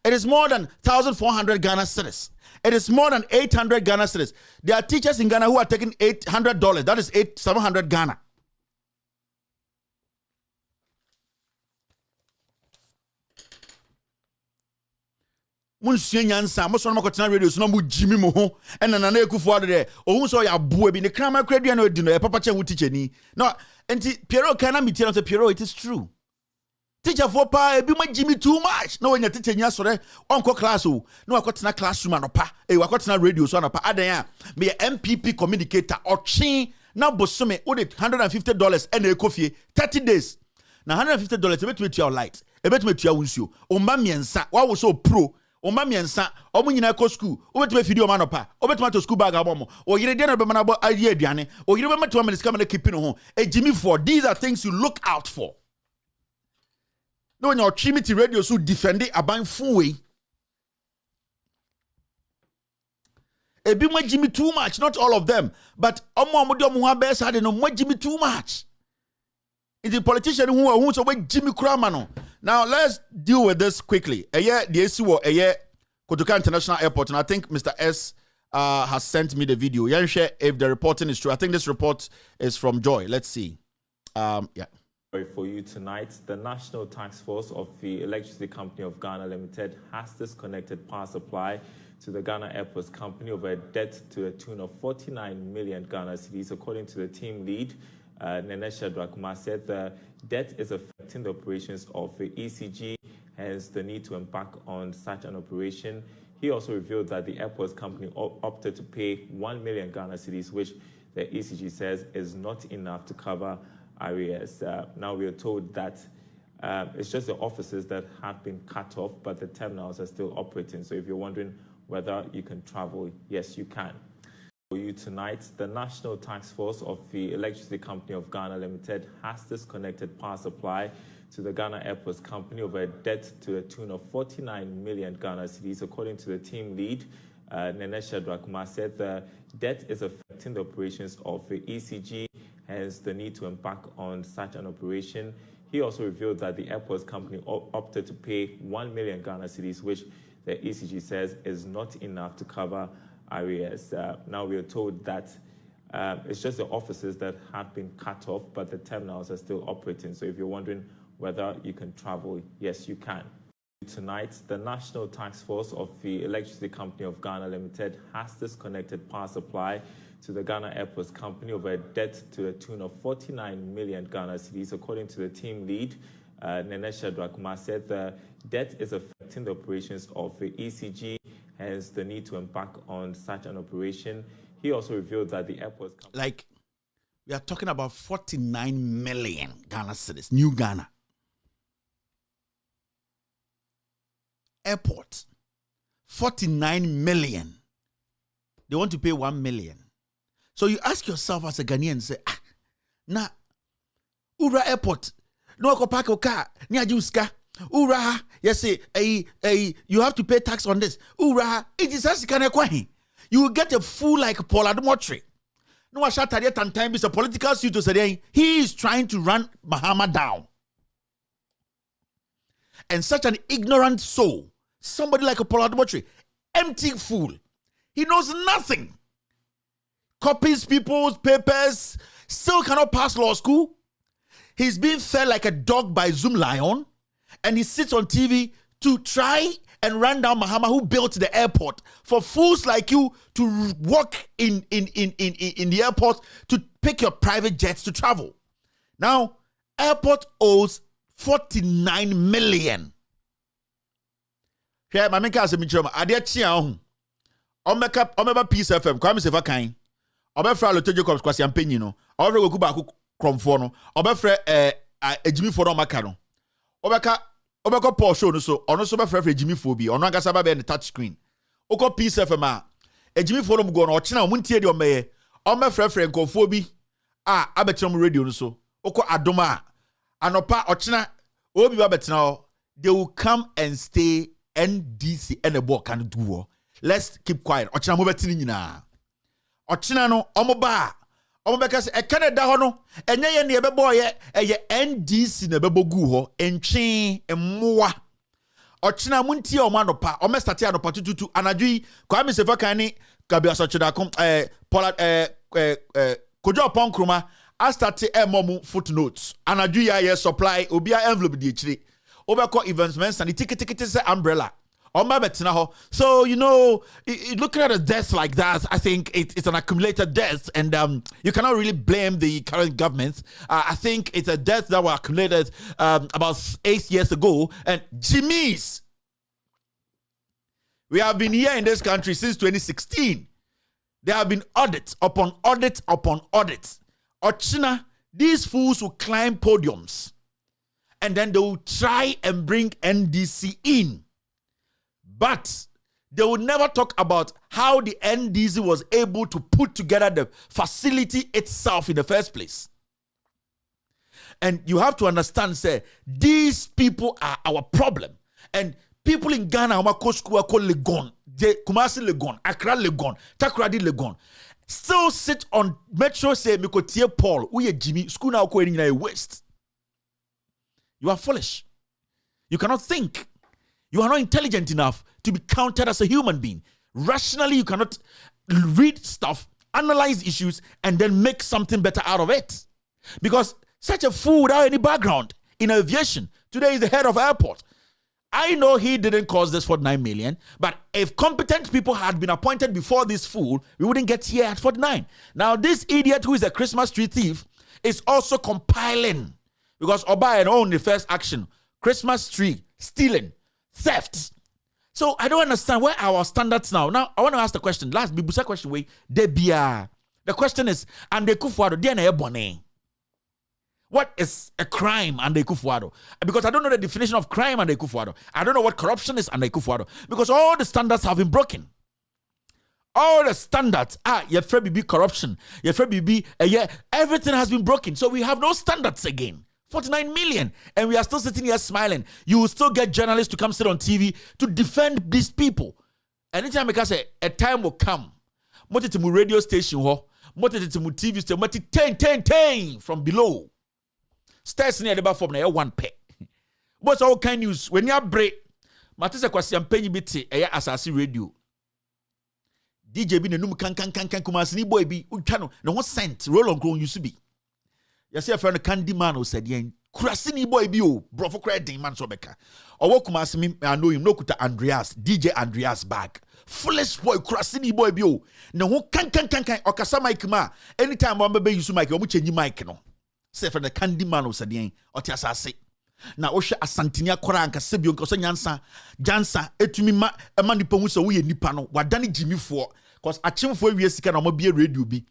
It is more than 1,400 Ghana cedis. It is more than 800 Ghana cedis. There are teachers in Ghana who are taking $800. That is 700 Ghana. Nyansa mo so no makotina radio so no mo jimi mo ho ena na ekufu ade de ohun so ya boa bi ne krama kradua na odi no e papa che hu teacher ni no enti Piero kana metie no say Piero, it is true. Teacher for pa ebi ma jimi too much no wanya teacher nya sore onko class o no akotena classroom anopa wakotena radio so anopa adan a me MPP communicator otwe na bosome o de $150 ena ekofie 30 days na $150 ebetumi tua light ebetumi tua wunsuo o ma miensa wa wo so pro Oma miensa, omu nyina ko school, obetuma fidi o manopa, obetuma to school bag abomo, o yire de na be manabo aye aduane, o yire be matuma minister man keep no ho, e Jimmy for. These are things you look out for. No when your Trinity radio so defend it aban full way. E bi mo Jimmy too much, not all of them, but omo amodi omo ha be sa de no mo Jimmy too much. It's the politician who so we Jimmy Kramano. Now let's deal with this quickly. The issue Kotoka International Airport, and I think Mr. S has sent me the video. Yanshe, if the reporting is true, I think this report is from Joy. Let's see. Yeah. For you tonight, the National Task Force of the Electricity Company of Ghana Limited has disconnected power supply to the Ghana Airports Company over a debt to the tune of 49 million Ghana cedis, according to the team lead. Nenesha Drakuma said the debt is affecting the operations of the ECG, hence the need to embark on such an operation. He also revealed that the airports company opted to pay 1 million Ghana cedis, which the ECG says is not enough to cover arrears. Now we are told that it's just the offices that have been cut off, but the terminals are still operating. So if you're wondering whether you can travel, yes, you can. For you tonight, the National Task Force of the Electricity Company of Ghana Limited has disconnected power supply to the Ghana Airports Company over a debt to the tune of 49 million Ghana cedis, according to the team lead. Nenesha Drakuma said the debt is affecting the operations of the ECG, hence the need to embark on such an operation. He also revealed that the airports company opted to pay 1 million Ghana cedis, which the ECG says is not enough to cover arrears. Now we are told that it's just the offices that have been cut off, but the terminals are still operating. So if you're wondering whether you can travel, yes, you can. Tonight, the National Task Force of the Electricity Company of Ghana Limited has disconnected power supply to the Ghana Airports Company over a debt to the tune of 49 million Ghana cedis, according to the team lead. Nenesha Drakuma said the debt is affecting the operations of the ECG, hence the need to embark on such an operation. He also revealed that the airports... Like, we are talking about 49 million Ghana cedis, new Ghana. Airport, 49 million. They want to pay 1 million. So you ask yourself as a Ghanaian, say, na, Ura Airport, no ako park o car, ni ajuska. Ura, yes, you have to pay tax on this. Ura, it is as you you will get a fool like Paul Admotri. No, I shall tell you, it's a political suit to say he is trying to run Mahama down. And such an ignorant soul, somebody like a Paul Admotri, empty fool. He knows nothing. Copies people's papers, still cannot pass law school. He's being fed like a dog by Zoom Lion, and he sits on TV to try and run down Mahama, who built the airport, for fools like you to walk in the airport to pick your private jets to travel. Now, airport owes 49 million. Here, my maker has a minimum. Adia Chiao, Omeka Peace FM, Kwame Sevakai, Obefra Lotte Jacobs, Kwasi Ampenino, Over Gokuba Cromfono, Obefra Jimmy Fono Macano, Obeka Paul Show, so on also Befra Jimmy Phobi, on Nagasaba and the touch screen. Oko Peace FM, Jimmy Fono Gon, or China, Muntia, your mayor, Obefra Franco Phobi, Abetum Radio, so Oko Adoma, Anopa, Ochina, Obi Babetnow, they will come and stay NDC and the board can do. Let's keep quiet. Ochina Mobetini na. Ochina no Omoba. Omobeka se Canada ho no enye ye ne bebo ye eye NDC na bebo gu ho entwe emmoa ochina muntie o manopa o mestate anopa tututu anadwi Kwame Sefa ni Kabia Sochidakom Kojo Ponkruma I started momu footnotes anadwi ya ye supply obia envelope di echire obeko events men and ticket say umbrella. So, you know, looking at a death like that, I think it's an accumulated death, and you cannot really blame the current government. I think it's a death that was accumulated about 8 years ago. And Jimmy's, we have been here in this country since 2016. There have been audits upon audits upon audits. Ochina, these fools will climb podiums, and then they will try and bring NDC in. But they would never talk about how the NDC was able to put together the facility itself in the first place. And you have to understand, say, these people are our problem. And people in Ghana, Legon, Kumasi Legon, Accra Legon, Takoradi Legon, still sit on Metro, say, Mikotie Paul, Uye Jimmy, school now going in a waste. You are foolish. You cannot think. You are not intelligent enough to be counted as a human being. Rationally, you cannot read stuff, analyze issues, and then make something better out of it. Because such a fool without any background in aviation, today is the head of airport. I know he didn't cause this 49 million, but if competent people had been appointed before this fool, we wouldn't get here at 49. Now, this idiot who is a Christmas tree thief is also compiling, because Oba and own the first action, Christmas tree stealing, theft. So I don't understand where our standards now. Now I want to ask the question. Last Bibusa question way. The question is, and the Kufuado, what is a crime under Kufuado? Because I don't know the definition of crime under Kufuado. I don't know what corruption is under Kufuado. Because all the standards have been broken. All the standards your friend be corruption, your friend be everything has been broken. So we have no standards again. 49 million, and we are still sitting here smiling. You will still get journalists to come sit on TV to defend these people. Anytime I say a time will come, motitimu radio station motitimu TV station, moti 10 from below. Stairs near the bathroom na one pay. What's all kind news when you break? Matisa kwasi ampenyi biti asasi radio. DJ bi nenum kan kumasi ni boy bi utano na what cent roll on grown used to be. You see a friend Candy Man who said, "Yen Krasini boy bio, bro for credit man sobeka." Or what come ask me, I know him no kuta Andreas, DJ Andreas bag. Foolish boy, Krasini boy bio. No who can or kasa mic ma. Anytime one baby use mic, you change mic no. Say friend Candy Man who said, "Yen or tiasa say." Na osha asantinia kora anka sebio nkoso nyansa jansa etumi ma ema nipa hu so wo ye nipa no wadane Jimmy for cause achimfo awie sika na mo bie radio bi.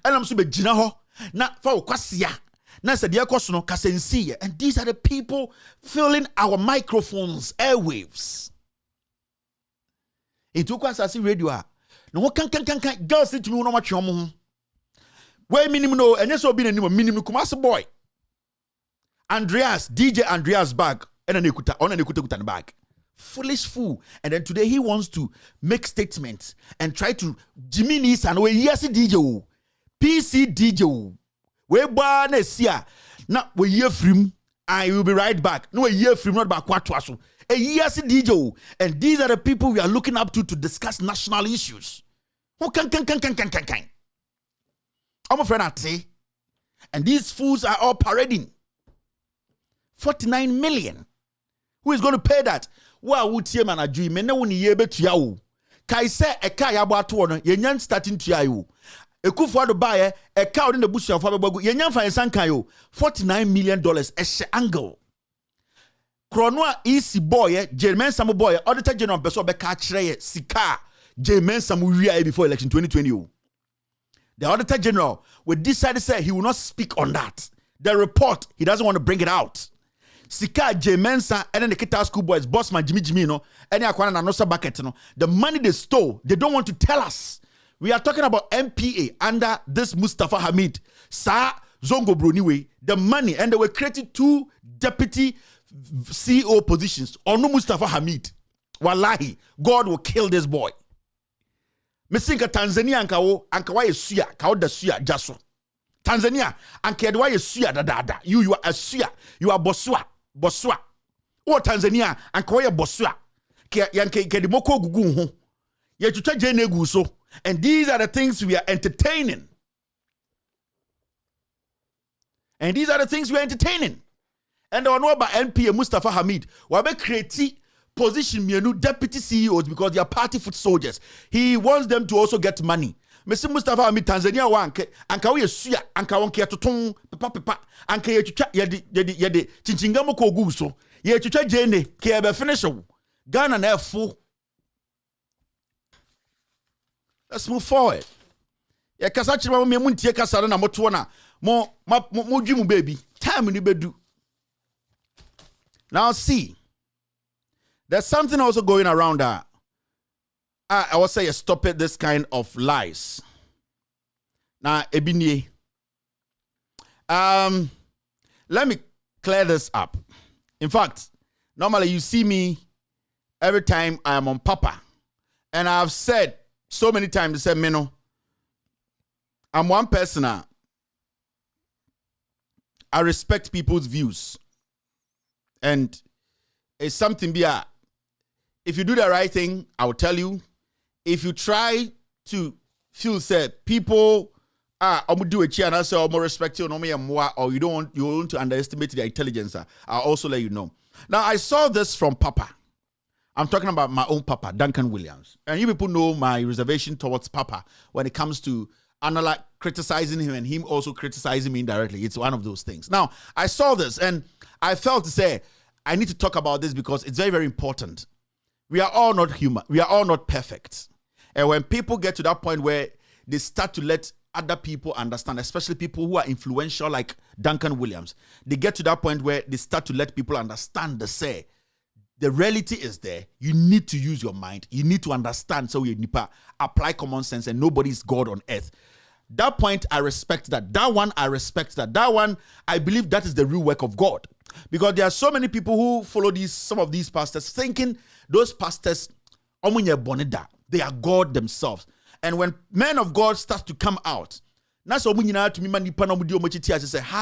Enam so be gina ho na fa okwasia. And these are the people filling our microphones, airwaves. It took us as a radio. No can girls say to me no much where minimum no and yes be minimum kumasa boy. Andreas, DJ Andreas bag and an ekuta bag. Foolish fool. And then today he wants to make statements and try to Jimmy Nis and we yes DJ PC DJ. We born a sia. Now we hear from. I will be right back. No, a year from not about Quatwaso. A year DJ. And these are the people we are looking up to discuss national issues. Who can. I'm a friend, I say. And these fools are all parading. 49 million. Who is going to pay that? Wa wutie man adwi me ne woni ye betua wo. Kai se eka ya bo ato no ye nyan starting tua yo. Ekufuado bae a cow in the bush of Fabagu, Yanyan Sankayo, $49 million a angle. Kronoa easy boy, Jermaine Samu boy, Auditor General Beso Beka Sika, Jermaine Samuria before election 2020. The Auditor General would decide to say he will not speak on that. The report, he doesn't want to bring it out. Sika, Jermaine and then the Kita school boys, Bossman Jimmy no, and Yakwana Nosa Bucket, no. The money they stole, they don't want to tell us. We are talking about MPA under this Mustafa Hamid. Sa Zongo Bruniwe, the money, and they were created 2 deputy CEO positions. Onu Mustafa Hamid. Wallahi, God will kill this boy. Mesinka Tanzania ankawa suya, kawo da suya jaso. Tanzania, and kedwa ye suya da. You are a suya. You are bosua. O Tanzania, and kwa ye bosua. Yanke kedimoko gugu ho. Ye chucha jene guso. And these are the things we are entertaining. And these are the things we are entertaining. And I know about NPA Mustafa Hamid. Wabe create position mienu deputy CEOs because they are party foot soldiers. He wants them to also get money. Mr. Mustafa Hamid Tanzania wanke anka we suya anka wonke atoton pepa anka ye twitwa ye chinchingamo ko guso ye twitwa jene ke be finish wo Ghana na efo. Let's move forward. Ye kasa chima me muntie kasa na moto na mo dwi baby time ni bedu. Now see, there's something also going around that I would say stop it, this kind of lies. Now, Ebinie, let me clear this up. In fact, normally you see me every time I am on Papa, and I've said so many times, say, Meno, I'm one person. I respect people's views, and it's something if you do the right thing, I will tell you. If you try to feel said people do a and I say more respect you or you want to underestimate their intelligence, I'll also let you know. Now I saw this from Papa. I'm talking about my own Papa, Duncan Williams. And you people know my reservation towards Papa when it comes to criticizing him and him also criticizing me indirectly. It's one of those things. Now, I saw this and I felt to say, I need to talk about this because it's very, very important. We are all not human. We are all not perfect. And when people get to that point where they start to let other people understand, especially people who are influential like Duncan Williams, they get to that point where they start to let people understand the reality is there. You need to use your mind. You need to understand. So you apply common sense and nobody is God on earth. That point, I respect that. That one, I respect that. That one, I believe that is the real work of God. Because there are so many people who follow some of these pastors thinking those pastors, they are God themselves. And when men of God start to come out, that's hard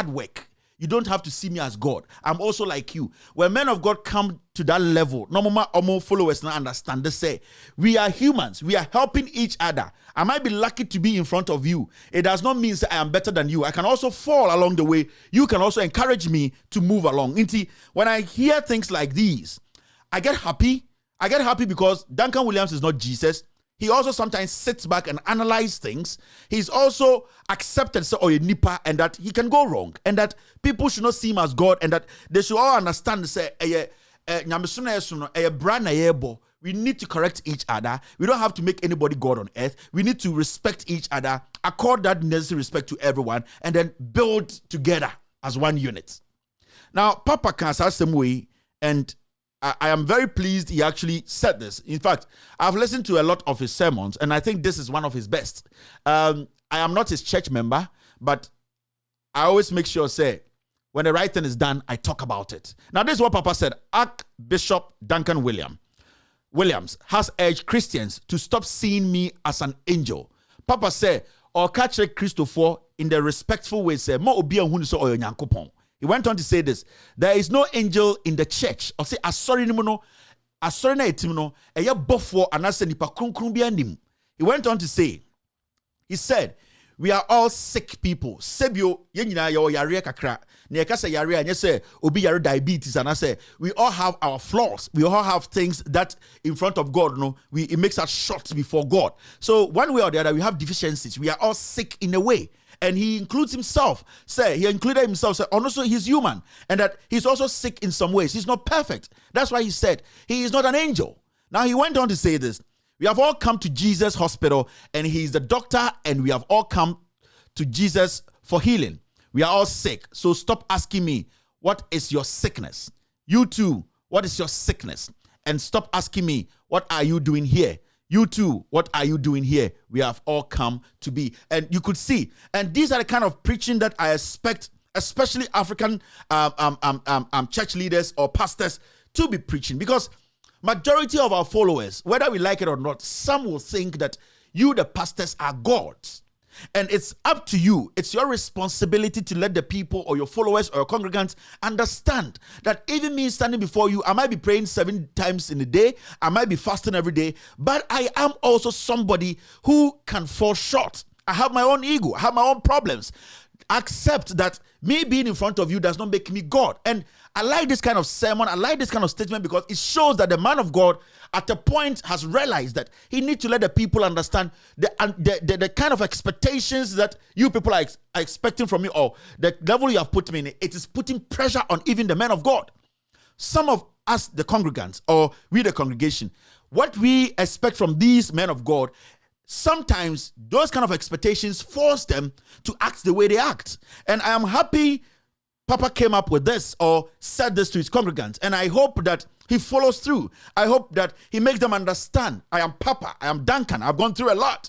work. You don't have to see me as God. I'm also like you. When men of God come to that level, no more followers now understand. They say, we are humans. We are helping each other. I might be lucky to be in front of you. It does not mean that I am better than you. I can also fall along the way. You can also encourage me to move along. When I hear things like these, I get happy. I get happy because Duncan Williams is not Jesus. He also sometimes sits back and analyzes things. He's also accepted nipa and that he can go wrong and that people should not see him as God and that they should all understand we need to correct each other. We don't have to make anybody God on earth. We need to respect each other, accord that necessary respect to everyone, and then build together as one unit. Now, Papa can say some way, and I am very pleased he actually said this. In fact, I've listened to a lot of his sermons, and I think this is one of his best. I am not his church member, but I always make sure, when the right thing is done, I talk about it. Now, this is what Papa said. Archbishop Duncan Williams has urged Christians to stop seeing me as an angel. Papa said, or catch Christopher in the respectful way, say, Mo obi ehunu so oyo Nyankopɔn. He went on to say this, there is no angel in the church. Or say, asori ni no, asori na etim no, eye bofo anase nipa kronkron bi anim. He went on to say, he said, we are all sick people. Sebio, ye nyina ye yare kakra. Ne ka say yare anya say obi yare diabetes and I say we all have our flaws. We all have things that in front of God, it makes us short before God. So one way or the other, we have deficiencies. We are all sick in a way. And he includes himself. He included himself. And also he's human. And that he's also sick in some ways. He's not perfect. That's why he said he is not an angel. Now he went on to say this. We have all come to Jesus Hospital and he's the doctor and we have all come to Jesus for healing. We are all sick. So stop asking me, what is your sickness? You too, what is your sickness? And stop asking me, what are you doing here? You too, what are you doing here? We have all come to be. And you could see, and these are the kind of preaching that I expect, especially African church leaders or pastors to be preaching. Because majority of our followers, whether we like it or not, some will think that you, the pastors, are gods. And it's up to you. It's your responsibility to let the people or your followers or your congregants understand that even me standing before you, I might be praying 7 times in a day, I might be fasting every day, but I am also somebody who can fall short. I have my own ego, I have my own problems. Accept that me being in front of you does not make me God. And I like this kind of sermon, I like this kind of statement because it shows that the man of God at a point has realized that he needs to let the people understand the kind of expectations that you people are expecting from me, or the level you have put me in. It is putting pressure on even the men of God. Some of us, the congregants, or we the congregation, what we expect from these men of God, sometimes those kind of expectations force them to act the way they act. And I am happy Papa came up with this or said this to his congregants. And I hope that he follows through. I hope that he makes them understand. I am Papa. I am Duncan. I've gone through a lot.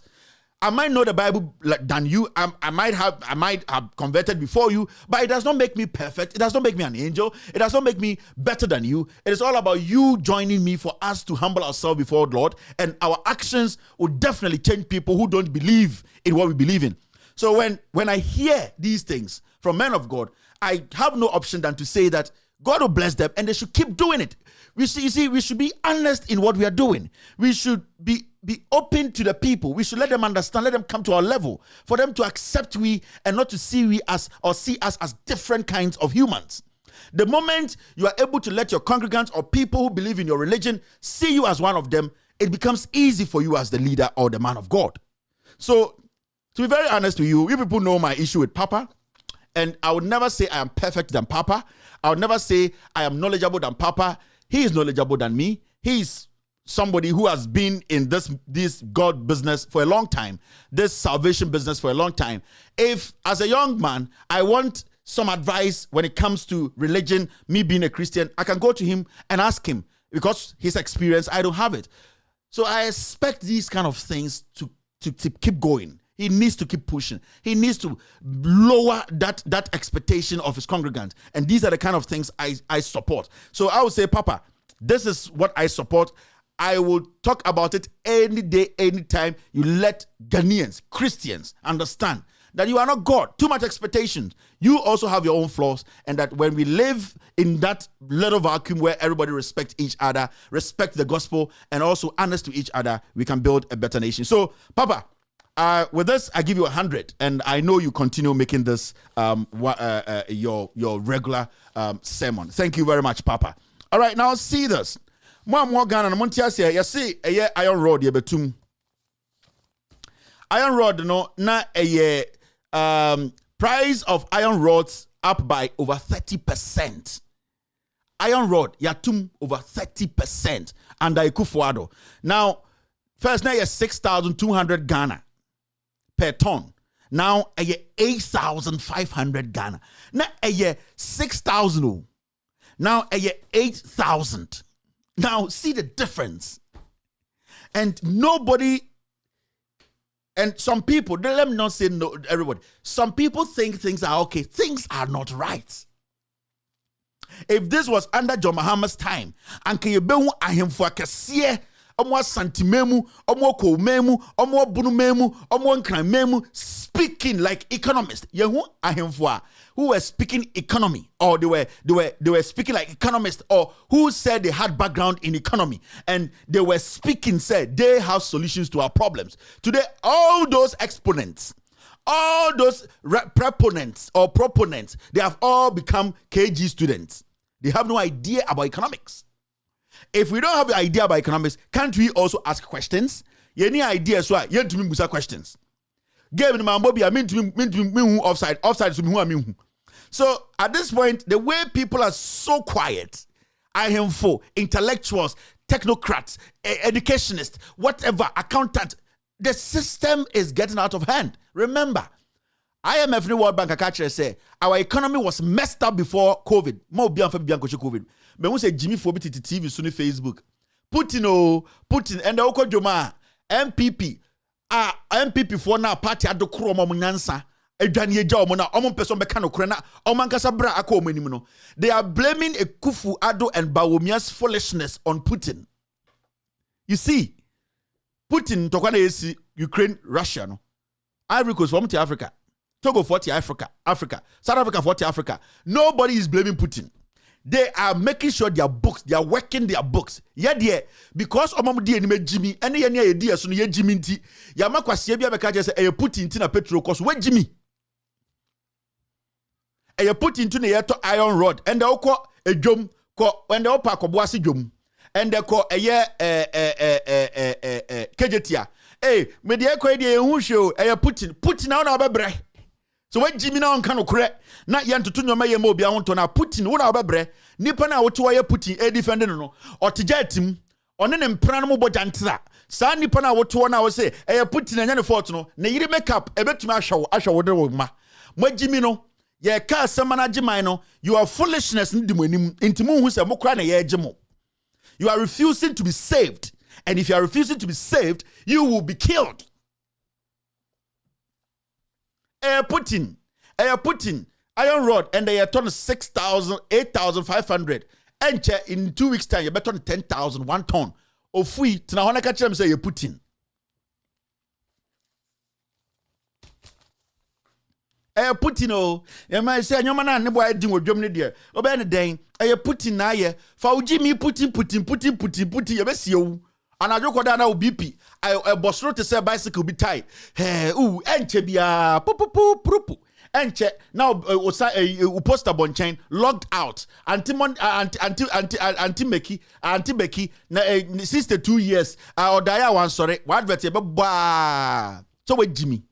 I might know the Bible than you. I might have converted before you, but it does not make me perfect. It does not make me an angel. It does not make me better than you. It is all about you joining me for us to humble ourselves before the Lord, and our actions will definitely change people who don't believe in what we believe in. So when I hear these things from men of God, I have no option than to say that God will bless them and they should keep doing it. We should be honest in what we are doing. We should be open to the people. We should let them understand, let them come to our level, for them to accept we and not to see us as different kinds of humans. The moment you are able to let your congregants or people who believe in your religion see you as one of them, it becomes easy for you as the leader or the man of God. So, to be very honest with you, people know my issue with Papa, and I would never say I am perfect than Papa. I would never say I am knowledgeable than Papa. He is knowledgeable than me. He is somebody who has been in this God business for a long time, this salvation business for a long time. If, as a young man, I want some advice when it comes to religion, me being a Christian, I can go to him and ask him, because his experience, I don't have it. So I expect these kind of things to keep going. He needs to keep pushing. He needs to lower that expectation of his congregants. And these are the kind of things I support. So I would say, Papa, this is what I support. I will talk about it any day, anytime. You let Ghanaians, Christians, understand that you are not God. Too much expectations. You also have your own flaws. And that when we live in that little vacuum where everybody respects each other, respect the gospel, and also honest to each other, we can build a better nation. So, Papa, with this, I give you 100, and I know you continue making this your regular sermon. Thank you very much, Papa. All right, now see this. More Ghana, you see a iron rod, you betum. Iron rod, no, na a price of iron rods up by over 30%. Iron rod, yatum over 30% under Ikufuado. Now, first now you 6,200 Ghana per ton. Now a 8,500 Ghana. Now a 6,000. Now a 8,000. Now see the difference. And nobody, and some people, let me not say no, everybody. Some people think things are okay. Things are not right. If this was under John Mahama's time, and can you be him for a omo santimemu, omo komemu, omo bunumemu, omo nkramemu, speaking like economists. Yehu ahemfua who were speaking economy, or they were speaking like economists, or who said they had background in economy, and they were speaking, said they have solutions to our problems. Today, all those exponents, all those proponents, they have all become KG students. They have no idea about economics. If we don't have the idea about economics, can't we also ask questions? Any idea so you to me questions. Give me my Bobby, I mean to me offside to me who I mean. So at this point, the way people are so quiet, I am for intellectuals, technocrats, educationists, whatever, accountant, the system is getting out of hand. Remember, IMF and World Bank say our economy was messed up before COVID. More beyond COVID. But we say Jimmy Fobi TV, Sunni Facebook. Putin, and the Oko Joma, MPP. MPP for now party at the Kroma Munansa. They are blaming a Kufu Addo and Bawomia's foolishness on Putin. You see, Putin Tokwane Ukraine, Russia, no. Ivory Coast from Africa. Togo 40 Africa. South Africa 40 Africa. Nobody is blaming Putin. They are making sure their books, they are working their books. Yeah, dear, because omamudi ni me Jimmy, any idea so ye Jimmy nti. Ya makwasi bia beka je say e Putin nti na petrol cost we Jimmy. E Putin nti na ye to iron rod and the edwom ko when the opa ko boase dwom. And the ko kejetia. Me de ko de ehu hwe e Putin na na obebre. So when Jimmy na on kano kure na yantoto nyoma ye ma obi ahonto na Putin wo na obebre nipa na woto ye Putin e defend no oteja atim one ne mpra no boja ntira sa nipa na woto na wo say e Putin anya ne fort no ne yiri makeup e betuma ahwe wo de wo ma Jimmy no ye ka asema na Jiman no you are foolishness ndi mo anim intimu hu se mo kra na ye agemo. You are refusing to be saved, and if you are refusing to be saved you will be killed. Putin, iron rod, and they are turn 6,000, 8,500. And in 2 weeks' time, you better turn 10,000, 1 ton. Of free, to now, I catch them say, Putin. Putin, oh, you might say, your man, never I do with Germany, dear. Oh, Ben, Dane, Putin, now, yeah, for Jimmy, Putin, you best you. And I joke with that now, BP. I boss road to say bicycle be tight. Hey, enche bia, pupu. Enche now, poster bon chain logged out. Anti Becky, 62 years. Or Daya one sorry. What vete ba. So wait, Jimmy.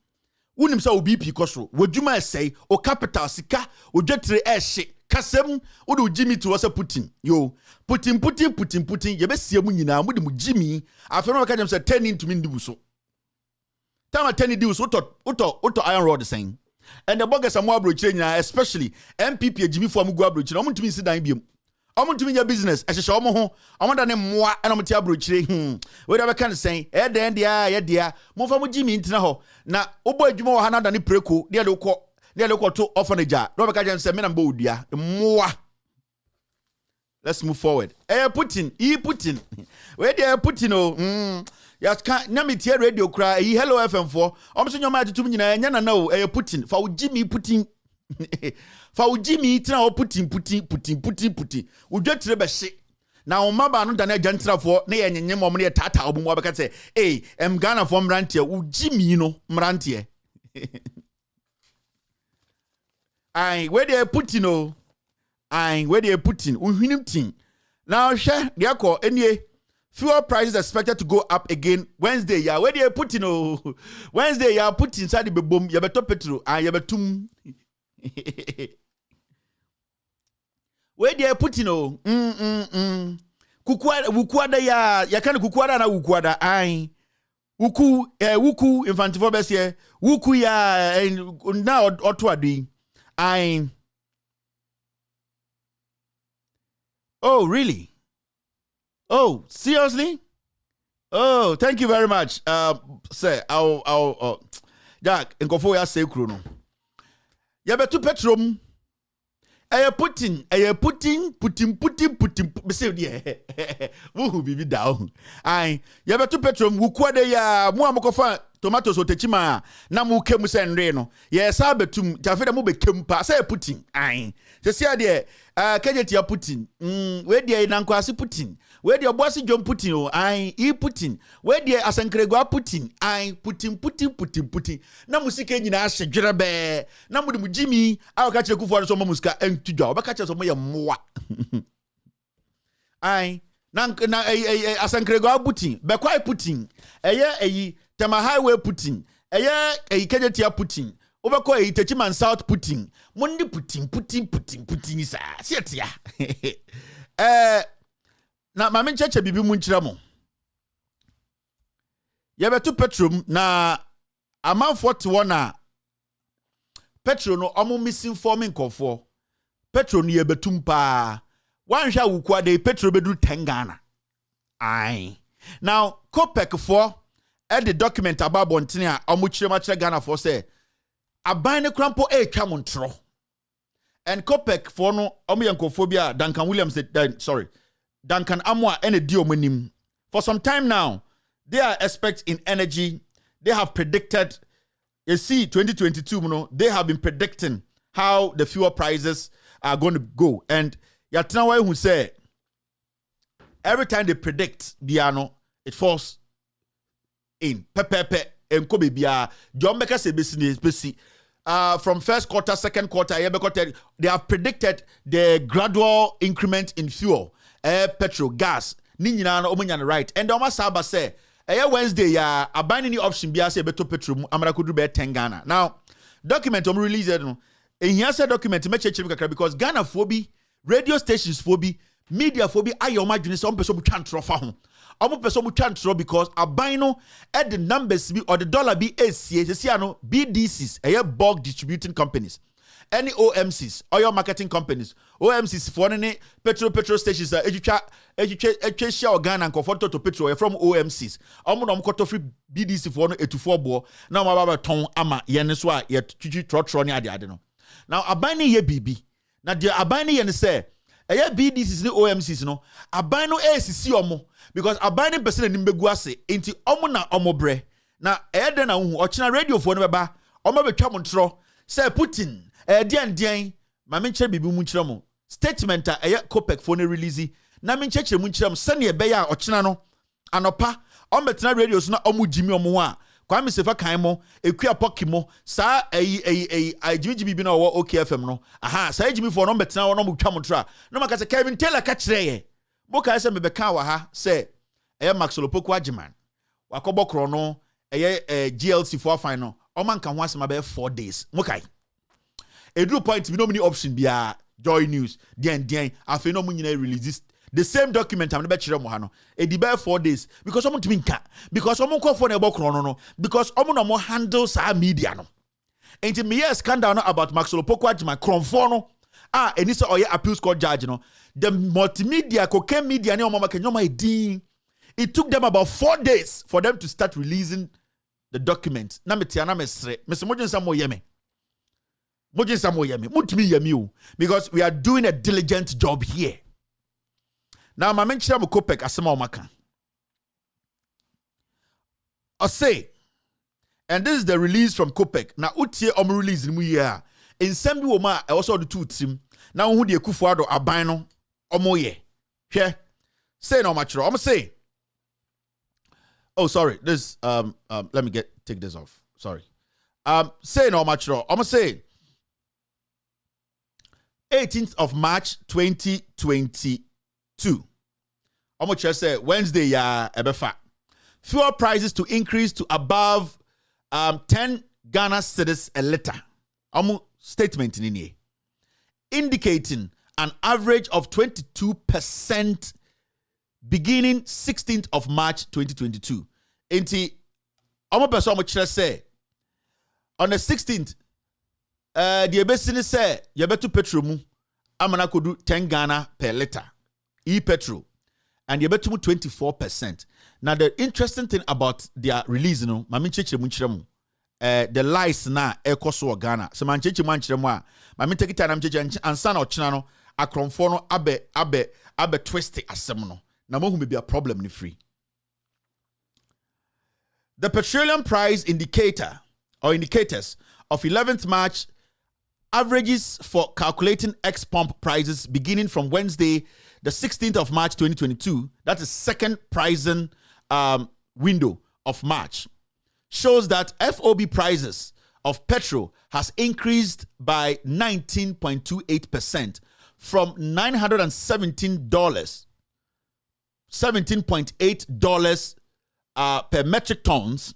Unim sa BP kosro. Would you might say o capital sika o jetre shit. Kasem odo Jimmy to wasa Putin. Yo, Putin. Ye be sie mu nyina mu de mu Jimmy. Afa no ka dem say turn into me ndibu so. Time turn into so auto iron rod saying. And the bogus am abrochire nyina especially MPP Jimmy for mu go abrochire. Omo ntumi si dan biem. Omo ntumi nya business. Ehye omo ho. Omo da ne moa na omo ti abrochire. We da be kan say e den dia ye dia. Mo fa mu Jimmy ntina ho. Na obo adwuma wo ha na da ne preko. Dia de ukọ they look to orphanage. Robert Kajan said, Men and Bodia. Let's move forward. Putin. Where they are Putin? Oh, yes, can't Namity radio cry. Hello FM4. I'm saying your mind to me. Yana no, Putin. For Jimmy Putin. For Jimmy, now Putin. We get to the shit. Now, Maba no dane gentle for ne enye mom ne tata obu mo beka say, "Hey, Ghana for mrantie, u Jimmy no mrantie." Where they Putin oh. Where they Putin uhwinim tin. Now share they call any fuel prices expected to go up again Wednesday. Yeah, where they Putin oh. Wednesday yeah Putin inside the boom ya beto petrol ya betum. Where they Putin oh. Kukwada ya kan kukwada na kukwada wuku infantifo besie wuku ya na oto adi. Oh, really? Oh, seriously? Oh, thank you very much. Sir, I'll Jack, nkofo ya say kro no. Ya betu petrom. Putin. Me say there. Wo bibi down. Ya betu petrom wukwade ya mu amokofa tomatoes otechima na mu kemu se nre no ye sa betum jafeda mu bekem pa say Putin se sia de kejeti ya Putin we de na nkwase Putin we de obosi John Putin o Putin we de asankrego Putin Putin na musika nyina ahye dwere be na mu de mu Jimmy aka kire kufu so musika entudwa obeka kire so mo ye moa na asankrego Putin be kwai Putin eyi Tema highway Putin. Kejetia Putin. Obako Techiman South Putin. Mundi Putin isa. Sietia. Na mame cheche bibi munchira mo. Yebetu petrum na amount 41 na petro no omo misinforming kofo. Petro ni yebetum pa. Wansha wukwa de petro bedu 10 Ghana. Now Copec for the document about Bontinia, Omuchire Ghana for say, a bine crampo twa montro. And Copec for no Omiancophobia, Duncan Williams, Duncan Amwa, and a diomenim. For some time now, they are experts in energy. They have predicted you see 2022, they have been predicting how the fuel prices are going to go. And Yatnawa who say every time they predict Biano, it falls in. Pepe and Kobe Bia. John Becker say business. From first quarter, second quarter, they have predicted the gradual increment in fuel, petrol, gas. Right. And Oma Saba say, Wednesday, a binding option be say beto petrol, Amarakudu be 10 Ghana. Now, document release it. And here's a document because Ghana phobia, radio stations phobia, media phobia, I imagine some person can't throw for home. Person can't throw because a bino at the numbers be or the dollar be BDCs, a bulk distributing companies. Any OMCs, oil marketing companies, OMCs for any petrol stations, education Ghana and comfort to petrol from OMCs. Koto free BDC for 84 bo. Now my ton ama yeneswa yet trotron adeno. Now abani ye BB. Now the abani yen say BDCs ni OMCs no abano ACC omo because abani person nimbeguase inti omo na omo bre. Na eden na hu ochina radio for no beba omo betwa montro say Putin dian ma menche bibi mu nkyerɛ mo statement a COPEC for ne release na menche kyerɛ mu nkyerɛ mo sɛne ɛbɛyɛ a ɔkyena no anopa ɔmbɛtena radios na ɔmo gyimi ɔmo ho a Kwame Sefa kan mo ekua poki mo saa gyimi bibi na ɔwɔ OKFM no aha saa gyimi for no ɔmbɛtena wɔ no ɔmo twa mo tra no maka sɛ Kevin Taylor ka kyerɛ yɛ boka sɛ mebɛka wɔ ha sɛ Maxwell Opoku Agyeman wakɔbɔ kro no GLC for fine no ɔmanka ho asɛm abɛyɛ 4 days mokai Edu point we no many option bia Joy News den afi no munyina release the same document am no be kire mo ha no e di be 4 days because omo timi nka because omo nkofo na ebokro no because omo no mo handle sa media no enti me yes scandal no about Maxwell Opoku Agyeman kronfo no eni se oye appeals court judge no the multimedia cocaine media ne omo makanyoma edin it took them about 4 days for them to start releasing the document na metia na mesre mesemojun samo yeme because we are doing a diligent job here. Now, my mention of COPEC asema omaka. I say, and this is the release from COPEC. Now, utie release in year. In some woma also the two team. Now, who the Kufuado abino omoye. Here, say no much. I'm say. Oh, sorry. This let me take this off. Sorry. Say no much. I'm say. 18th of March 2022. Omo say Wednesday ya ebefa. Fuel prices to increase to above 10 Ghana cedis a liter. Omo statement in here. Indicating an average of 22% beginning 16th of March 2022. Enti omo person omo say on the 16th the ebesini say yebetu petrol mu amana kodu 10 Ghana per liter e-petrol and yebetu 24%. Now the interesting thing about their release no mami cheche mu nkyeremu the lies na ekoso Ghana so man cheche mu nkyeremu a mami take time am cheche ansa na ochina no akromfo no abe twist asem no na mo hu be a problem ni free. The petroleum price indicator or indicators of 11th March averages for calculating ex-pump prices beginning from Wednesday, the 16th of March 2022, that is second pricing window of March, shows that FOB prices of petrol has increased by 19.28% from $17.8 per metric tons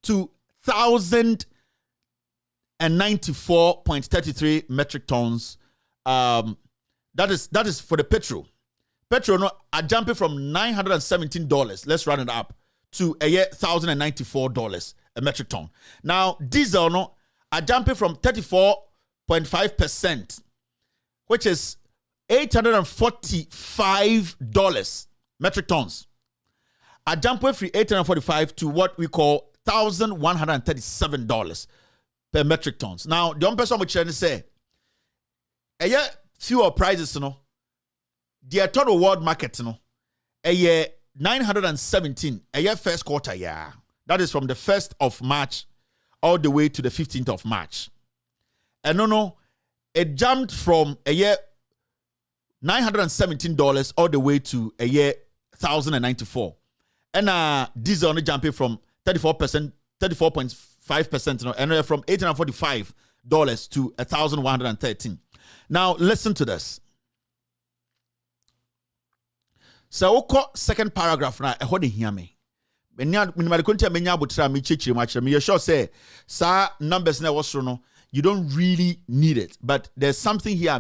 to 1,094.33 metric tons. That is for the petrol. Petrol no are jumping from $917. Let's round it up to $1,094 a metric ton. Now diesel no are jumping from 34.5%, which is $845 metric tons. Are jumping from 845 to what we call $1,137 per metric tons. Now, the one person which I say, fuel prices, the total world market, a year 917, a year first quarter, yeah. That is from the 1st of March all the way to the 15th of March. And no, it jumped from a year $917 all the way to a year $1,094. And diesel only jumping from 34.5%, and from $845 to $1,113. Now listen to this. So second paragraph now. How do you hear me? You sure say numbers na was no. You don't really need it, but there's something here.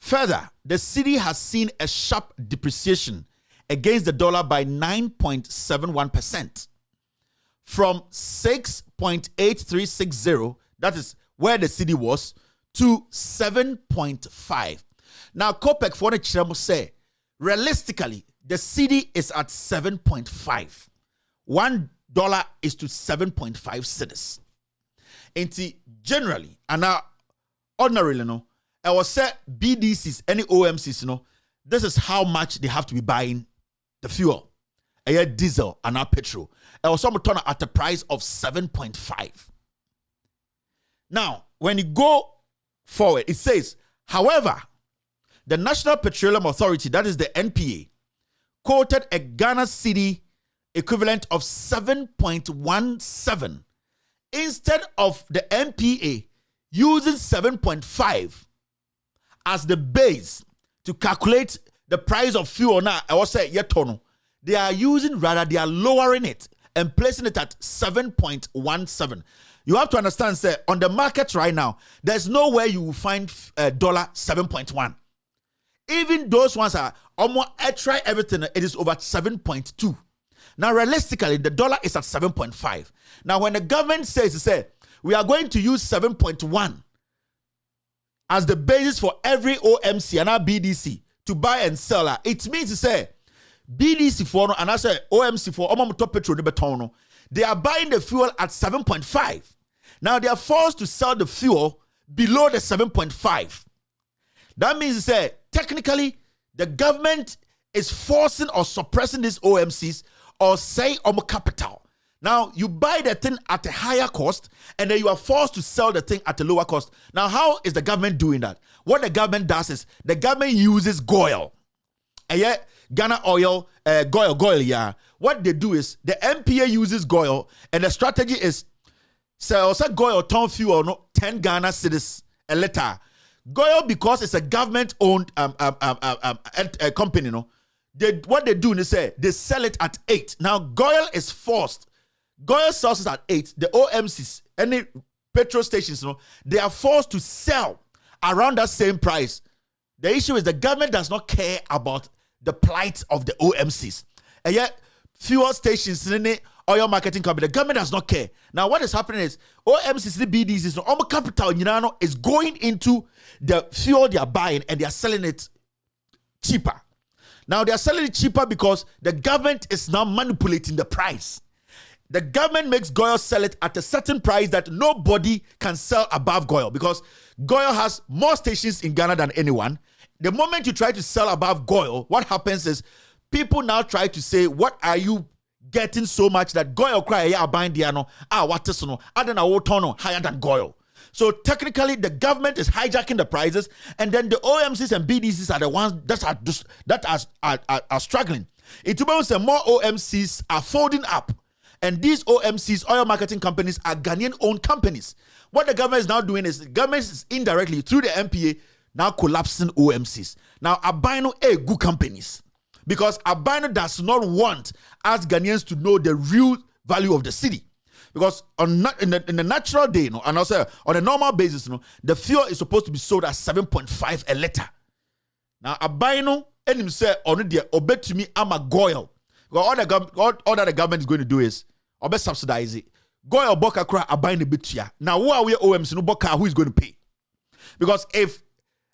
Further, the city has seen a sharp depreciation against the dollar by 9.71%, from 6.8360, that is where the city was, to 7.5. Now, COPEC for the Chiramo say, realistically, the city is at 7.5. $1 is to 7.5 cedis. And generally, and now ordinarily, no, I was say BDCs, any OMCs, no, this is how much they have to be buying the fuel, a diesel and our petrol. I was turn at a price of 7.5. Now, when you go forward, it says, however, the National Petroleum Authority, that is the NPA, quoted a Ghana city equivalent of 7.17 instead of the NPA using 7.5 as the base to calculate the price of fuel. Now, I was saying, they are lowering it and placing it at 7.17. You have to understand, sir, on the market right now, there's no way you will find $7.1. Even those ones are almost, I try everything, it is over 7.2. Now, realistically, the dollar is at 7.5. Now, when the government says, we are going to use 7.1 as the basis for every OMC and our BDC to buy and sell, it means to say, BDC for and I say OMC for top petrol, they are buying the fuel at 7.5. Now, they are forced to sell the fuel below the 7.5. That means to say, technically, the government is forcing or suppressing these OMCs or say capital. Now, you buy the thing at a higher cost and then you are forced to sell the thing at a lower cost. Now, how is the government doing that? What the government does is the government uses GOIL. Ghana oil, GOIL, yeah. What they do is the MPA uses GOIL and the strategy is so GOIL ton fuel no 10 Ghana cedis a liter. GOIL, because it's a government-owned company, no. What they do is they sell it at 8. Now, GOIL is forced. GOIL sells it at 8. The OMCs, any petrol stations, no, they are forced to sell around that same price. The issue is the government does not care about the plight of the OMCs. And yet, fuel stations, oil marketing company, the government does not care. Now, what is happening is OMCs, the BDCs, all capital is going into the fuel they are buying and they are selling it cheaper. Now, they are selling it cheaper because the government is now manipulating the price. The government makes GOIL sell it at a certain price that nobody can sell above GOIL, because GOIL has more stations in Ghana than anyone. The moment you try to sell above GOIL, what happens is people now try to say, what are you getting so much that GOIL cry buying the what is no higher than GOIL? So technically, the government is hijacking the prices, and then the OMCs and BDCs are the ones that are struggling. It means more OMCs are folding up, and these OMCs, oil marketing companies, are Ghanaian-owned companies. What the government is now doing is the government is indirectly through the MPA now collapsing OMCs. Now, Abino good companies, because Abino does not want us Ghanaians to know the real value of the city. Because in the natural day, and also on a normal basis, the fuel is supposed to be sold at 7.5 a liter. Now, Abino and him say on the obey to me, I'm a GOIL. All that the government is going to do is obey subsidize it. GOIL boka kra Abino bitia. Now, who are we OMC no boka who is going to pay? Because if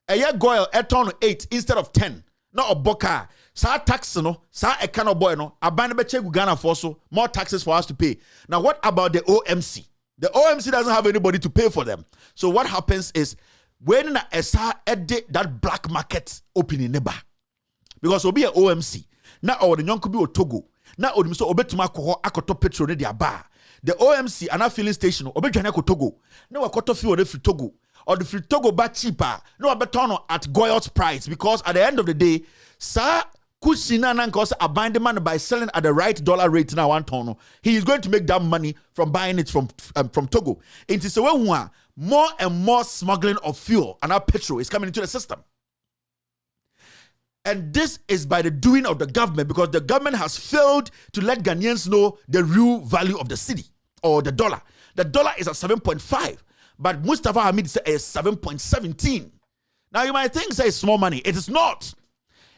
a year GOIL a ton 8 instead of 10, not a boka. Sa tax no, sa a kind of boy no, Abino beche Ghana for so more taxes for us to pay. Now, what about the OMC? The OMC doesn't have anybody to pay for them. So what happens is when that black market opening neighbor, because will be an OMC now or the young could be Togo na odim so obetuma akọ akoto petrol ne dia ba the OMC and a filling station obedwane ko Togo na wakoto fuel ne free Togo or the free Togo ba cheaper no abeton at Goyot's price because at the end of the day sir Kusina nan cause a bind man by selling at the right dollar rate now one ton he is going to make that money from buying it from Togo. It is a way more and more smuggling of fuel and our petrol is coming into the system. And this is by the doing of the government because the government has failed to let Ghanaians know the real value of the city or the dollar. The dollar is at 7.5, but Mustafa Hamid said it's 7.17. Now you might think it's small money. It is not.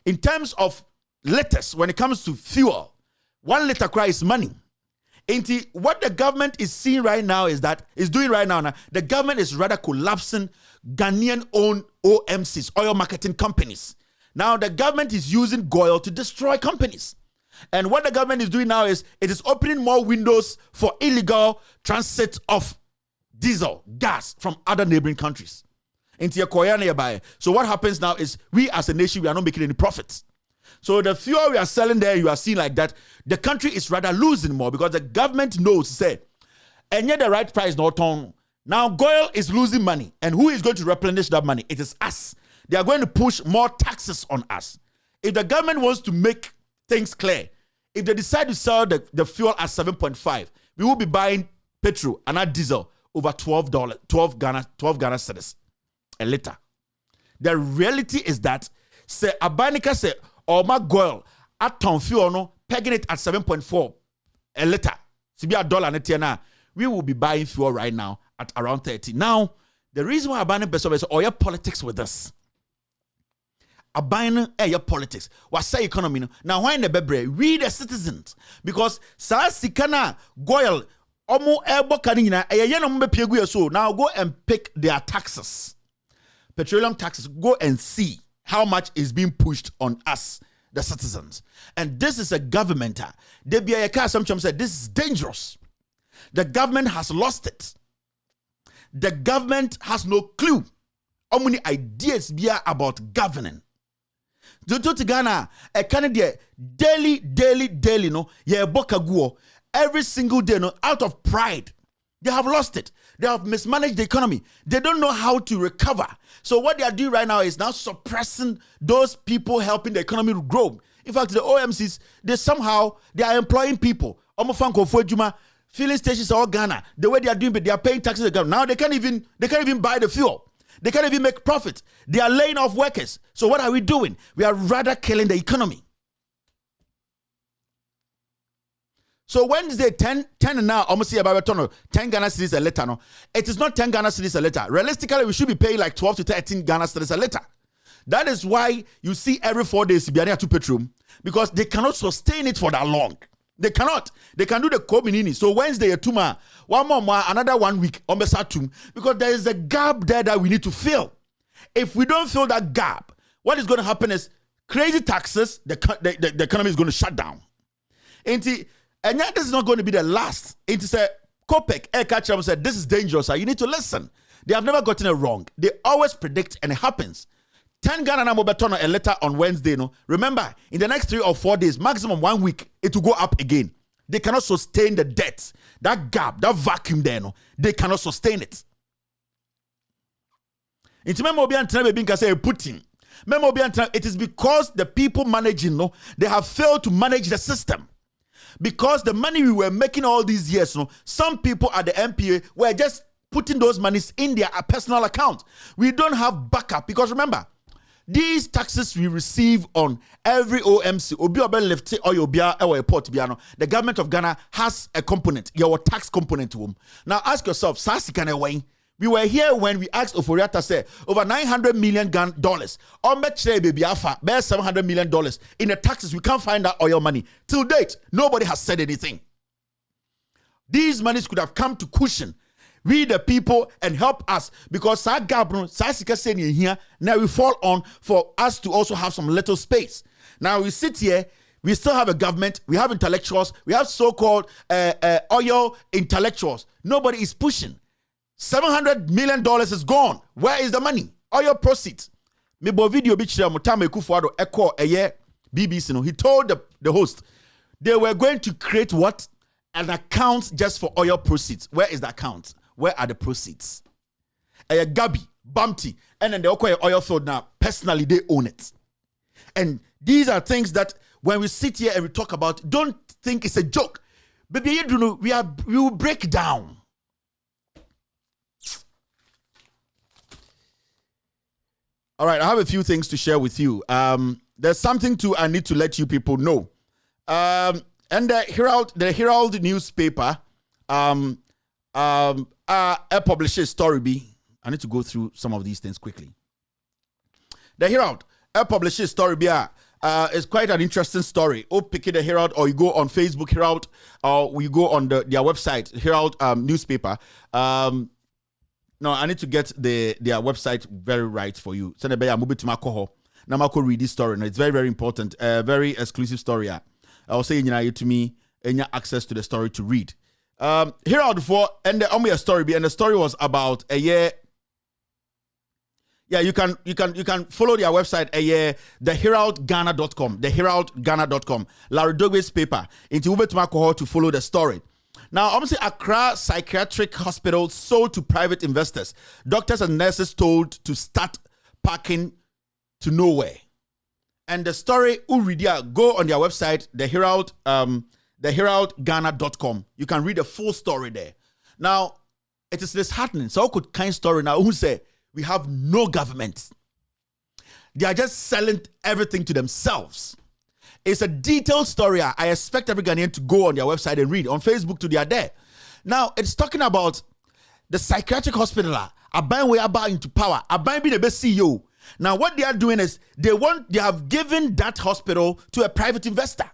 In terms of liters, when it comes to fuel, 1 liter cry is money. What the government is seeing right now the government is rather collapsing Ghanaian-owned OMCs, oil marketing companies. Now the government is using Goil to destroy companies. And what the government is doing now is it is opening more windows for illegal transit of diesel, gas from other neighboring countries. So what happens now is we as a nation, we are not making any profits. So the fuel we are selling there, you are seeing like that, the country is rather losing more because the government knows, say, and yet the right price not on. Now Goil is losing money. And who is going to replenish that money? It is us. They are going to push more taxes on us. If the government wants to make things clear, if they decide to sell the fuel at 7.5, we will be buying petrol and not diesel over $12 Ghana cedis a liter. The reality is that say Abanika say my Goil at ton fuel no pegging it at 7.4 a liter. To be $1 we will be buying fuel right now at around 30. Now, the reason why Abanika Beso is oil politics with us. Abine your politics. What say economy? Now why in the bebre? We the citizens, because sa sikana Goil omo ebo kanina no mbe piegu so. Now go and pick their taxes, petroleum taxes. Go and see how much is being pushed on us, the citizens. And this is a government. Some said this is dangerous. The government has lost it. The government has no clue how many ideas be about governing. To Ghana, a Canadian daily, no, every single day, no, out of pride, they have lost it. They have mismanaged the economy. They don't know how to recover. So what they are doing right now is now suppressing those people helping the economy to grow. In fact, the OMCs, they are employing people. Filling stations are all Ghana. The way they are doing it, they are paying taxes. Now they can't even buy the fuel. They can't even make profit. They are laying off workers. So what are we doing? We are rather killing the economy. So Wednesday, 10 now, almost see about 10 Ghana cedis a letter. No, it is not 10 Ghana cedis a letter. Realistically, we should be paying like 12 to 13 Ghana cedis a letter. That is why you see every 4 days, to petrol, because they cannot sustain it for that long. They cannot. They can do the co-minini. So Wednesday, one more, another 1 week, because there is a gap there that we need to fill. If we don't fill that gap, what is going to happen is crazy taxes, the economy is going to shut down. And yet this is not going to be the last. It is a COPEC, Air Catcher said, this is dangerous. You need to listen. They have never gotten it wrong. They always predict and it happens. 10 Ghana Namo Betono a letter on Wednesday. No, remember, in the next 3 or 4 days, maximum 1 week, it will go up again. They cannot sustain the debt, that gap, that vacuum there. No, they cannot sustain it. It is because the people managing, no, they have failed to manage the system. Because the money we were making all these years, no, some people at the MPA were just putting those monies in their personal account. We don't have backup because remember, these taxes we receive on every OMC, the government of Ghana has a component, your tax component to them. Now ask yourself, we were here when we asked Oforiata say over $900 million, $700 million in the taxes. We can't find that oil money. Till date, nobody has said anything. These monies could have come to cushion we the people and help us, because here now we fall on for us to also have some little space. Now we sit here, we still have a government, we have intellectuals, we have so-called oil intellectuals. Nobody is pushing. $700 million is gone. Where is the money? Oil proceeds. Me bo video BBC no. He told the host, they were going to create what? An account just for oil proceeds. Where is the account? Where are the proceeds? Gabi, Bumpty, and then they acquire oil field now. Personally, they own it. And these are things that when we sit here and we talk about, don't think it's a joke. Baby, you do know, we will break down. All right, I have a few things to share with you. There's something I need to let you people know. And the Herald newspaper published a story. I need to go through some of these things quickly. The Herald published a story. It's quite an interesting story. Or pick it the Herald, or you go on Facebook Herald, or you go on their website Herald newspaper. No, I need to get their website very right for you. So I move it to my cohort. Now I read this story. It's very, very important. Very exclusive story. I'll say to me and access to the story to read. Herald for and the story, and the story was about a year. Yeah, you can follow their website theheraldghana.com, theheraldghana.com. Larry Dogbe's paper into Uber to my cohort to follow the story. Now, obviously, Accra Psychiatric Hospital sold to private investors. Doctors and nurses told to start packing to nowhere. And the story, Uridia, go on their website, theheraldghana.com. You can read the full story there. Now, it is disheartening. So, could kind story now who say we have no government. They are just selling everything to themselves. It's a detailed story. I expect every Ghanaian to go on their website and read. On Facebook too, they are there. Now, it's talking about the psychiatric hospital. Aban way about into power. Aban be the best CEO. Now, what they are doing is they have given that hospital to a private investor.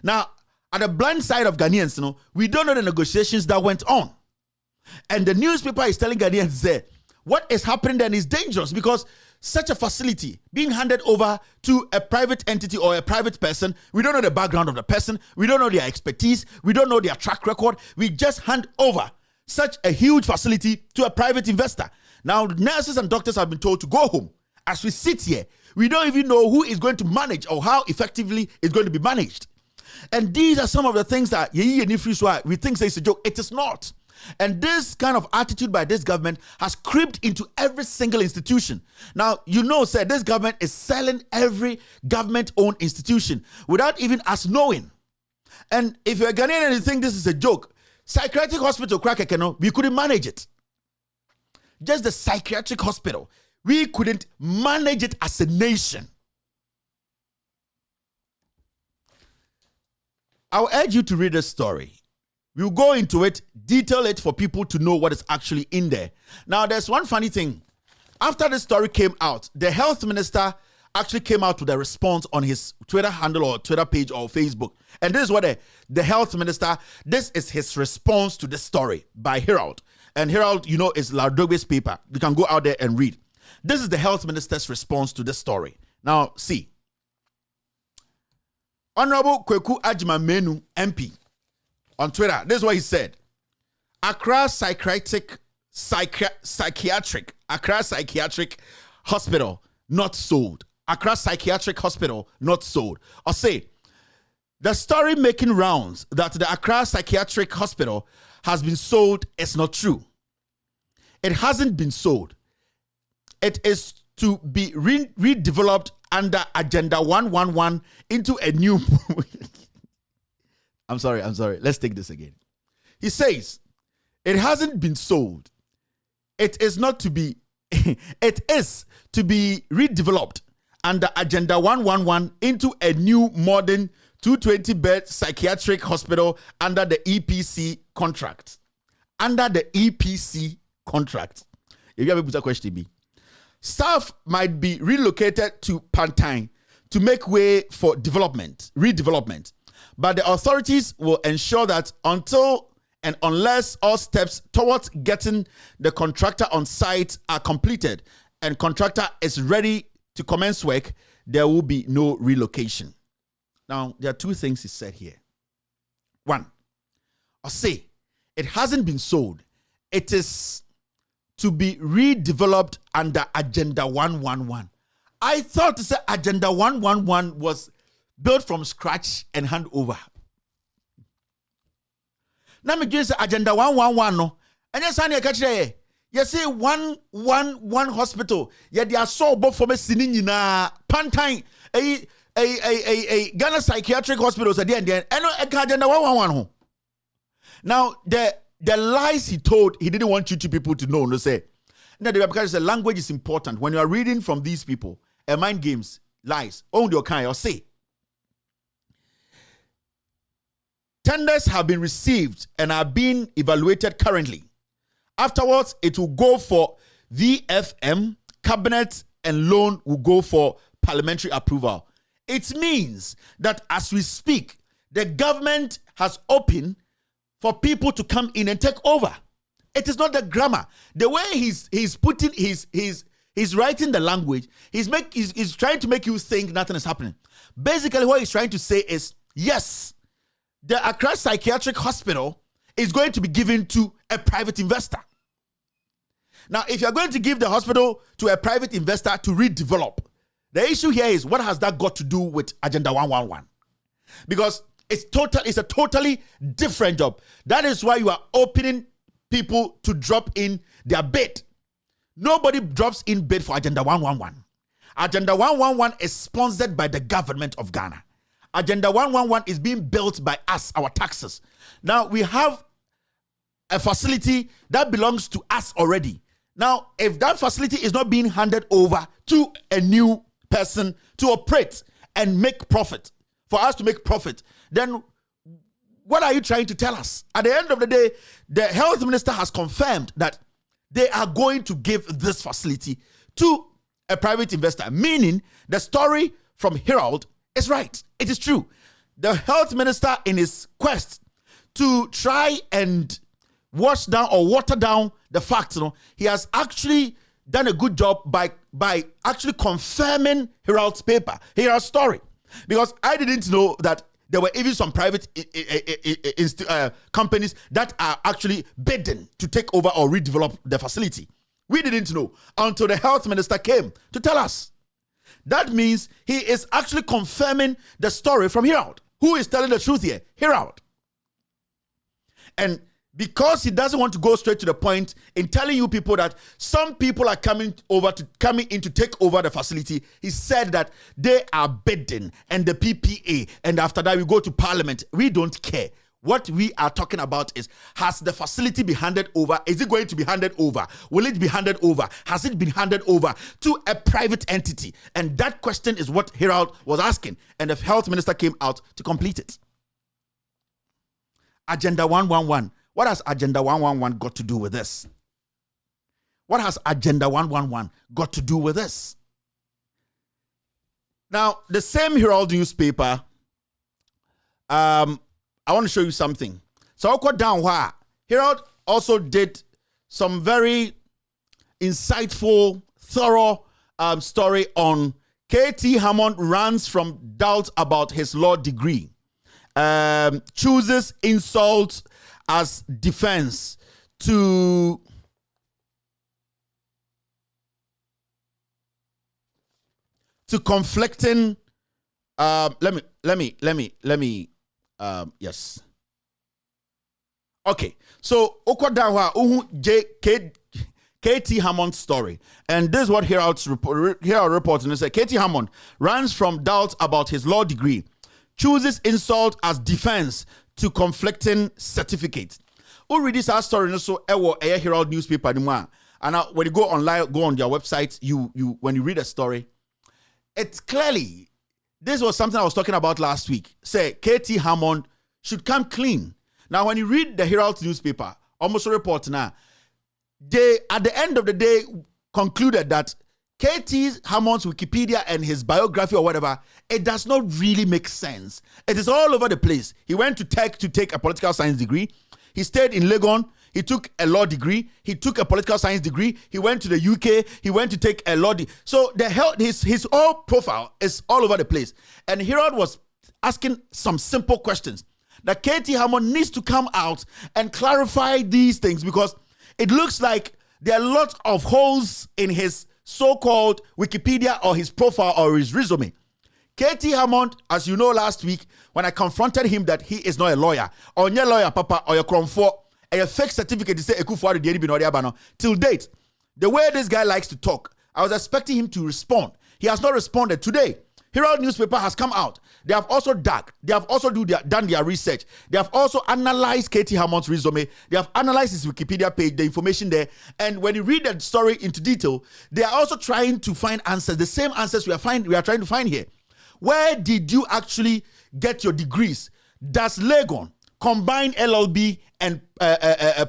Now, at the blind side of Ghanaians, we don't know the negotiations that went on. And the newspaper is telling Ghanaians there, what is happening then is dangerous because such a facility being handed over to a private entity or a private person, we don't know the background of the person, we don't know their expertise, we don't know their track record, we just hand over such a huge facility to a private investor. Now, nurses and doctors have been told to go home. As we sit here, we don't even know who is going to manage or how effectively it's going to be managed. And these are some of the things that we think it's a joke. It is not. And this kind of attitude by this government has creeped into every single institution. Now, this government is selling every government-owned institution without even us knowing. And if you're a Ghanaian and you think this is a joke, psychiatric hospital, we couldn't manage it. Just the psychiatric hospital, we couldn't manage it as a nation. I'll urge you to read this story. We'll go into it, detail it for people to know what is actually in there. Now, there's one funny thing. After the story came out, the health minister actually came out with a response on his Twitter handle or Twitter page or Facebook. And this is what the health minister, this is his response to this story by Herald. And Herald, is Lardogbe's paper. You can go out there and read. This is the health minister's response to this story. Now, see. Honorable Kweku Ajima Menu, MP, on Twitter, this is what he said. Accra Psychiatric Hospital, not sold. Accra Psychiatric Hospital, not sold. Or say, the story making rounds that the Accra Psychiatric Hospital has been sold is not true. It hasn't been sold. It is to be redeveloped under Agenda 111 into a new... I'm sorry. Let's take this again. He says, it hasn't been sold. It is not to be, it is to be redeveloped under Agenda 111 into a new modern 220-bed psychiatric hospital under the EPC contract. Under the EPC contract. If you have a put a question, B. Staff might be relocated to Pantine to make way for redevelopment. But the authorities will ensure that until and unless all steps towards getting the contractor on site are completed and contractor is ready to commence work, there will be no relocation. Now, there are two things he said here. One, I'll say, it hasn't been sold. It is to be redeveloped under Agenda 111. I thought to say Agenda 111 was built from scratch and hand over. Na me dwen say agenda 111 no. Enya sa na catch there. You say one hospital. Yeah, they are so both for me sini nyina pantan a Ghana psychiatric hospitals at the end. And agenda 111 ho. Now the lies he told, he didn't want you people to know. No say. Now because the language is important. When you are reading from these people, mind games, lies, own your kind or say. Tenders have been received and are being evaluated currently. Afterwards, it will go for VFM, cabinet, and loan will go for parliamentary approval. It means that as we speak, the government has opened for people to come in and take over. It is not the grammar. The way he's putting he's writing the language, he's trying to make you think nothing is happening. Basically, what he's trying to say is, yes, the Accra Psychiatric Hospital is going to be given to a private investor. Now, if you're going to give the hospital to a private investor to redevelop, the issue here is, what has that got to do with Agenda 111? Because it's a totally different job. That is why you are opening people to drop in their bid. Nobody drops in bid for Agenda 111. Agenda 111 is sponsored by the government of Ghana. Agenda 111 is being built by us, our taxes. Now, we have a facility that belongs to us already. Now, if that facility is not being handed over to a new person to operate and make profit, for us to make profit, then what are you trying to tell us? At the end of the day, the health minister has confirmed that they are going to give this facility to a private investor, meaning the story from Herald is right. It is true. The health minister, in his quest to try and wash down or water down the facts, he has actually done a good job by actually confirming Herald's paper, Herald's story. Because I didn't know that there were even some private companies that are actually bidding to take over or redevelop the facility. We didn't know until the health minister came to tell us. That means he is actually confirming the story from Herald. Who is telling the truth here? Herald. And because he doesn't want to go straight to the point in telling you people that some people are coming in to take over the facility, he said that they are bidding and the PPA, and after that we go to parliament. We don't care. What we are talking about is, has the facility been handed over? Is it going to be handed over? Will it be handed over? Has it been handed over to a private entity? And that question is what Herald was asking, and the health minister came out to complete it. Agenda 111. What has Agenda 111 got to do with this? What has Agenda 111 got to do with this? Now, the same Herald newspaper, I want to show you something. So I'll go down where Herald also did some very insightful, thorough story on KT Hammond runs from doubt about his law degree, chooses insult as defense to conflicting. Let me. Yes. Okay. So Okodawa KT Hammond's story, and this is what Herald reports, and it says KT Hammond runs from doubt about his law degree, chooses insult as defense to conflicting certificates. Who read this story? So a Herald newspaper anymore. And now when you go online, go on their website, you when you read a story, it's clearly, this was something I was talking about last week. Say KT Hammond should come clean. Now, when you read the Herald newspaper, almost a report now, they at the end of the day concluded that KT Hammond's Wikipedia and his biography or whatever, it does not really make sense. It is all over the place. He went to Tech to take a political science degree. He stayed in Legon. He took a law degree. He took a political science degree. He went to the UK. He went to take a law degree. So his whole profile is all over the place. And Herald was asking some simple questions that KT Hammond needs to come out and clarify these things, because it looks like there are lots of holes in his so-called Wikipedia or his profile or his resume. K.T. Hammond, as you know last week, when I confronted him that he is not a lawyer, or your lawyer, papa, or your cromfo, a fake certificate to say Ekufuado the Bino. Till date, the way this guy likes to talk, I was expecting him to respond. He has not responded. Today, Herald newspaper has come out. They have also done their research. They have also analyzed K.T. Hammond's resume. They have analyzed his Wikipedia page, the information there. And when you read the story into detail, they are also trying to find answers, the same answers we are trying to find here. Where did you actually get your degrees? Does Legon combine LLB and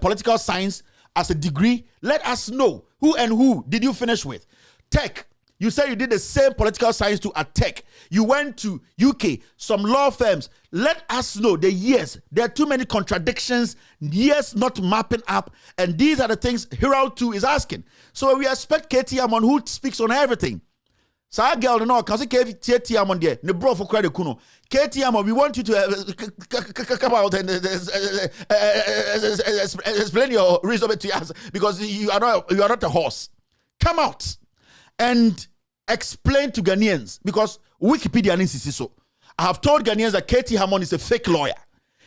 political science as a degree? Let us know. Who did you finish with? Tech. You said you did the same political science to a tech. You went to UK, some law firms. Let us know the years. There are too many contradictions, years not mapping up. And these are the things Herald 2 is asking. So we expect K.T. Hammond, who speaks on everything. So I girl no can say K.T. Hammond there. Ne bro for credit kuno. K.T. Hammond, we want you to come out and explain your resume to us because you are not a horse. Come out and explain to Ghanaians because Wikipedia needs so. I have told Ghanaians that K.T. Hammond is a fake lawyer.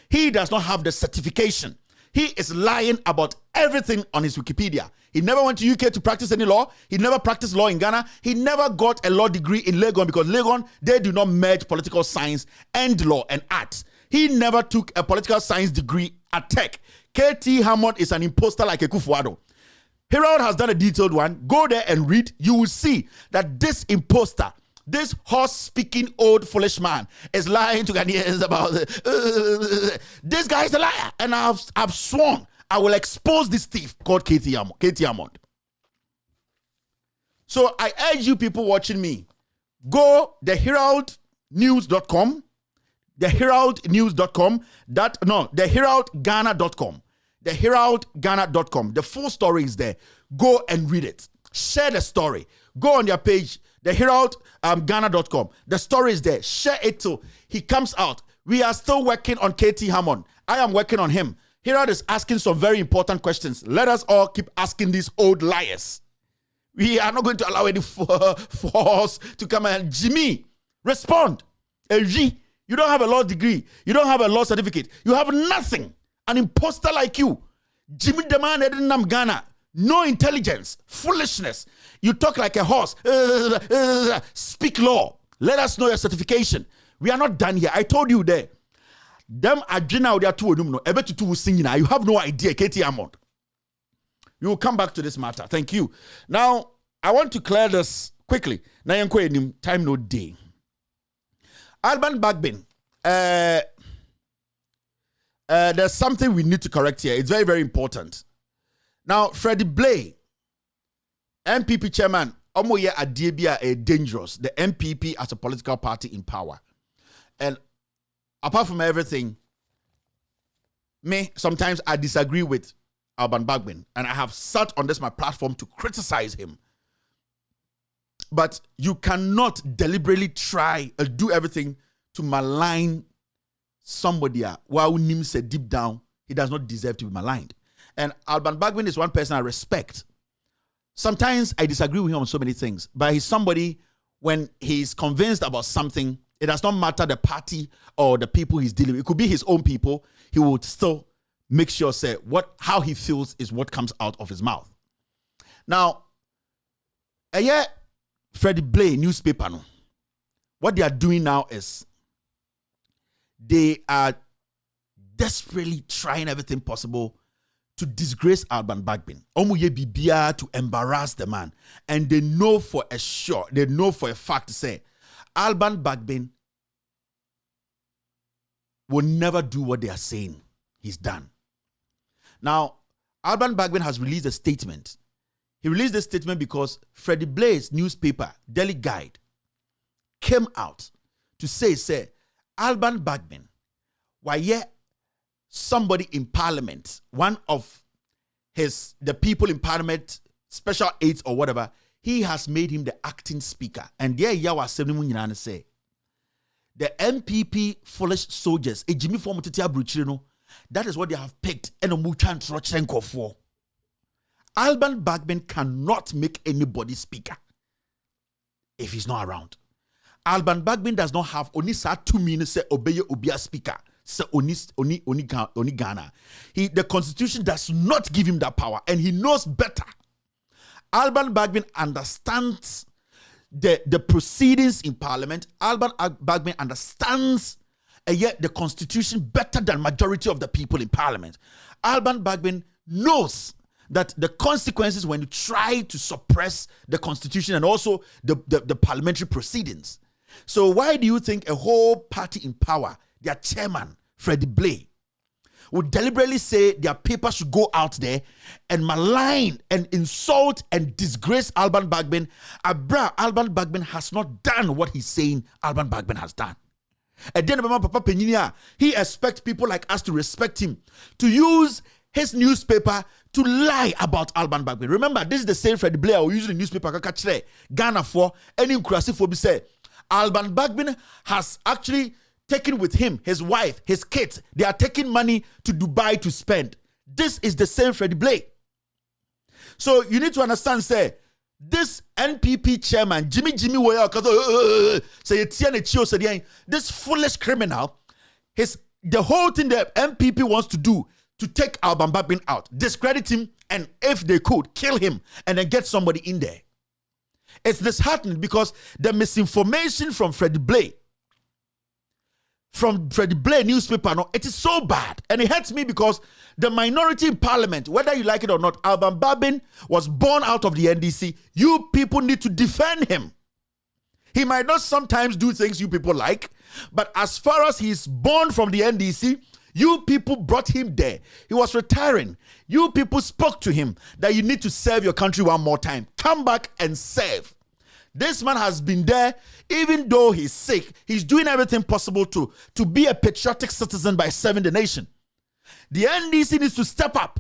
He does not have the certification. He is lying about everything on his Wikipedia. He never went to UK to practice any law. He never practiced law in Ghana. He never got a law degree in Legon because Legon, they do not merge political science and law and arts. He never took a political science degree at Tech. K.T. Hammond is an imposter like Ekufuado. Herald has done a detailed one. Go there and read. You will see that this imposter, this horse-speaking old foolish man is lying to Ghanaians about this guy is a liar. And I've sworn I will expose this thief called K.T. Hammond. So I urge you people watching me, go theheraldnews.com, theheraldnews.com, theheraldghana.com. theheraldghana.com. The full story is there. Go and read it. Share the story. Go on their page, theheraldghana.com. The story is there. Share it till he comes out. We are still working on K.T. Hammond. I am working on him. Herald is asking some very important questions. Let us all keep asking these old liars. We are not going to allow any force to come and Jimmy, respond. You don't have a law degree. You don't have a law certificate. You have nothing. An imposter like you. Jimmy the man in Ghana. No intelligence. Foolishness. You talk like a horse. Speak law. Let us know your certification. We are not done here. I told you there. Them agina they are two no. Ebe to two singing. You have no idea, K.T. Hammond. We will come back to this matter. Thank you. Now, I want to clear this quickly. Now, time no day. Alban Bagbin. There's something we need to correct here. It's very, very important. Now, Freddie Blay, MPP chairman, Omoye Adiebia is dangerous. The MPP as a political party in power. And apart from everything, sometimes I disagree with Alban Bagbin. And I have sat on my platform to criticize him. But you cannot deliberately try or do everything to malign somebody while Nim said deep down, he does not deserve to be maligned. And Alban Bagbin is one person I respect. Sometimes I disagree with him on so many things, but he's somebody, when he's convinced about something, it does not matter the party or the people he's dealing with. It could be his own people. He would still make sure, say, how he feels is what comes out of his mouth. Now, Freddie Blay newspaper, what they are doing now is they are desperately trying everything possible to disgrace Alban Bagbin. Omuye bibia to embarrass the man. And they know for a fact to say, Alban Bagbin will never do what they are saying he's done. Now, Alban Bagbin has released a statement. He released a statement because Freddie Blay's newspaper, Daily Guide, came out to say, Alban Bagbin, why somebody in parliament, one of the people in parliament, special aides or whatever, he has made him the acting speaker. And there Yawa say, the MPP foolish soldiers, a Jimmy Formutitia Bruchino, that is what they have picked and a Muchan Trochenko for. Alban Bagbin cannot make anybody speaker if he's not around. Alban Bagbin does not have only 2 minutes say obey obia speaker. So oni Ghana. The constitution does not give him that power, and he knows better. Alban Bagbin understands the proceedings in parliament. Alban Bagbin understands yet the constitution better than majority of the people in parliament. Alban Bagbin knows that the consequences when you try to suppress the constitution and also the parliamentary proceedings. So why do you think a whole party in power, their chairman, Freddie Blay, would deliberately say their papers should go out there and malign and insult and disgrace Alban Bagbin? Alban Bagbin has not done what he's saying Alban Bagbin has done. And then Papa Penyinia, he expects people like us to respect him, to use his newspaper to lie about Alban Bagbin. Remember, this is the same Freddie Blair who used the newspaper Ghana for any inclusive for say Alban Bagbin has actually taken with him his wife, his kids. They are taking money to Dubai to spend. This is the same Freddie Blair. So you need to understand, say, this NPP chairman, Jimmy this foolish criminal, the whole thing that NPP wants to do to take Alban Bagbin out, discredit him, and if they could, kill him and then get somebody in there. It's disheartening because the misinformation from Freddie Blay newspaper, it is so bad. And it hurts me because the minority in parliament, whether you like it or not, Alban Bagbin was born out of the NDC. You people need to defend him. He might not sometimes do things you people like, but as far as he's born from the NDC, you people brought him there. He was retiring. You people spoke to him that you need to serve your country one more time. Come back and serve. This man has been there, even though he's sick. He's doing everything possible to be a patriotic citizen by serving the nation. The NDC needs to step up.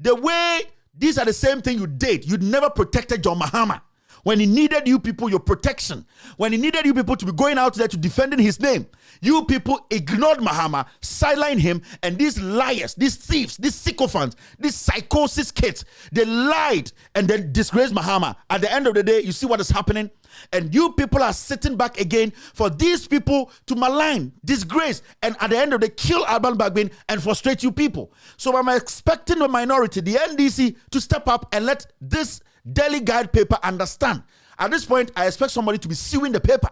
The way these are the same thing you did. You never protected John Mahama. When he needed you people, your protection. When he needed you people to be going out there to defending his name, you people ignored Mahama, sidelined him, and these liars, these thieves, these sycophants, these psychosis kids, they lied and then disgraced Mahama. At the end of the day, you see what is happening? And you people are sitting back again for these people to malign, disgrace, and at the end of the day, kill Alban Bagbin and frustrate you people. So I'm expecting the minority, the NDC, to step up and let this Daily Guide paper understand. At this point, I expect somebody to be suing the paper,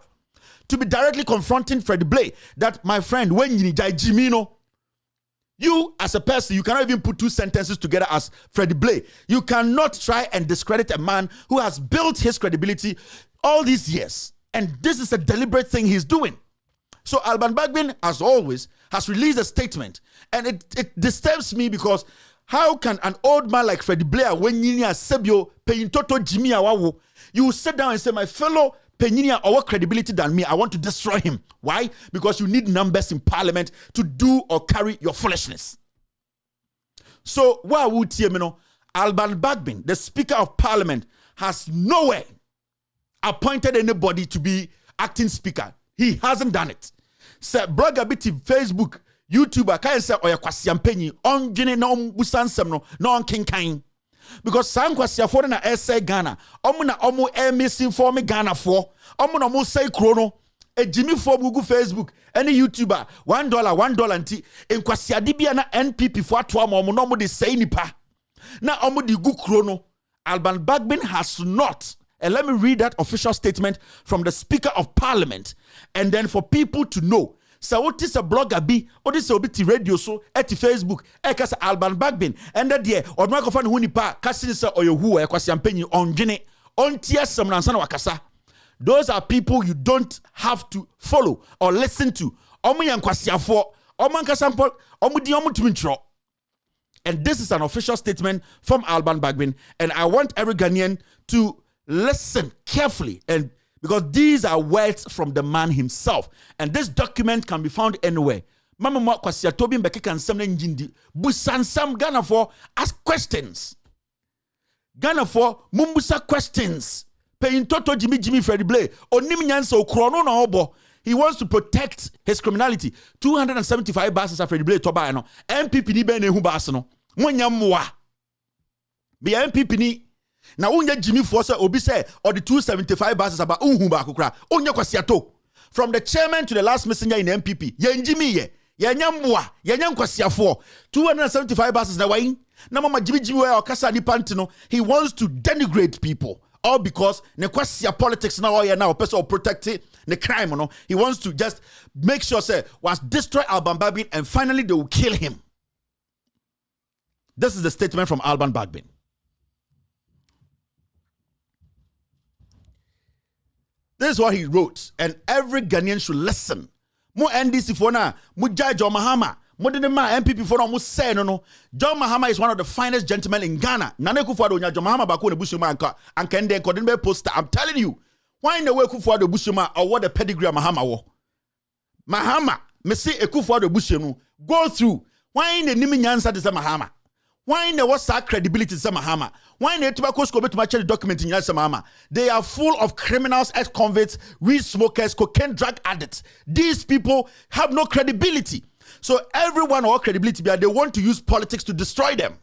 to be directly confronting Freddie Blay that, my friend, when you need Jimino, you as a person, you cannot even put two sentences together as Freddie Blay. You cannot try and discredit a man who has built his credibility all these years. And this is a deliberate thing he's doing. So Alban Bagbin, as always, has released a statement. And it disturbs me because how can an old man like Freddie Blair, when you are Sebio, paying Toto Jimmy Awawo, you sit down and say, my fellow Penyinia or more credibility than me, I want to destroy him. Why? Because you need numbers in parliament to do or carry your foolishness. So, why would you know? Alban Bagbin, the Speaker of Parliament, has nowhere appointed anybody to be acting Speaker. He hasn't done it. Sir, blogger bit Facebook, YouTuber can say oya kwasiampenyi on gene na busansem no na on kinkan because san kwasiafo na essay Ghana omo misinform Ghana for omo na mo say kro no ejimi for Google Facebook any YouTuber $1 nti enkwasiade bia na NPP for ato am omo no mo de say nipa na omo de gu kro no. Alban Bagbin has not, and let me read that official statement from the Speaker of Parliament, and then for people to know. So what is a blogger be? Or this will be the radio so at Facebook. Ekas Alban Bagbin and that year or microphone hunipa casting or your who a kwasiampenyi on gene on tia some nansana wakasa. Those are people you don't have to follow or listen to. Omu yan kwasiafo oman kasampo omu di omu tuintro. And this is an official statement from Alban Bagbin, and I want every Ghanaian to listen carefully, and because these are words from the man himself. And this document can be found anywhere. Mama mo kwasia tobi mbeke kan samna njindi. Busansam Ghana for ask questions. Ghana for mumbusa questions. Paying Toto Jimmy Freddie Blay. Onim nyansa okrono na obo. He wants to protect his criminality. 275 bases of Freddie Blay toba no. MPP ni ben ehu bas no. Monyamwa. Be MPP ni na unye Jimmy Force obi say or the 275 bases about unhu ba kokra. Onye kwasiato. from the chairman to the last messenger in MPP. Yenjimi ye. Yenyamwa. Yenyankwasiafo. 275 buses na wain. Na mama Jimmy or Kasa Nipantino. He wants to denigrate people. All because nekwasia politics now now person protect it the crime, no. He wants to just make sure say was destroy Alban Bagbin and finally they will kill him. This is the statement from Alban Bagbin. This is what he wrote, and every Ghanaian should listen. Mo NDC for now, mo Judge Mahama. MPP for almost say no. John Mahama is one of the finest gentlemen in Ghana. Nane Kufuor John Mahama baku ne bushuma and can then be poster. I'm telling you, why in the way Kufuor the bushuma or what the pedigree of Mahama wo? Mahama, me see a Kufuor the bushunu go through. Why in the nimi nyansa de Mahama? Why in the what's that credibility to Mahama? Why in the tobacco scope to match the document in Mahama? They are full of criminals, ex-convicts, weed smokers, cocaine drug addicts. These people have no credibility. So everyone or credibility, they want to use politics to destroy them.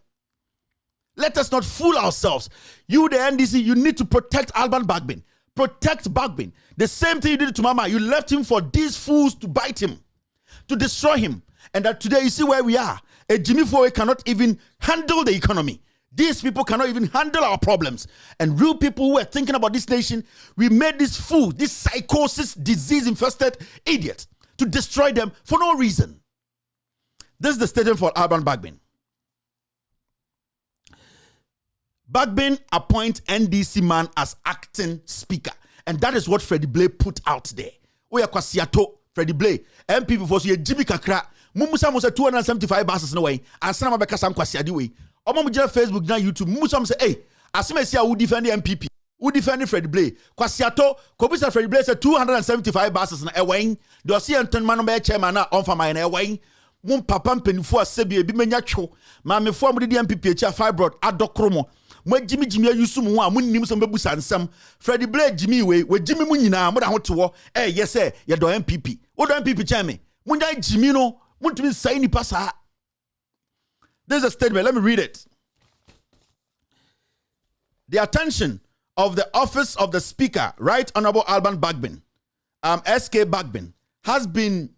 Let us not fool ourselves. You, the NDC, you need to protect Alban Bagbin. Protect Bagbin. The same thing you did to Mama. You left him for these fools to bite him, to destroy him. And that today, you see where we are. A Jimmy Foy cannot even handle the economy. These people cannot even handle our problems. And real people who are thinking about this nation, we made this fool, this psychosis, disease-infested idiot to destroy them for no reason. This is the statement for Alban Bagbin. Bagbin appoints NDC man as acting speaker. And that is what Freddie Blay put out there. Oya kwasiato, Freddie Blay. MP before so ye Jimmy Kakra. Mumusa musa 275 buses no way. And sana mabeka sam kwasiadi way. Omo mujira Facebook na YouTube. Mumusa musa, hey, asime siya who defend the MPP. Who defend Freddie Blay. Kwasiato, kobisa Freddie Blay said 275 buses na ewing. Do see Anton Manombe chairman na on for my ewing. Mum papa mpenifo asebi ebi menya two ma me fo amde MPP echa fibroid adokromo mo Jimmy ayusu mu a munnim so bebusa nsam Freddie Blay Jimmy we Jimmy mu nyina mo da ho to yes sir ye do MPP wo do MPP chairman munya Jimmy no muntumi sai ni pasa. There's a statement, let me read it. The attention of the office of the speaker, Right Honorable Alban Bagbin, SK Bagbin, has been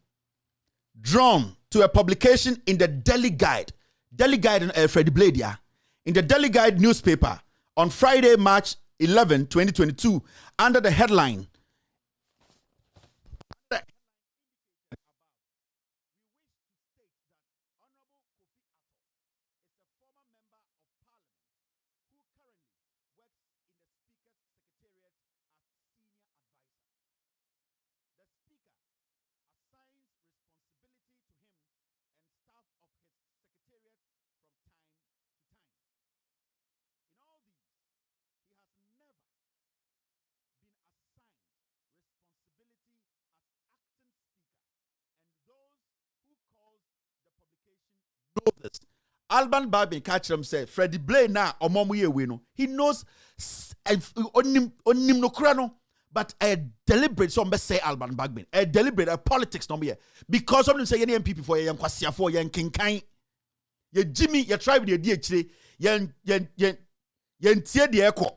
drawn to a publication in the Daily Guide, Freddie Blay, in the Daily Guide newspaper on Friday, March 11, 2022, under the headline, this. Alban Bagbin catch them say Freddie Blay na omomuye we no. He knows onim no krano, but a deliberate some say Alban Bagbin. A deliberate politics no here. Because some them say any MPP for yan kwasia for yan kinkan. Ye Jimmy, ye tribe the DHD, yan tie the echo.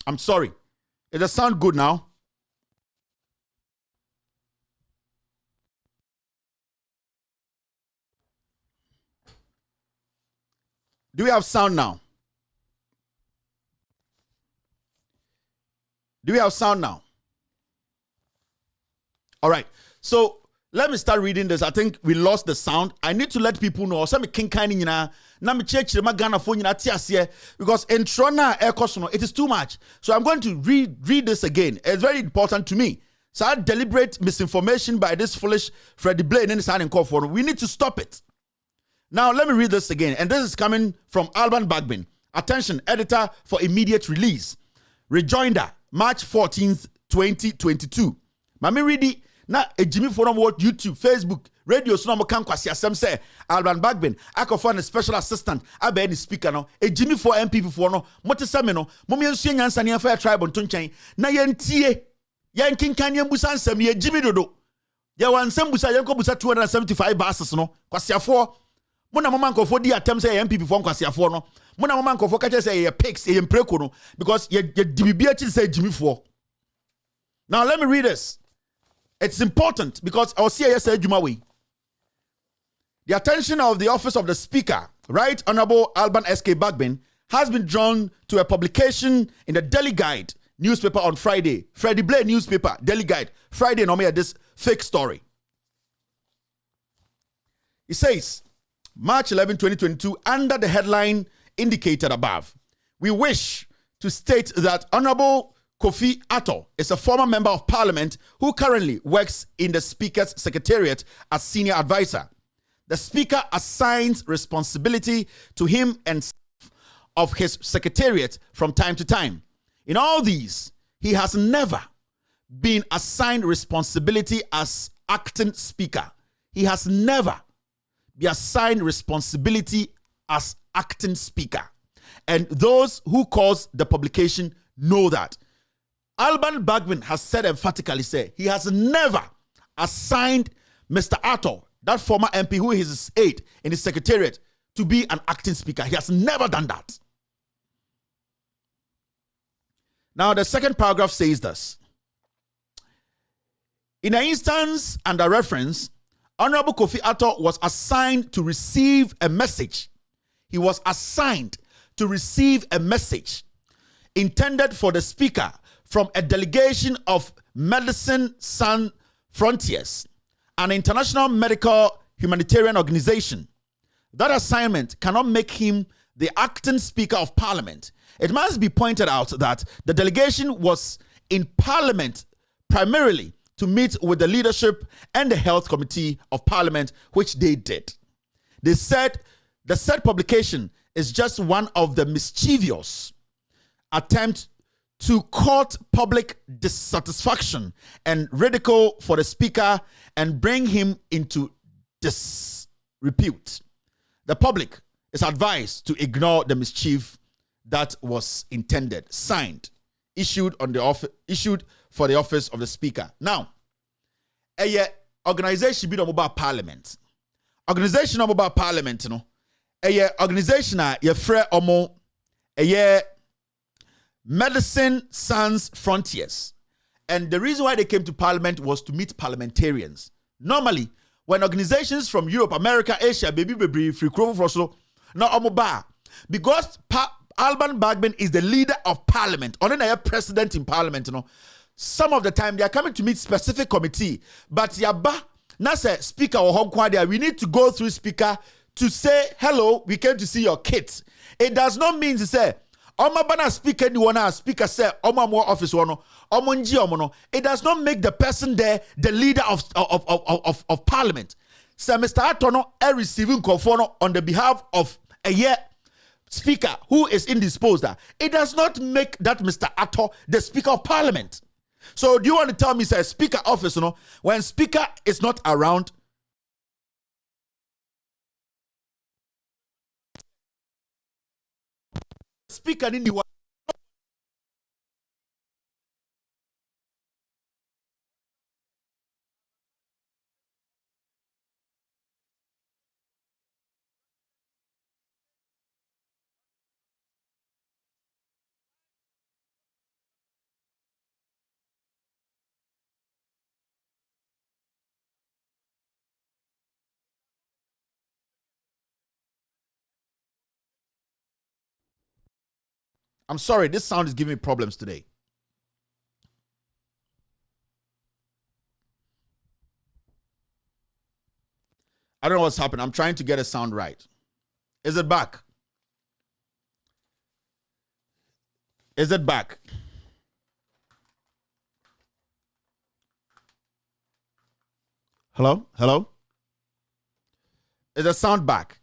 I'm sorry. It does sound good now. Do we have sound now? Do we have sound now? All right. So let me start reading this. I think we lost the sound. I need to let people know. Some kinkani na me check my Ghana phone because in Toronto it is too much. So I'm going to read this again. It's very important to me. So deliberate misinformation by this foolish Freddie Blay and signing call for. We need to stop it. Now, let me read this again. And this is coming from Alban Bagbin. Attention, editor for immediate release. Rejoinder, March 14th, 2022. Mami ready. Na a Jimmy Forum World, YouTube, Facebook, radio, so no can kwasi asem say Alban Bagbin, akofo a special assistant, abe any speaker no, a Jimmy for MPP for no, motesame no, momi ensu nyansa ne fair tribe on tonchen, na yentie, yankin kan yembusa nsem ye Jimmy dodo. Ye wan nsem busa yenko busa 275 basis no, kwasi afo. Muna mama nkofo di attempt say MPP for kwasi afo no. Muna mama nkofo kache say ye pics, ye mpreko no, because ye dibibia chi say Jimmy for. Now let me read this. It's important because our CIS Jumawi. The attention of the office of the Speaker, Right Honorable Alban S.K. Bagbin, has been drawn to a publication in the Daily Guide newspaper on Friday. Freddie Blay newspaper, Daily Guide, Friday, and this fake story. It says, March 11, 2022, under the headline indicated above, we wish to state that Honorable Kofi Atto is a former member of Parliament who currently works in the Speaker's Secretariat as senior advisor. The Speaker assigns responsibility to him and of his Secretariat from time to time. In all these, he has never been assigned responsibility as acting Speaker. He has never been assigned responsibility as acting Speaker. And those who caused the publication know that. Alban Bagbin has said emphatically, he has never assigned Mr. Atto, that former MP who is his aide in his Secretariat, to be an acting Speaker. He has never done that. Now, the second paragraph says this. In an instance under reference, Honorable Kofi Atto was assigned to receive a message. He was assigned to receive a message intended for the Speaker from a delegation of Medicine Sans Frontiers, an international medical humanitarian organization. That assignment cannot make him the acting Speaker of Parliament. It must be pointed out that the delegation was in Parliament primarily to meet with the leadership and the Health Committee of Parliament, which they did. They said the said publication is just one of the mischievous attempts to court public dissatisfaction and ridicule for the Speaker and bring him into disrepute. The public is advised to ignore the mischief that was intended. Signed, issued for the office of the Speaker. Now, a organization be about Parliament. Organization about Parliament, a organization ye frere omo a Medicine Sans Frontiers. And the reason why they came to Parliament was to meet parliamentarians. Normally, when organizations from Europe, America, Asia, baby, free crowd for so, now omoba, because Alban Bagbin is the leader of Parliament, or a president in Parliament, some of the time they are coming to meet specific committee, but yaba, na say Speaker or Hong Kong, we need to go through Speaker to say, hello, we came to see your kids. It does not mean to say, Bana Speaker, Speaker say, more office one, it does not make the person there the leader of Parliament. So Mr. Atto receiving conforno on the behalf of a Speaker who is indisposed. It does not make that Mr. Atto the Speaker of Parliament. So do you want to tell me, say, Speaker office, when Speaker is not around, Speaker in the I'm sorry, this sound is giving me problems today. I don't know what's happening. I'm trying to get a sound right. Is it back? Is it back? Hello? Hello? Is the sound back?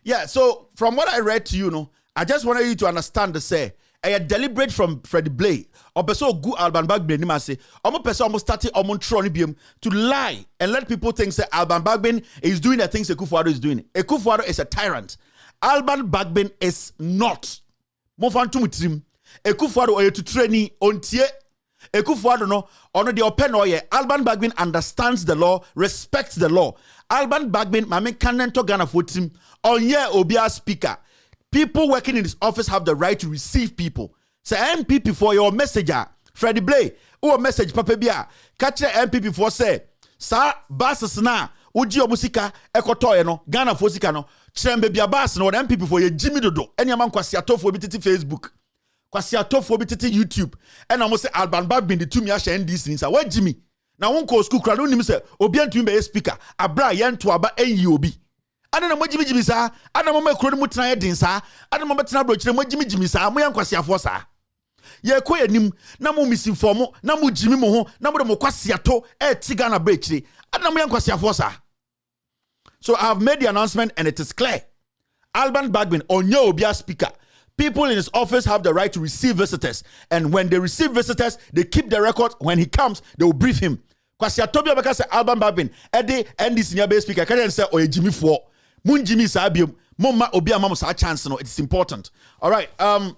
Yeah, so from what I read to you, I just wanted you to understand the say. I deliberate from Freddie Blay. Or person go Alban Bagbin ni say. Omo person almost started to lie and let people think say Alban Bagbin is doing the things Akufo-Addo is doing. Akufo-Addo is a tyrant. Alban Bagbin is not. Mofan tumutrim. Akufo-Addo oye to trainee ontie. Akufo-Addo no ono the open oye. Alban Bagbin understands the law, respects the law. Alban Bagbin mame kanen to Ghana for team. Onye obia speaker. People working in his office have the right to receive people. Say MPP for your messenger, Freddie Blay, o message papa bi a catch MPP for say sa bases na uji omusika ekotoye no Ghana for sika no kyerem bia bas no MPP for ye Jimmy Dodo ene man kwasi atofo bi tete Facebook kwasi atofo bi tete YouTube ena mo say Alban Bagbin de tumi ahye NDC nsa wa Jimmy na won ko school kra no nim say obi antumi be speaker abra ye nto aba enyi obi ana na mo Jimmy sa ana mo makro no mutena ye din sa ana mo betena bro kyerem mo Jimmy sa mo yan kwasi afo sa ye ko yanim na mo misinform na mo Jimmy mo ho na mo de mo kwasi ato ti Ghana ba kyire ana mo yan kwasi afo sa. So I have made the announcement and it is clear. Alban Bagbin, onye obia speaker. People in his office have the right to receive visitors. And when they receive visitors, they keep the record. When he comes, they will brief him. Kwasi Atobia beka say Alban Bagbin, ede NDC senior base speaker, can say oye Jimmy for. Mun Jimmy sa biom. Mama obia mama sa chance no. It's important. All right. And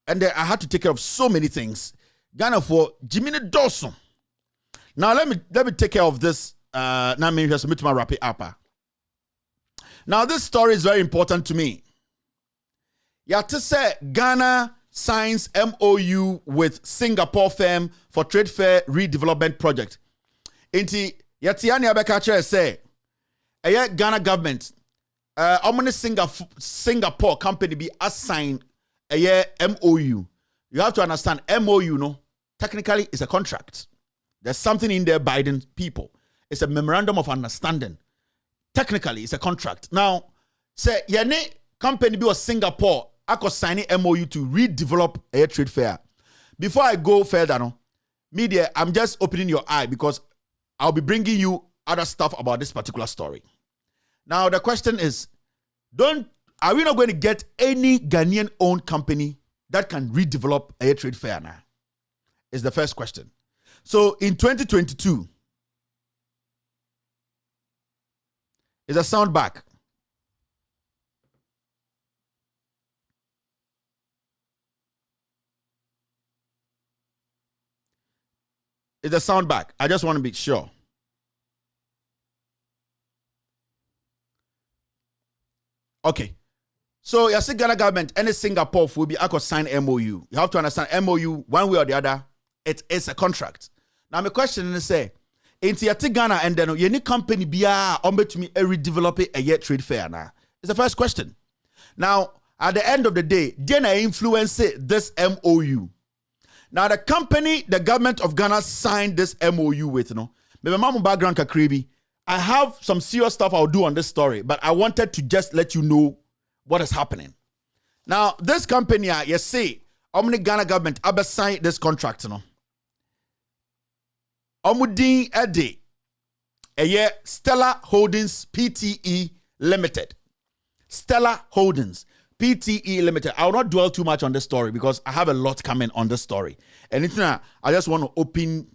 then I had to take care of so many things. Ghana for Jimmy Dawson. Now let me take care of this. Now I'm going to wrap it up. Now this story is very important to me. You have to say Ghana signs MOU with Singapore firm for trade fair redevelopment project. Inti yatiani abeka say Ghana government Singapore company be assigned a MOU. You have to understand MOU no technically is a contract. There's something in there binding people. It's a memorandum of understanding. Technically, it's a contract. Now, say yene company be was Singapore. I could sign an MOU to redevelop a trade fair. Before I go further, no, media, I'm just opening your eye because I'll be bringing you other stuff about this particular story. Now, the question is, are we not going to get any Ghanaian-owned company that can redevelop a trade fair now? Is the first question. So, in 2022, is a sound back. It's a sound back. I just want to be sure. Okay. So you see Ghana government and Singapore will be able to sign MOU. You have to understand MOU one way or the other. It is a contract. Now my question is say, into Ghana and then any company be to me redevelop a yet trade fair now. It's the first question. Now, at the end of the day, then I influence this MOU. Now, the company, the government of Ghana signed this MOU with, you know, my mom background kakribi. I have some serious stuff I'll do on this story, but I wanted to just let you know what is happening. Now, this company, you see, Omni Ghana government signed this contract, you know. Omudin Ede, Stella Holdings Pte Limited. Stella Holdings Pte Limited. I will not dwell too much on this story because I have a lot coming on this story. And I just want to open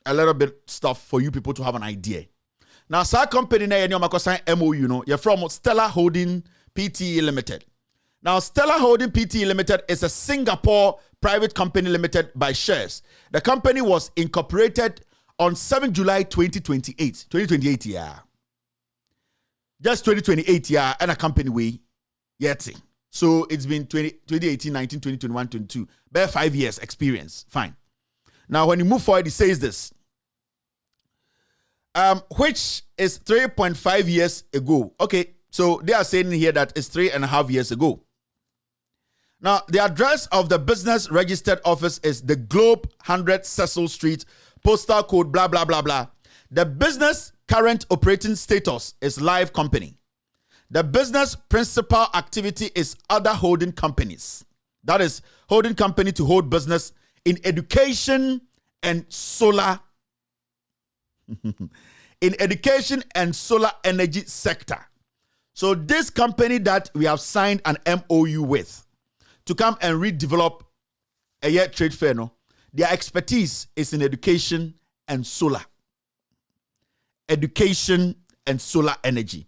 a little bit stuff for you people to have an idea. Now, sa company na you sign MOU, you know, you're from Stella Holding Pte Limited. Now, Stella Holding Pte Limited is a Singapore private company limited by shares. The company was incorporated on 7 July 2028, yeah. Just 2028, yeah, and a company way, yet. So it's been 2018, 19, 20, 21, 22. Bare 5 years experience. Fine. Now, when you move forward, it says this. Which is 3.5 years ago. Okay, so they are saying here that it's 3.5 years ago. Now, the address of the business registered office is the Globe 100 Cecil Street, postal code blah blah blah blah. The business current operating status is live company. The business principal activity is other holding companies. That is holding company to hold business in education and solar in education and solar energy sector. So this company that we have signed an MOU with to come and redevelop a year trade fair, no, their expertise is in education and solar. Education and solar energy.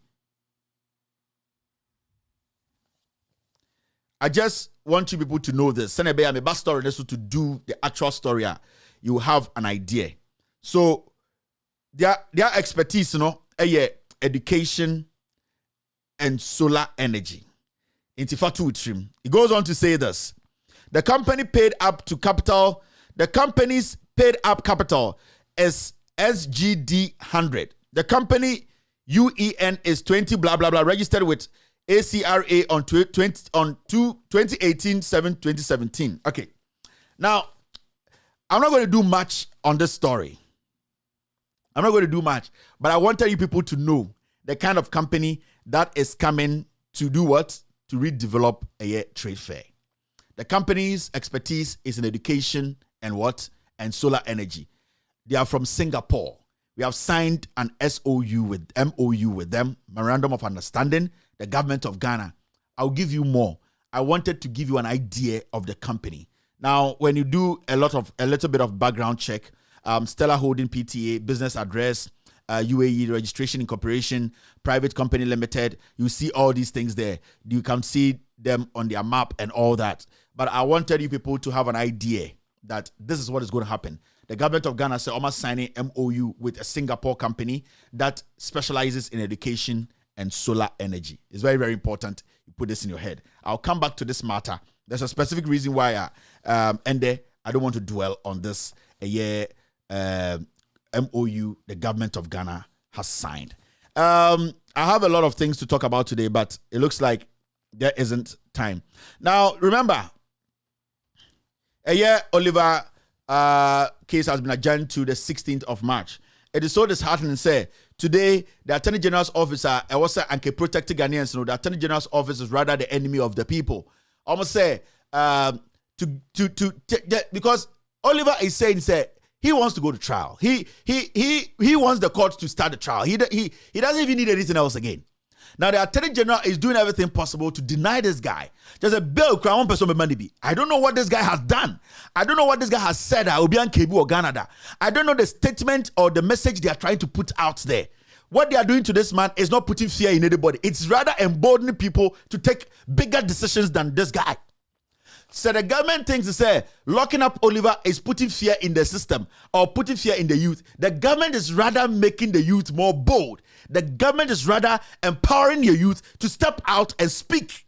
I just want you people to know this. Send a bad story to do the actual story. You have an idea. So their expertise, you know, education and solar energy. It goes on to say this. The company paid up to capital The company's paid up capital is SGD 100. The company UEN is 20 blah blah blah, registered with ACRA on 2018/7/2017. Okay. Now, I'm not going to do much on this story. I'm not going to do much, but I wanted you people to know the kind of company that is coming to do what? To redevelop a trade fair. The company's expertise is in education and what? And solar energy. They are from Singapore. We have signed an MOU with them, Memorandum of Understanding, the government of Ghana. I'll give you more. I wanted to give you an idea of the company. Now, when you do a little bit of background check, Stella Holding PTA, business address, UAE registration incorporation, private company limited, you see all these things there. You can see them on their map and all that. But I wanted you people to have an idea that this is what is going to happen. The government of Ghana said almost signing MOU with a Singapore company that specializes in education and solar energy. It's very, very important you put this in your head. I'll come back to this matter. There's a specific reason why I don't want to dwell on this MOU the government of Ghana has signed. I have a lot of things to talk about today, but it looks like there isn't time. Now, remember, Oliver case has been adjourned to the 16th of March. It is so disheartening, say, today, the Attorney General's office, also and protecting Ghanaians, the Attorney General's office is rather the enemy of the people. Almost say, because Oliver is saying, say, he wants to go to trial. He wants the court to start the trial. He doesn't even need anything else again. Now, the Attorney General is doing everything possible to deny this guy. There's a bill, one person money be. I don't know what this guy has done. I don't know what this guy has said. Obian Kebu or Canada. I don't know the statement or the message they are trying to put out there. What they are doing to this man is not putting fear in anybody. It's rather emboldening people to take bigger decisions than this guy. So the government thinks to say locking up Oliver is putting fear in the system or putting fear in the youth. The government is rather making the youth more bold. The government is rather empowering the youth to step out and speak.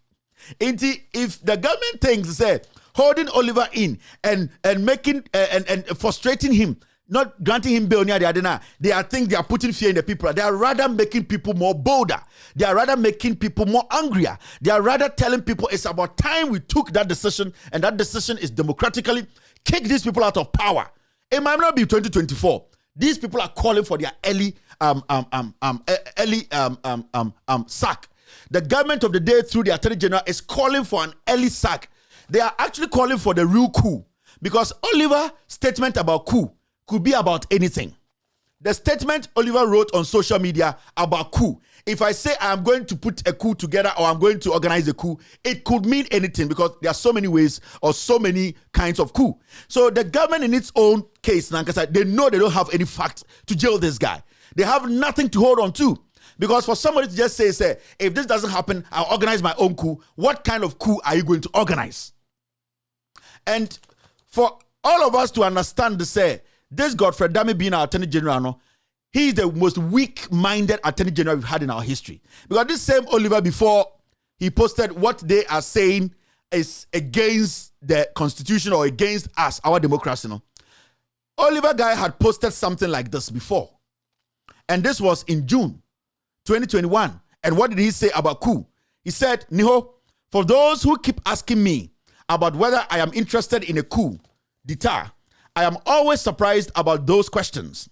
If the government thinks to say holding Oliver in and making and frustrating him, not granting him bail near the Adena, they are putting fear in the people. They are rather making people more bolder. They are rather making people more angrier. They are rather telling people it's about time we took that decision, and that decision is democratically kick these people out of power. It might not be 2024. These people are calling for their early sack. The government of the day through the Attorney General is calling for an early sack. They are actually calling for the real coup, because Oliver's statement about coup could be about anything. The statement Oliver wrote on social media about coup, if I say I'm going to put a coup together or I'm going to organize a coup, it could mean anything, because there are so many ways or so many kinds of coup. So the government in its own case, they know they don't have any facts to jail this guy. They have nothing to hold on to. Because for somebody to just say, if this doesn't happen, I'll organize my own coup. What kind of coup are you going to organize? And for all of us to understand this Godfrey Dame being our Attorney General, he is the most weak-minded Attorney General we've had in our history. Because this same Oliver, before he posted what they are saying is against the Constitution or against us, our democracy, Oliver guy had posted something like this before. And this was in June 2021. And what did he say about coup? He said, Niho, for those who keep asking me about whether I am interested in a coup d'etat, I am always surprised about those questions.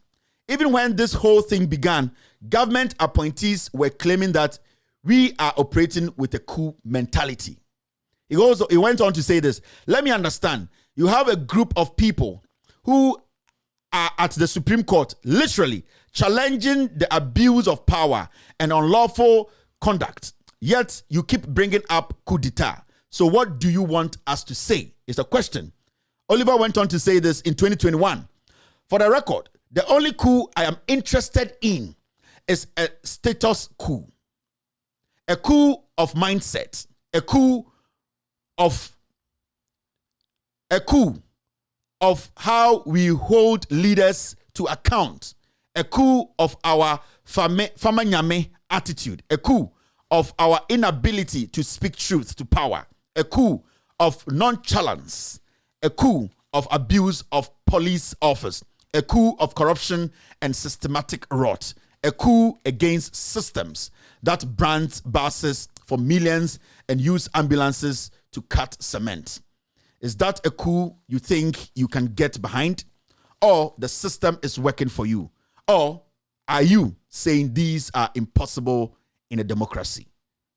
Even when this whole thing began, government appointees were claiming that we are operating with a coup mentality. He went on to say this. Let me understand. You have a group of people who are at the Supreme Court, literally challenging the abuse of power and unlawful conduct. Yet you keep bringing up coup d'etat. So what do you want us to say? It's a question. Oliver went on to say this in 2021. For the record, the only coup I am interested in is a status coup. A coup of mindset. A coup of how we hold leaders to account. A coup of our famanyame attitude. A coup of our inability to speak truth to power. A coup of nonchalance. A coup of abuse of police office, a coup of corruption and systematic rot, a coup against systems that brands buses for millions and use ambulances to cut cement. Is that a coup you think you can get behind? Or the system is working for you? Or are you saying these are impossible in a democracy?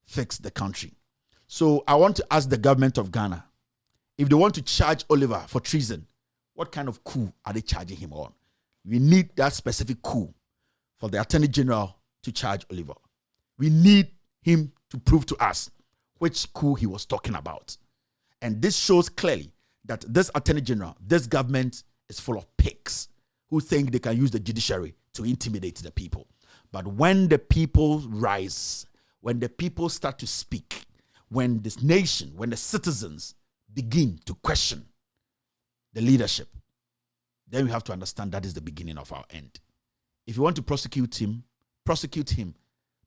Fix the country. So I want to ask the government of Ghana, if they want to charge Oliver for treason, what kind of coup are they charging him on? We need that specific coup for the Attorney General to charge Oliver. We need him to prove to us which coup he was talking about. And this shows clearly that this Attorney General, this government is full of pigs who think they can use the judiciary to intimidate the people. But when the people rise, when the people start to speak, when this nation, when the citizens begin to question the leadership, then we have to understand that is the beginning of our end. If you want to prosecute him,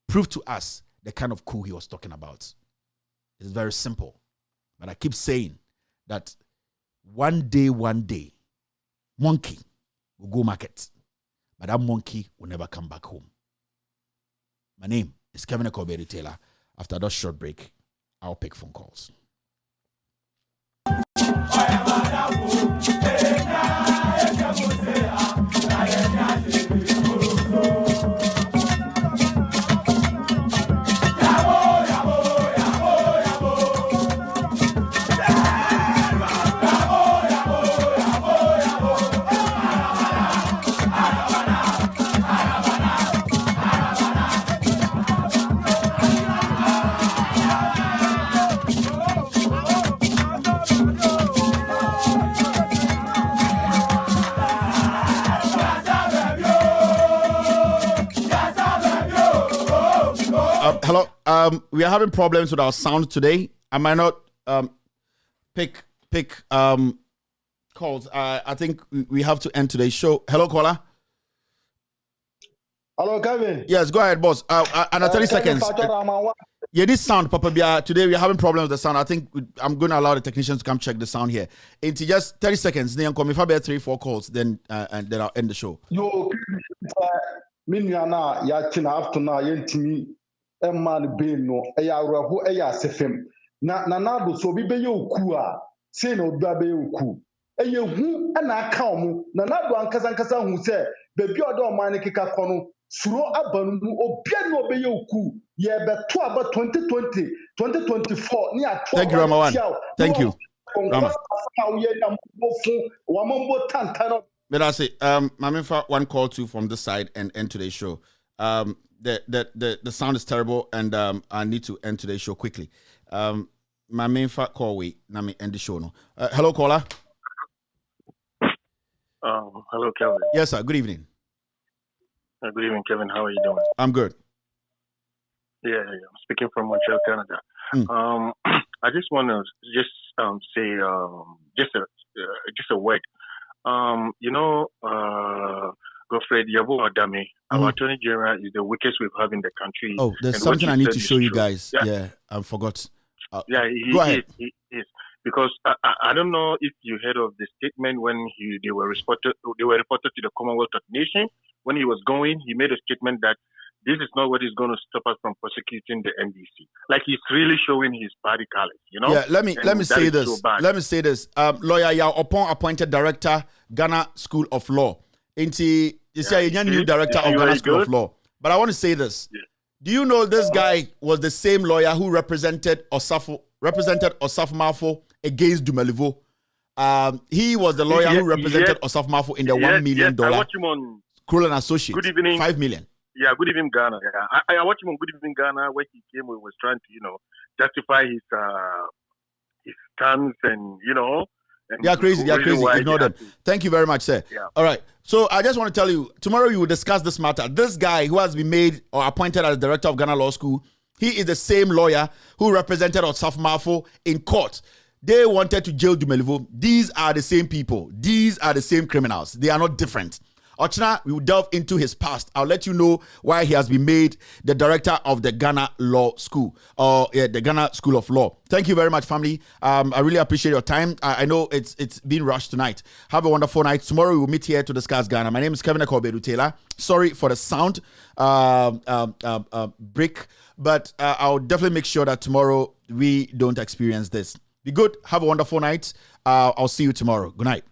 prove to us the kind of coup he was talking about. It's very simple. But I keep saying that one day, monkey will go market, but that monkey will never come back home. My name is Kevin Ekoberi Taylor. After that short break, I'll pick phone calls. Hello. We are having problems with our sound today. I might not pick calls. I think we have to end today's show. Hello, caller. Hello, Kevin. Yes, go ahead, boss. And 30 seconds. Yeah, this sound, Papa Bia. Today we are having problems with the sound. I think I'm going to allow the technicians to come check the sound here. Into just 30 seconds. Then come if I bear 3-4 calls, then I'll end the show. Yo, Miniana, Yatina after now, Yentimi. Man be no who sefem na do so bi be kua say no ba be ku hu na aka omu na do ankasa hu say bebi odo man keka kono suro abanu mu obia no be ku ye beto aba 2020 2024 ni ato. Thank you, Rama. Thank you, Rama. But I say Mamifa, one call too from this side and end today's show. The sound is terrible, and I need to end today's show quickly. My main fact call wait, let me end the show now. Hello, caller. Hello, Kevin. Yes, sir. Good evening. Good evening, Kevin. How are you doing? I'm good. Yeah, I'm speaking from Montreal, Canada. I just want to say just a word. Godfred Yabo Adame, our Attorney General, is the weakest we've had in the country. Oh, there's something I need to show you guys. Yeah, I forgot. Go ahead. He is. Because I don't know if you heard of the statement when they were reported to the Commonwealth of Nations. When he was going, he made a statement that this is not what is going to stop us from prosecuting the NDC. Like he's really showing his body colors, Yeah, let me say this. Let me say this. Lawyer Yao Opon appointed director, Ghana School of Law. You say a new director of Ghana School of Law. But I want to say this. Yeah. Do you know this guy was the same lawyer who represented Osafo Mafo against Dumelivo? He was the lawyer who represented Osafo Mafo in the $1 million. I watch him on Kroll and Associates. Good evening. 5 million. Yeah, Good Evening Ghana. Yeah. I watched him on Good Evening Ghana where he came and was trying to, justify his stance and, They are crazy. Ignore them. Thank you very much, sir. Yeah. All right. So I just want to tell you, tomorrow we will discuss this matter. This guy who has been made or appointed as director of Ghana Law School, he is the same lawyer who represented Osafo Mafo in court. They wanted to jail Dumelivo. These are the same people. These are the same criminals. They are not different. Ochna, we will delve into his past. I'll let you know why he has been made the director of the Ghana Law School, or the Ghana School of Law. Thank you very much, family. I really appreciate your time. I know it's been rushed tonight. Have a wonderful night. Tomorrow we will meet here to discuss Ghana. My name is Kevin Akobedu Taylor. Sorry for the sound break, but I'll definitely make sure that tomorrow we don't experience this. Be good. Have a wonderful night. I'll see you tomorrow. Good night.